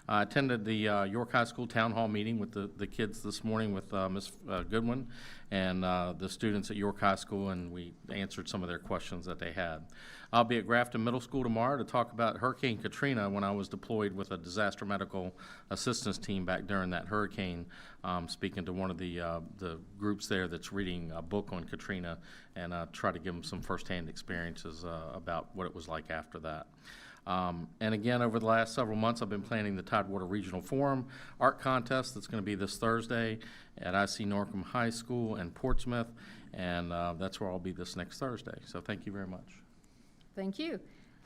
I attended the York High School Town Hall meeting with the kids this morning with Ms. Goodwin and the students at York High School, and we answered some of their questions that they had. I'll be at Grafton Middle School tomorrow to talk about Hurricane Katrina when I was deployed with a disaster medical assistance team back during that hurricane, speaking to one of the groups there that's reading a book on Katrina and try to give them some firsthand experiences about what it was like after that. And again, over the last several months, I've been planning the Tidewater Regional Forum art contest that's going to be this Thursday at IC Norcom High School in Portsmouth, and that's where I'll be this next Thursday. So thank you very much. Thank you.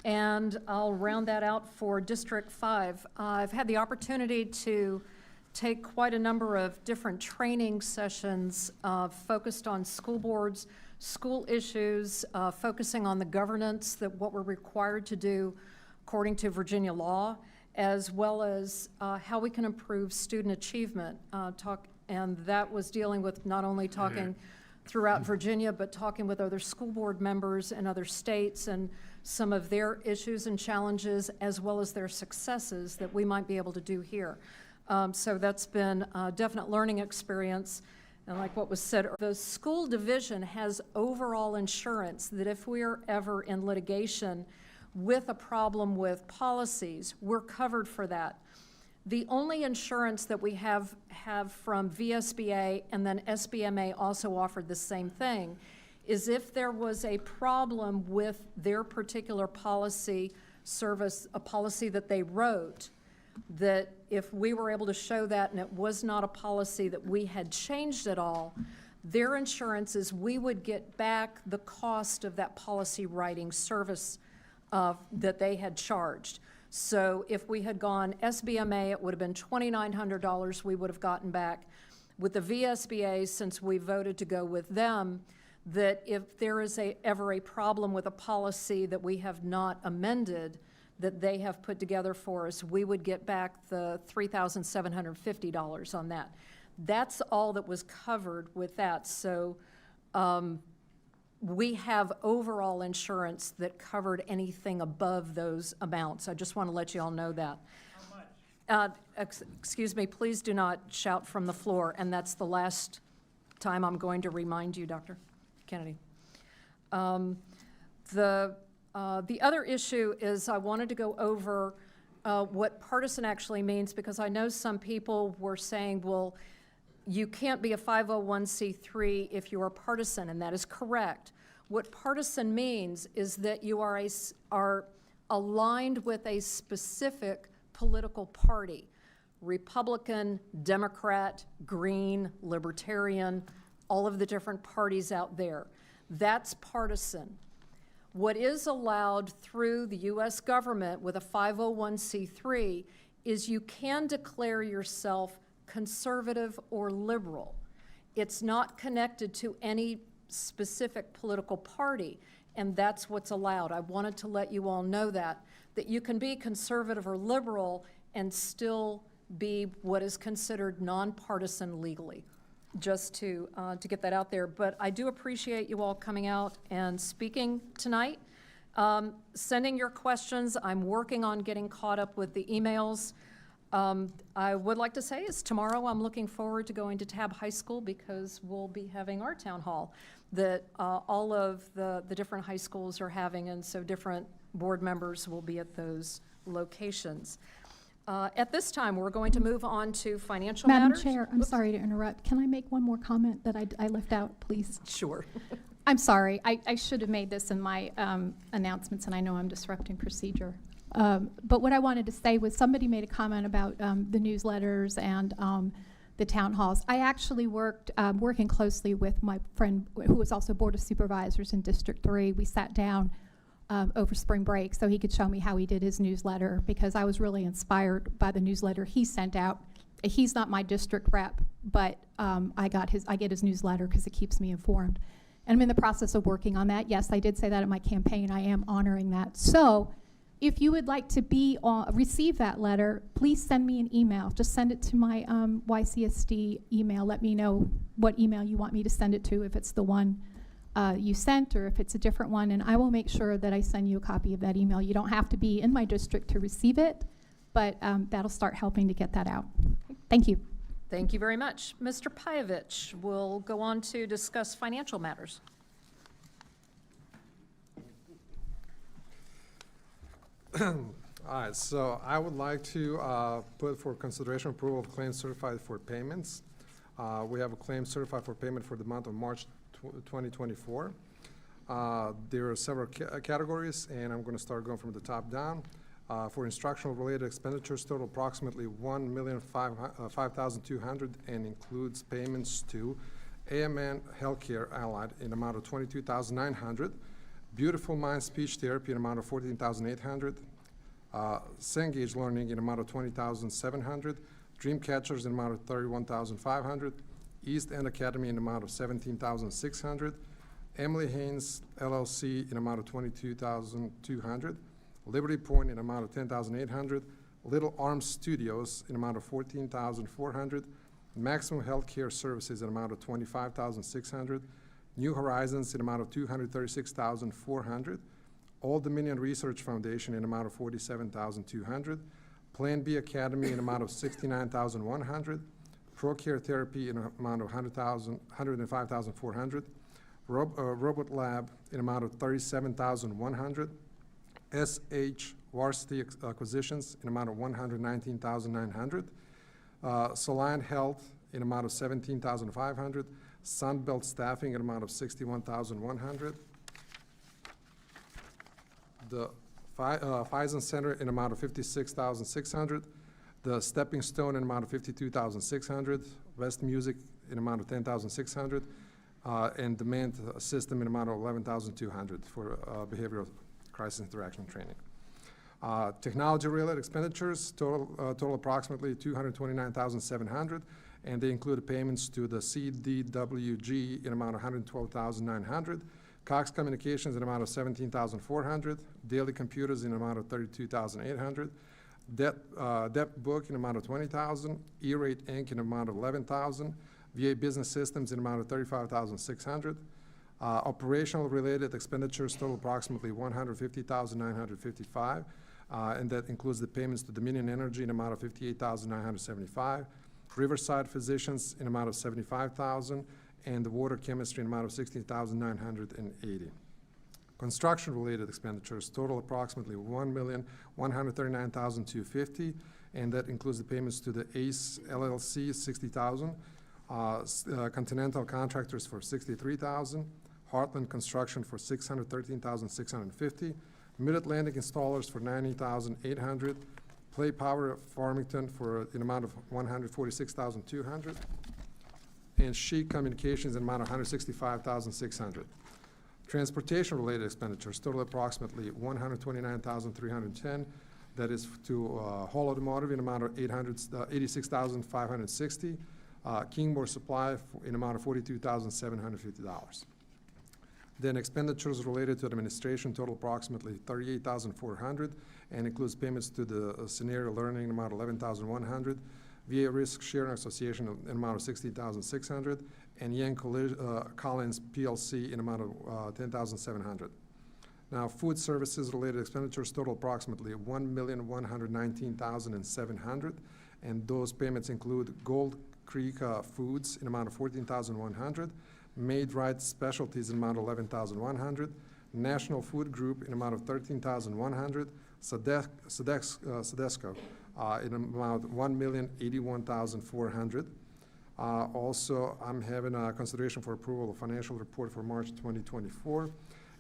And I'll round that out for District 5. I've had the opportunity to take quite a number of different training sessions focused on school boards, school issues, focusing on the governance, that what we're required to do according to Virginia law, as well as how we can improve student achievement. And that was dealing with not only talking throughout Virginia, but talking with other school board members in other states and some of their issues and challenges, as well as their successes that we might be able to do here. So that's been a definite learning experience. And like what was said, the school division has overall insurance that if we're ever in litigation with a problem with policies, we're covered for that. The only insurance that we have from VSBA, and then SBMA also offered the same thing, is if there was a problem with their particular policy service, a policy that they wrote, that if we were able to show that and it was not a policy that we had changed at all, their insurance is we would get back the cost of that policy writing service that they had charged. So if we had gone SBMA, it would have been $2,900 we would have gotten back. With the VSBA, since we voted to go with them, that if there is ever a problem with a policy that we have not amended, that they have put together for us, we would get back the $3,750 on that. That's all that was covered with that. So we have overall insurance that covered anything above those amounts. I just want to let you all know that. How much? Excuse me, please do not shout from the floor, and that's the last time I'm going to remind you, Dr. Kennedy. The other issue is I wanted to go over what partisan actually means, because I know some people were saying, well, you can't be a 501c3 if you are partisan, and that is correct. What partisan means is that you are aligned with a specific political party, Republican, Democrat, Green, Libertarian, all of the different parties out there. That's partisan. What is allowed through the U.S. government with a 501c3 is you can declare yourself conservative or liberal. It's not connected to any specific political party, and that's what's allowed. I wanted to let you all know that you can be conservative or liberal and still be what is considered nonpartisan legally, just to get that out there. But I do appreciate you all coming out and speaking tonight, sending your questions. I'm working on getting caught up with the emails. I would like to say is tomorrow I'm looking forward to going to Tab High School, because we'll be having our town hall that all of the different high schools are having, and so different board members will be at those locations. At this time, we're going to move on to financial matters. Madam Chair, I'm sorry to interrupt. Can I make one more comment that I left out, please? Sure. I'm sorry. I should have made this in my announcements, and I know I'm disrupting procedure. But what I wanted to say was somebody made a comment about the newsletters and the town halls. I actually worked, working closely with my friend who was also Board of Supervisors in District 3. We sat down over spring break so he could show me how he did his newsletter, because I was really inspired by the newsletter he sent out. He's not my district rep, but I get his newsletter because it keeps me informed. And I'm in the process of working on that. Yes, I did say that in my campaign. I am honoring that. So if you would like to receive that letter, please send me an email. Just send it to my YCSD email. Let me know what email you want me to send it to, if it's the one you sent or if it's a different one, and I will make sure that I send you a copy of that email. You don't have to be in my district to receive it, but that'll start helping to get that out. Thank you. Thank you very much. Mr. Payovich will go on to discuss financial matters. All right, so I would like to put for consideration approval of claims certified for payments. We have a claim certified for payment for the month of March 2024. There are several categories, and I'm going to start going from the top down. For instructional related expenditures, total approximately $1,005,200 and includes payments to AMN Healthcare Allied in amount of $22,900, Beautiful Mind Speech Therapy in amount of $14,800, Cengage Learning in amount of $20,700, Dreamcatchers in amount of $31,500, East End Academy in amount of $17,600, Emily Haynes LLC in amount of $22,200, Liberty Point in amount of $10,800, Little Arms Studios in amount of $14,400, Maximum Healthcare Services in amount of $25,600, New Horizons in amount of $236,400, Old Dominion Research Foundation in amount of $47,200, Plan B Academy in amount of $69,100, ProCare Therapy in amount of $105,400, Robot Lab in amount of $37,100, SH Varsity Acquisitions in amount of $119,900, Soliant Health in amount of $17,500, Sunbelt Staffing in amount of $61,100, the Fison Center in amount of $56,600, the Stepping Stone in amount of $52,600, West Music in amount of $10,600, and Demand System in amount of $11,200 for behavioral crisis interaction training. Technology-related expenditures total approximately $229,700, and they include payments to the CDWG in amount of $112,900, Cox Communications in amount of $17,400, Daily Computers in amount of $32,800, Debt Book in amount of $20,000, E-Rate Inc. in amount of $11,000, VA Business Systems in amount of $35,600. Operational related expenditures total approximately $150,955, and that includes the payments to Dominion Energy in amount of $58,975, Riverside Physicians in amount of $75,000, and the Water Chemistry in amount of $16,980. Construction-related expenditures total approximately $1,139,250, and that includes the payments to the ACE LLC, $60,000, Continental Contractors for $63,000, Heartland Construction for $613,650, Mid-Atlantic Installers for $90,800, Play Power Farmington for an amount of $146,200, and Chic Communications in amount of $165,600. Transportation-related expenditures total approximately $129,310. That is to Hall Automotive in amount of $86,560. Kingmore Supply in amount of $42,750. Then expenditures related to administration total approximately $38,400 and includes payments to the Scenario Learning in amount of $11,100, VA Risk Sharing Association in amount of $16,600, and Yang Collins PLC in amount of $10,700. Now, food services related expenditures total approximately $1,119,700, and those payments include Gold Creek Foods in amount of $14,100, Made Right Specialties in amount of $11,100, National Food Group in amount of $13,100, Sedesco in amount of $1,081,400. Also, I'm having a consideration for approval of financial report for March 2024,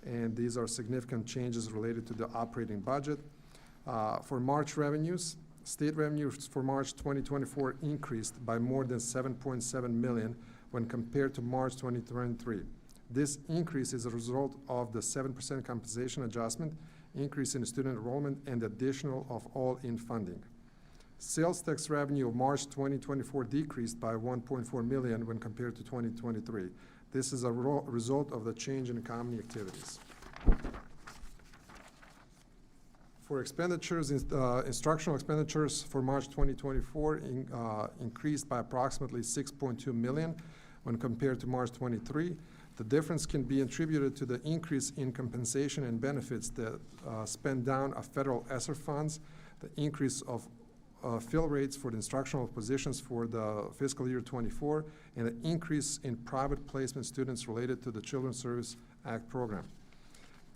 and these are significant changes related to the operating budget. For March revenues, State revenues for March 2024 increased by more than $7.7 million when compared to March 2023. This increase is a result of the 7% compensation adjustment, increase in student enrollment, and additional of all-in funding. Sales tax revenue of March 2024 decreased by $1.4 million when compared to 2023. This is a result of the change in economy activities. For expenditures, instructional expenditures for March 2024 increased by approximately $6.2 million when compared to March 23. The difference can be attributed to the increase in compensation and benefits that spend down of federal ESSER funds, the increase of fill rates for the instructional positions for the fiscal year 24, and an increase in private placement students related to the Children's Service Act program.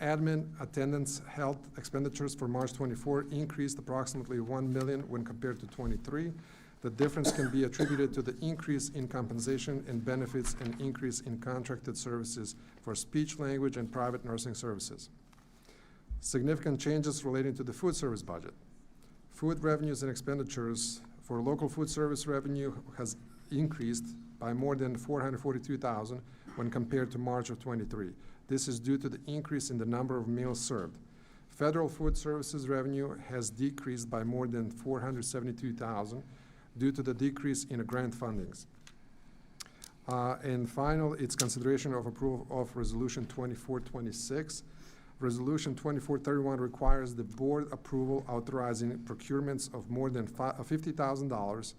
Admin, attendance, health expenditures for March 24 increased approximately $1 million when compared to 23. The difference can be attributed to the increase in compensation and benefits and increase in contracted services for speech, language, and private nursing services. Significant changes relating to the food service budget. Food revenues and expenditures for local food service revenue has increased by more than $442,000 when compared to March of 23. This is due to the increase in the number of meals served. Federal food services revenue has decreased by more than $472,000 due to the decrease in grant fundings. And final, it's consideration of approval of Resolution 2426. Resolution 2431 requires the board approval authorizing procurements of more than $50,000.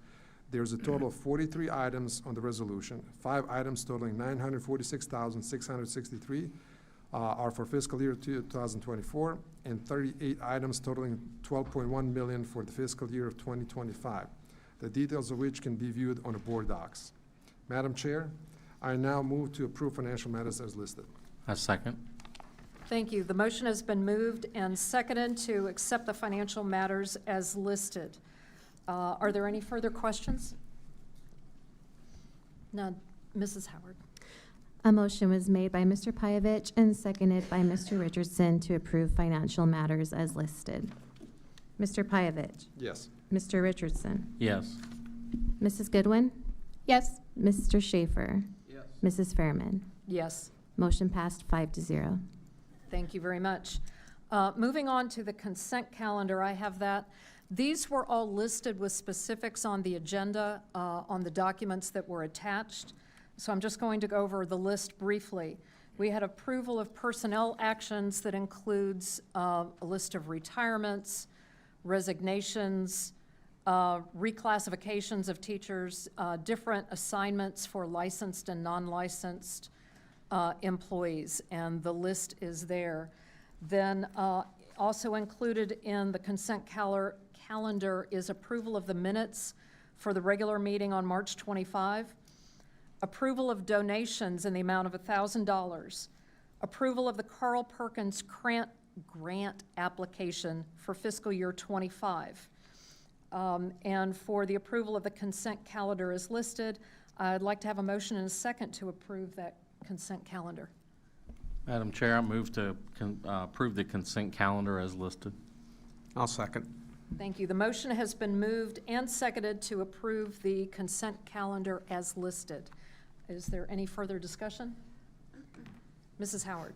There's a total of 43 items on the resolution. 5 items totaling $946,663 are for fiscal year 2024, and 38 items totaling $12.1 million for the fiscal year of 2025. The details of which can be viewed on the board docs. Madam Chair, I now move to approve financial matters as listed. A second. Thank you. The motion has been moved and seconded to accept the financial matters as listed. Are there any further questions? None. Mrs. Howard. A motion was made by Mr. Pyavich and seconded by Mr. Richardson to approve financial matters as listed. Mr. Pyavich. Yes. Mr. Richardson. Yes. Mrs. Goodwin. Yes. Mr. Schaefer. Yes. Mrs. Fairman. Yes. Motion passed 5-0. Thank you very much. Moving on to the consent calendar, I have that. These were all listed with specifics on the agenda, on the documents that were attached. So I'm just going to go over the list briefly. We had approval of personnel actions that includes a list of retirements, resignations, reclassifications of teachers, different assignments for licensed and non-licensed employees, and the list is there. Then also included in the consent calendar is approval of the minutes for the regular meeting on March 25, approval of donations in the amount of $1,000, approval of the Carl Perkins grant application for fiscal year 25. And for the approval of the consent calendar as listed, I'd like to have a motion and a second to approve that consent calendar. Madam Chair, I move to approve the consent calendar as listed. I'll second. Thank you. The motion has been moved and seconded to approve the consent calendar as listed. Is there any further discussion? Mrs. Howard.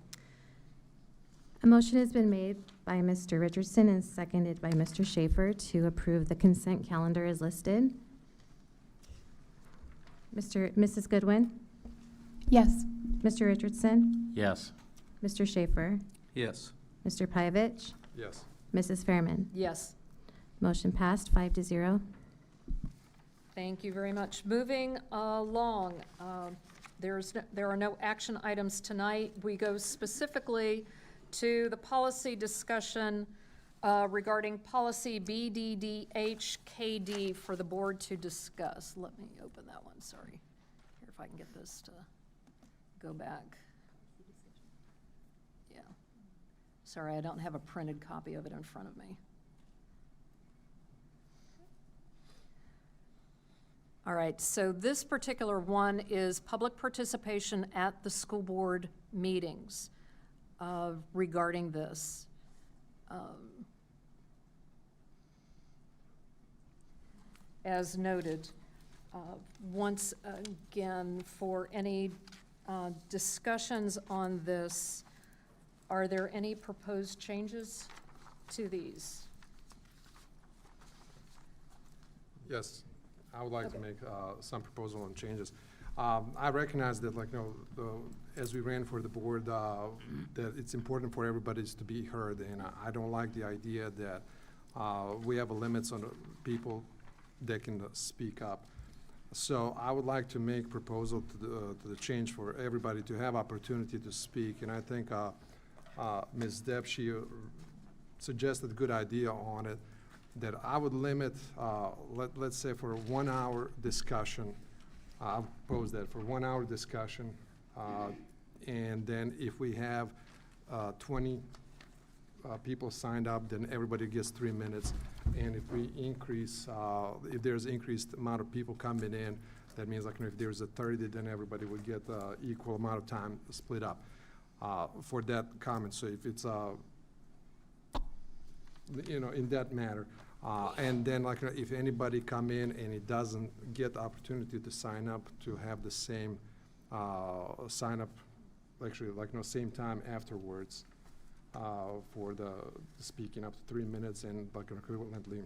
A motion has been made by Mr. Richardson and seconded by Mr. Schaefer to approve the consent calendar as listed. Mrs. Goodwin? Yes. Mr. Richardson? Yes. Mr. Schaefer? Yes. Mr. Pyavich? Yes. Mrs. Fairman? Yes. Motion passed 5-0. Thank you very much. Moving along, there are no action items tonight. We go specifically to the policy discussion regarding policy BDDHKD for the board to discuss. Let me open that one, sorry. Here, if I can get this to go back. Yeah. Sorry, I don't have a printed copy of it in front of me. All right, so this particular one is public participation at the school board meetings regarding this. as noted. Once again, for any discussions on this, are there any proposed changes to these? Yes, I would like to make some proposal on changes. I recognize that, like, as we ran for the board, that it's important for everybody to be heard, and I don't like the idea that we have limits on the people that can speak up. So I would like to make proposal to the change for everybody to have opportunity to speak, and I think Ms. Deb, she suggested a good idea on it, that I would limit, let's say for a 1 hour discussion, I'll propose that for 1 hour discussion, and then if we have 20 people signed up, then everybody gets 3 minutes. And if we increase, if there's increased amount of people coming in, that means, like, if there's a 30, then everybody would get equal amount of time split up for that comment. So if it's, in that matter. And then, like, if anybody come in and it doesn't get the opportunity to sign up, to have the same sign up, actually, like, same time afterwards for the speaking up to 3 minutes, and, like, equivalently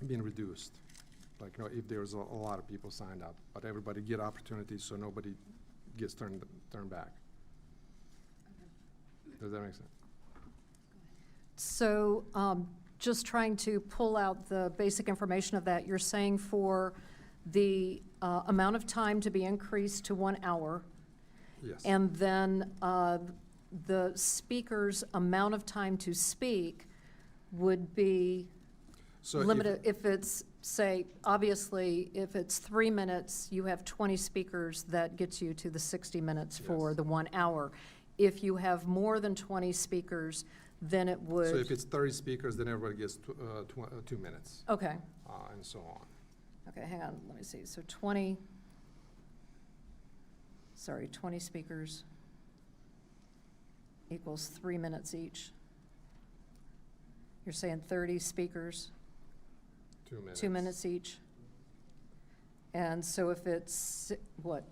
being reduced. Like, if there's a lot of people signed up, but everybody get opportunities, so nobody gets turned back. Does that make sense? So, just trying to pull out the basic information of that, you're saying for the amount of time to be increased to 1 hour. Yes. And then the speaker's amount of time to speak would be limited. If it's, say, obviously, if it's 3 minutes, you have 20 speakers, that gets you to the 60 minutes for the 1 hour. If you have more than 20 speakers, then it would. So if it's 30 speakers, then everybody gets 2 minutes. Okay. And so on. Okay, hang on, let me see. So 20 speakers equals 3 minutes each. You're saying 30 speakers? 2 minutes. 2 minutes each. And so if it's, what?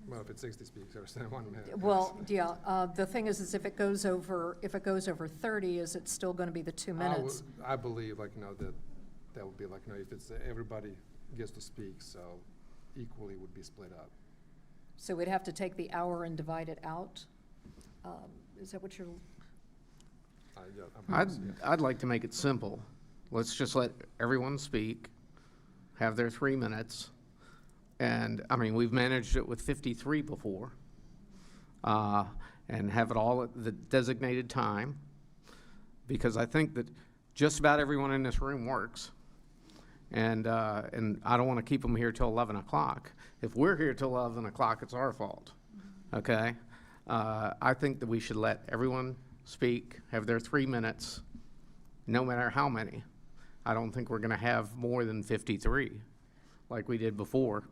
Well, if it's 60 speakers, then 1 minute. Well, yeah, the thing is if it goes over 30, is it still gonna be the 2 minutes? I believe, like, that would be, like, if it's everybody gets to speak, so equally would be split up. So we'd have to take the hour and divide it out? Is that what you're? I'd like to make it simple. Let's just let everyone speak, have their 3 minutes. And, I mean, we've managed it with 53 before, and have it all at the designated time, because I think that just about everyone in this room works. And I don't want to keep them here till 11 o'clock. If we're here till 11 o'clock, it's our fault, okay? I think that we should let everyone speak, have their 3 minutes, no matter how many. I don't think we're going to have more than 53 like we did before.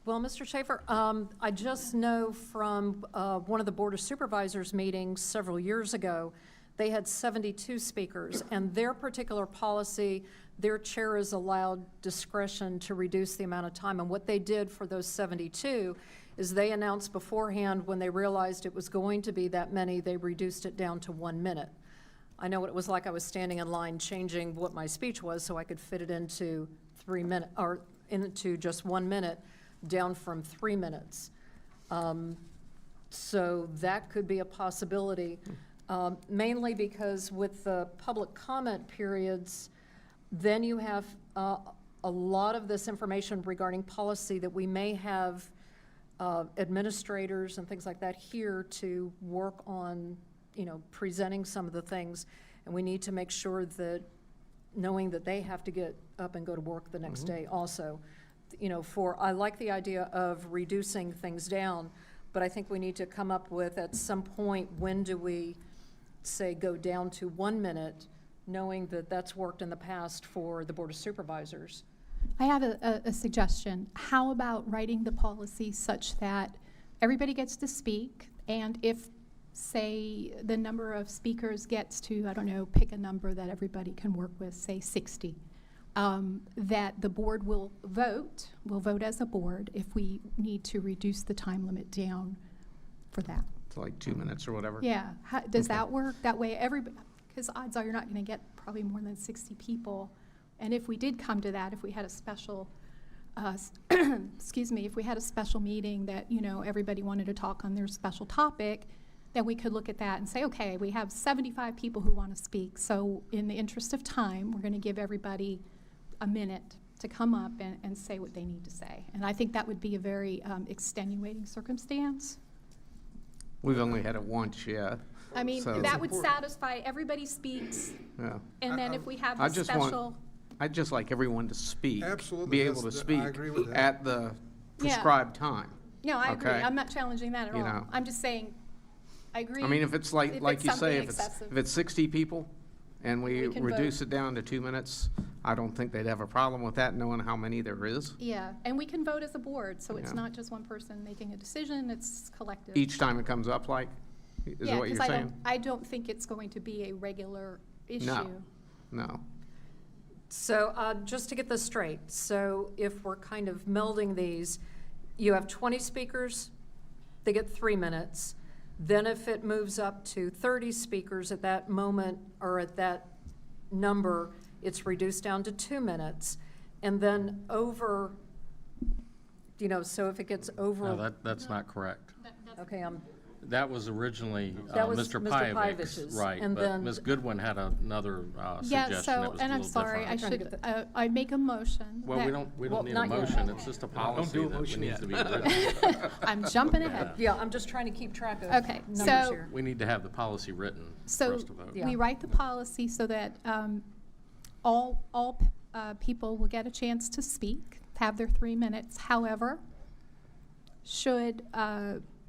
Well, Mr. Schaefer, I just know from one of the Board of Supervisors meetings several years ago, they had 72 speakers, and their particular policy, their chair is allowed discretion to reduce the amount of time. And what they did for those 72 is they announced beforehand, when they realized it was going to be that many, they reduced it down to 1 minute. I know what it was like. I was standing in line changing what my speech was so I could fit it into 3 minutes, or into just 1 minute, down from 3 minutes. So that could be a possibility, mainly because with the public comment periods, then you have a lot of this information regarding policy that we may have administrators and things like that here to work on, presenting some of the things. And we need to make sure that, knowing that they have to get up and go to work the next day also. I like the idea of reducing things down, but I think we need to come up with, at some point, when do we, say, go down to 1 minute, knowing that that's worked in the past for the Board of Supervisors. I have a suggestion. How about writing the policy such that everybody gets to speak, and if, say, the number of speakers gets to, I don't know, pick a number that everybody can work with, say 60. that the board will vote as a board if we need to reduce the time limit down for that. It's like 2 minutes or whatever. Yeah, does Okay. that work? That way everybody, because odds are you're not going to get probably more than 60 people. And if we did come to that, if we had a special, excuse me, if we had a special meeting that, you know, everybody wanted to talk on their special topic, then we could look at that and say, okay, we have 75 people who want to speak. So in the interest of time, we're going to give everybody a minute to come up and say what they need to say. And I think that would be a very extenuating circumstance. We've only had it once, yeah. I mean, So- that would satisfy, everybody speaks, Yeah. and then if we have I the just special. I'd just like everyone to speak. Absolutely, Be able to that's speak I agree with that. at the prescribed time. No, I agree. okay? I'm not challenging that at You all. know. I'm just saying, I agree. I mean, if it's like you say, something if excessive. it's 60 people and we We can reduce vote. it down to 2 minutes, I don't think they'd have a problem with that, knowing how many there is. Yeah, and we can vote as a board, so it's Yeah. not just one person making a decision, it's collective. Each time it comes up, like, is Yeah, what you're 'cause saying? I don't think it's going to be a regular issue. No. So just to get this straight, so if we're kind of melding these, you have 20 speakers, they get 3 minutes. Then if it moves up to 30 speakers at that moment or at that number, it's reduced down to 2 minutes. And then over, you know, so if it gets over. No, that's not correct. Okay, That was originally That was Mr. Mr. Pyevich's, Pyevich's, right, and but then- Ms. Goodwin had another Yeah, suggestion that so, was a little different. and I'm sorry, I should, I make a motion. Well, we that- don't Well, need a not yet. motion, it's just a policy do a that motion needs yet. to be written. I'm jumping ahead. Yeah, I'm just trying to keep track of Okay, numbers so- here. We need to have the policy written for So us to vote. Yeah. we write the policy so that all people will get a chance to speak, have their 3 minutes. However, should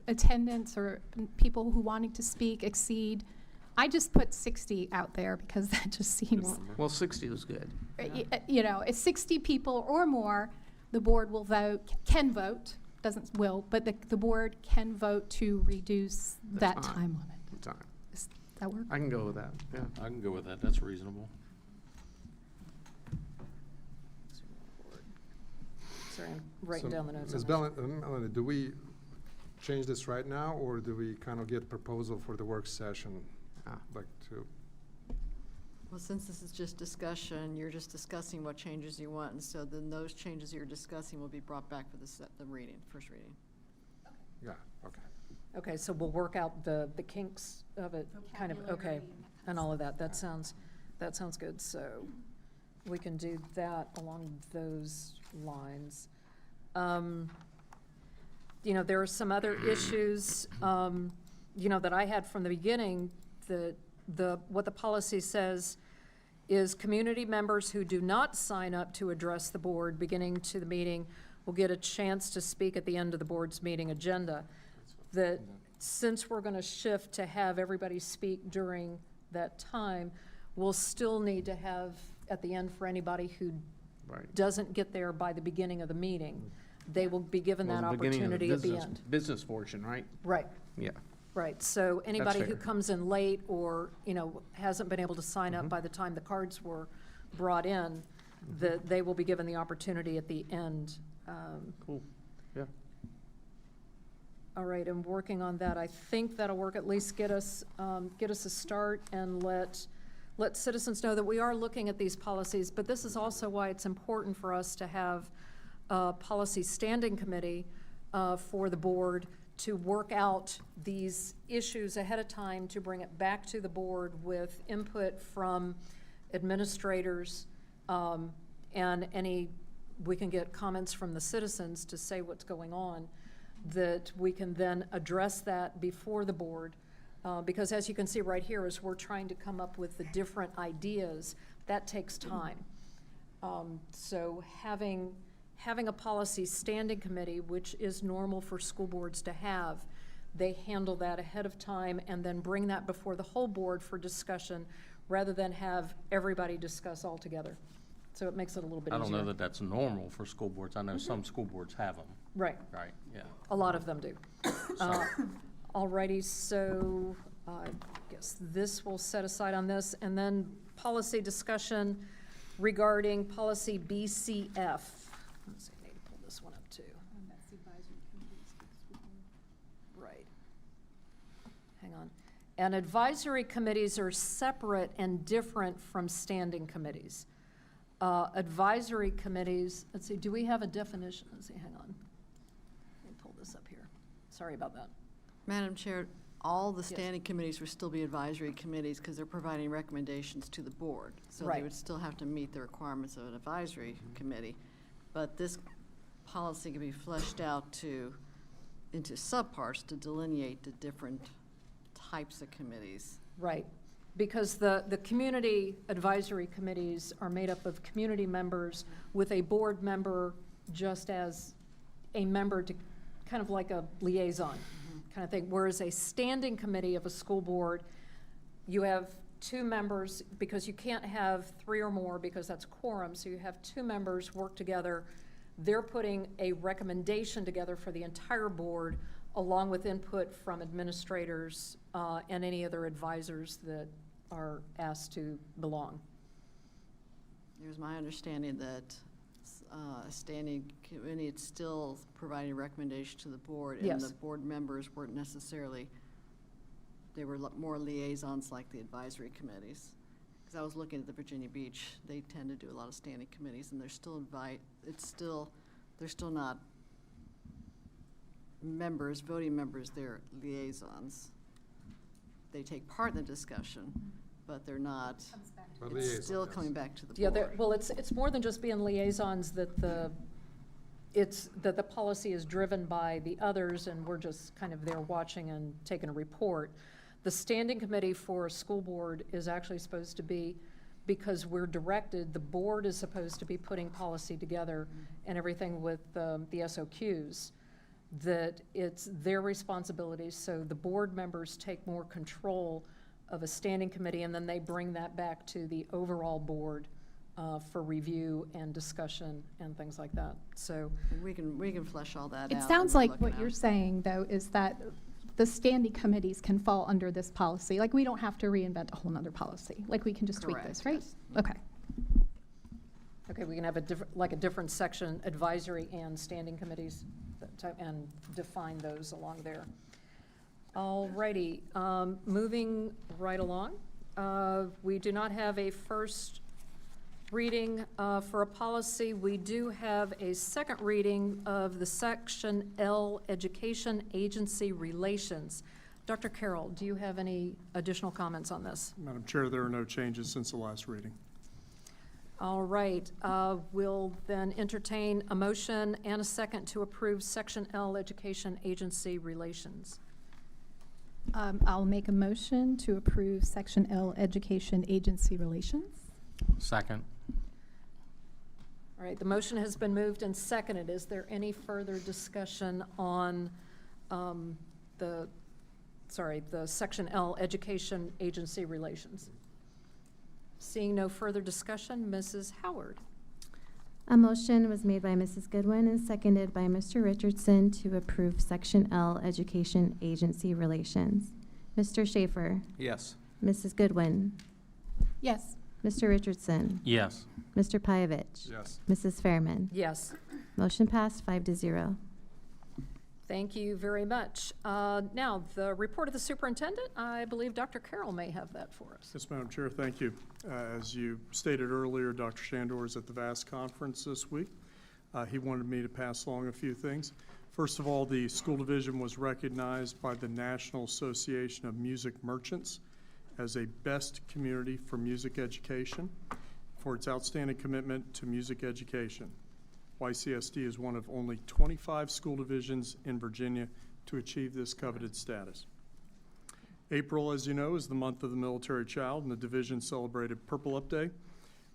attendance or people who wanting to speak exceed, I just put 60 out there because that just seems, Well, 60 was good. you know, if 60 people or more, the board will vote, can vote, doesn't will, but the board can vote to reduce The that time limit. Time. Does that work? I can go with that, yeah. I can go with that, that's reasonable. Sorry, I'm writing So, down the notes. Ms. on this. Melanie, do we change this right now, or do we kind of get a proposal for the work session? Like to, Well, since this is just discussion, you're just discussing what changes you want, and so then those changes you're discussing will be brought back for the first reading. yeah, okay. Okay, so we'll work out the kinks of it, kind of, okay, and all of that. That sounds good. So we can do that along those lines. You know, there are some other issues, you know, that I had from the beginning. What the policy says is community members who do not sign up to address the board beginning to the meeting will get a chance to speak at the end of the board's meeting agenda. That since we're going to shift to have everybody speak during that time, we'll still need to have at the end for anybody who doesn't get there by the beginning of the meeting. They will be given Well, that the beginning of the opportunity at the end. business portion, right? Right. Yeah. Right, so anybody who fair. comes in late or, you know, hasn't been able to sign up by the time the cards were brought in, that they will be given the opportunity at the end. Cool, yeah. All right, I'm working on that. I think that'll work, at least get us a start and let citizens know that we are looking at these policies, but this is also why it's important for us to have a policy standing committee for the board to work out these issues ahead of time, to bring it back to the board with input from administrators, and we can get comments from the citizens to say what's going on, that we can then address that before the board. Because as you can see right here, as we're trying to come up with the different ideas, that takes time. So having a policy standing committee, which is normal for school boards to have, they handle that ahead of time and then bring that before the whole board for discussion, rather than have everybody discuss all together. So it makes it a little bit I easier. don't know that that's normal for school boards, I know some school boards have them. Right. Right, yeah. A lot of them do. Alrighty, so I guess this will set aside on this, and then policy discussion. regarding policy BCF. Let's see, I need to pull this one up too. Right. Hang on. And advisory committees are separate and different from standing committees. Advisory committees, let's see, do we have a definition? Let's see, hang on. Let me pull this up here. Sorry about that. Madam Chair, all the standing committees would still be advisory committees because they're providing recommendations to the board. So Right. they would still have to meet the requirements of an advisory committee. But this policy can be fleshed out into subparts to delineate the different types of committees. Right, because the community advisory committees are made up of community members with a board member just as a member to, kind of like a liaison kind of thing. Whereas a standing committee of a school board, you have two members, because you can't have three or more because that's quorum, so you have two members work together. They're putting a recommendation together for the entire board, along with input from administrators and any other advisors that are asked to belong. It was my understanding that a standing committee is still providing a recommendation to the board. And Yes. the board members weren't necessarily, they were more liaisons like the advisory committees. Because I was looking at the Virginia Beach, they tend to do a lot of standing committees, and they're still they're still not members, voting members, they're liaisons. They take part in the discussion, but they're not, it's still coming back to the Yeah, board. well, it's more than just being liaisons, that the policy is driven by the others, and we're just kind of there watching and taking a report. The standing committee for a school board is actually supposed to be, because we're directed, the board is supposed to be putting policy together and everything with the SOQs, that it's their responsibility, so the board members take more control of a standing committee, and then they bring that back to the overall board for review and discussion and things like that, so. And we can flesh all that out. It when sounds we're like looking what at you're it. saying, though, is that the standing committees can fall under this policy. Like, we don't have to reinvent a whole nother policy. Like, we can just tweak this, right? Correct, Okay. Okay, we can have a different section, advisory and standing committees, and define those along there. All righty, moving right along. We do not have a first reading for a policy. We do have a second reading of the Section L, Education Agency Relations. Dr. Carroll, do you have any additional comments on this? Madam Chair, there are no changes since the last reading. All right, we'll then entertain a motion and a second to approve Section L, Education Agency Relations. I'll make a motion to approve Section L, Education Agency Relations. Second. All right, the motion has been moved and seconded. Is there any further discussion on the Section L, Education Agency Relations? Seeing no further discussion, Mrs. Howard. A motion was made by Mrs. Goodwin and seconded by Mr. Richardson to approve Section L, Education Agency Relations. Mr. Schaefer? Yes. Mrs. Goodwin? Yes. Mr. Richardson? Yes. Mr. Pyavich? Yes. Mrs. Fairman? Yes. Motion passed 5-0. Thank you very much. Now, the report of the superintendent, I believe Dr. Carroll may have that for us. Yes, Madam Chair, thank you. As you stated earlier, Dr. Shandor is at the VAST conference this week. He wanted me to pass along a few things. First of all, the school division was recognized by the National Association of Music Merchants as a best community for music education for its outstanding commitment to music education. YCSD is one of only 25 school divisions in Virginia to achieve this coveted status. April, as you know, is the month of the military child, and the division celebrated Purple Up Day,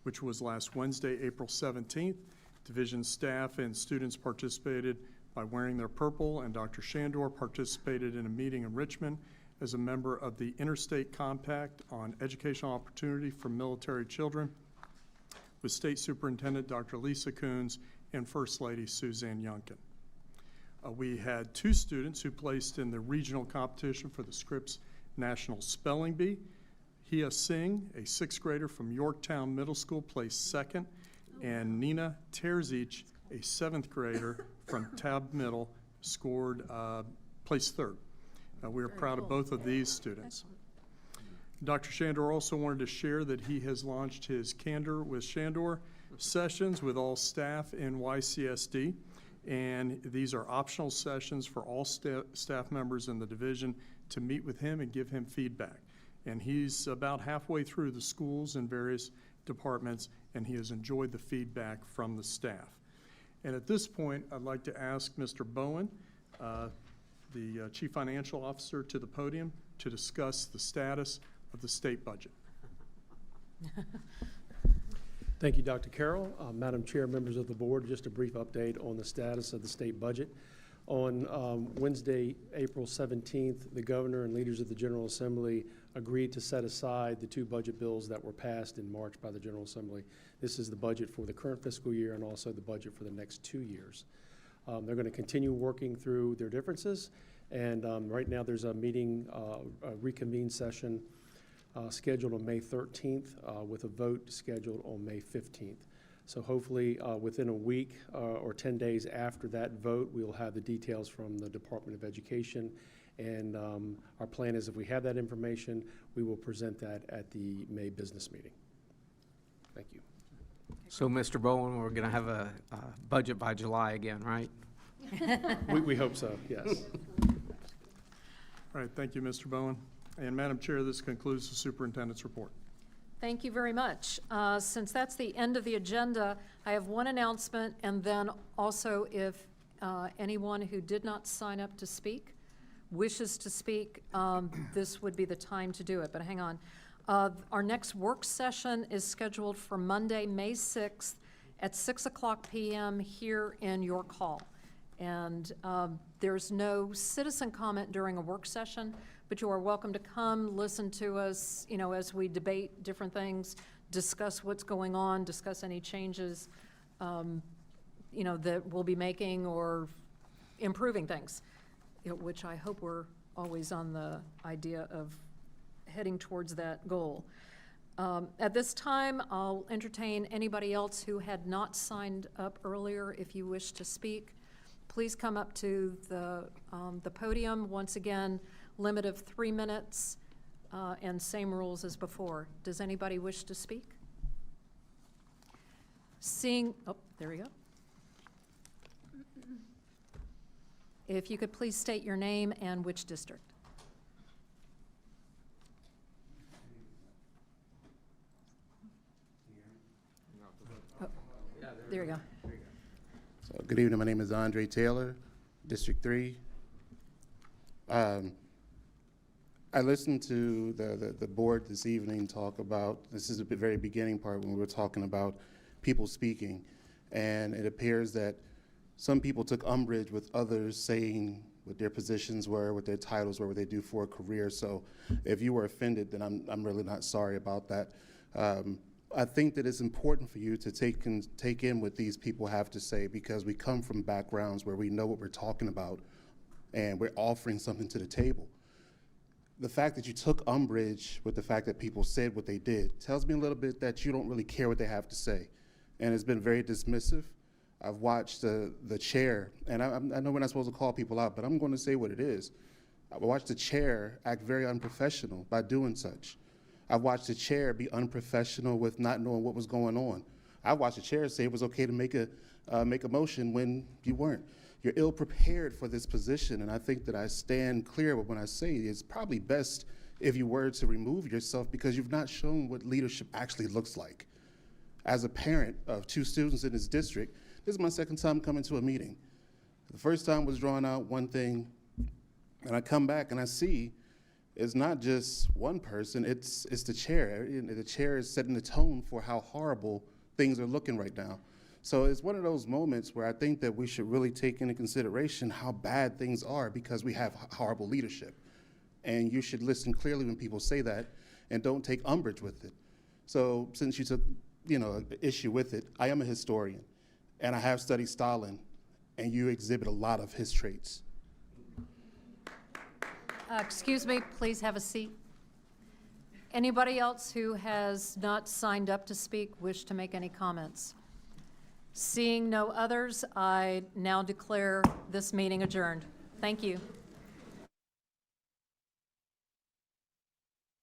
which was last Wednesday, April 17th. Division staff and students participated by wearing their purple, and Dr. Shandor participated in a meeting in Richmond as a member of the Interstate Compact on Educational Opportunity for Military Children with State Superintendent Dr. Lisa Coons and First Lady Suzanne Youngkin. We had two students who placed in the regional competition for the Scripps National Spelling Bee. Hia Singh, a sixth grader from Yorktown Middle School, placed second, and Nina Terzic, a seventh grader from Tab Middle, placed third. We are proud of both of these students. Dr. Shandor also wanted to share that he has launched his Candor with Shandor sessions with all staff in YCSD, and these are optional sessions for all staff members in the division to meet with him and give him feedback. And he's about halfway through the schools and various departments, and he has enjoyed the feedback from the staff. And at this point, I'd like to ask Mr. Bowen, the Chief Financial Officer, to the podium to discuss the status of the state budget. Thank you, Dr. Carroll. Madam Chair, members of the board, just a brief update on the status of the state budget. On Wednesday, April 17th, the governor and leaders of the General Assembly agreed to set aside the two budget bills that were passed in March by the General Assembly. This is the budget for the current fiscal year and also the budget for the next 2 years. They're going to continue working through their differences, and right now there's a meeting, a reconvene session scheduled on May 13th with a vote scheduled on May 15th. So hopefully within a week or 10 days after that vote, we will have the details from the Department of Education. And our plan is if we have that information, we will present that at the May business meeting. Thank you. So, Mr. Bowen, we're going to have a budget by July again, right? We hope so, yes. All right, thank you, Mr. Bowen. And Madam Chair, this concludes the superintendent's report. Thank you very much. Since that's the end of the agenda, I have one announcement, and then also if anyone who did not sign up to speak wishes to speak, this would be the time to do it, but hang on. Our next work session is scheduled for Monday, May 6th at 6:00 p.m. here in York Hall. And there's no citizen comment during a work session, but you are welcome to come, listen to us, you know, as we debate different things, discuss what's going on, discuss any changes, you know, that we'll be making or improving things, you know, which I hope we're always on the idea of heading towards that goal. At this time, I'll entertain anybody else who had not signed up earlier. If you wish to speak, please come up to the podium. Once again, limit of 3 minutes and same rules as before. Does anybody wish to speak? Seeing, oh, there we go. If you could please state your name and which district. Oh, there you go. So, good evening, my name is Andre Taylor, District 3. I listened to the board this evening talk about, this is the very beginning part when we were talking about people speaking, and it appears that some people took umbrage with others saying what their positions were, what their titles were, what they do for a career. So if you were offended, then I'm really not sorry about that. I think that it's important for you to take in what these people have to say, because we come from backgrounds where we know what we're talking about and we're offering something to the table. The fact that you took umbrage with the fact that people said what they did tells me a little bit that you don't really care what they have to say. And it's been very dismissive. I've watched the chair, and I know we're not supposed to call people out, but I'm going to say what it is. I've watched the chair act very unprofessional by doing such. I've watched the chair be unprofessional with not knowing what was going on. I watched the chair say it was okay to make a motion when you weren't. You're ill prepared for this position, and I think that I stand clear when I say it's probably best if you were to remove yourself, because you've not shown what leadership actually looks like. As a parent of 2 students in this district, this is my second time coming to a meeting. The first time was drawing out one thing, and I come back and I see it's not just one person, it's the chair. The chair is setting the tone for how horrible things are looking right now. So it's one of those moments where I think that we should really take into consideration how bad things are, because we have horrible leadership. And you should listen clearly when people say that and don't take umbrage with it. So since you took, issue with it, I am a historian and I have studied Stalin, and you exhibit a lot of his traits. Excuse me, please have a seat. Anybody else who has not signed up to speak wish to make any comments? Seeing no others, I now declare this meeting adjourned. Thank you.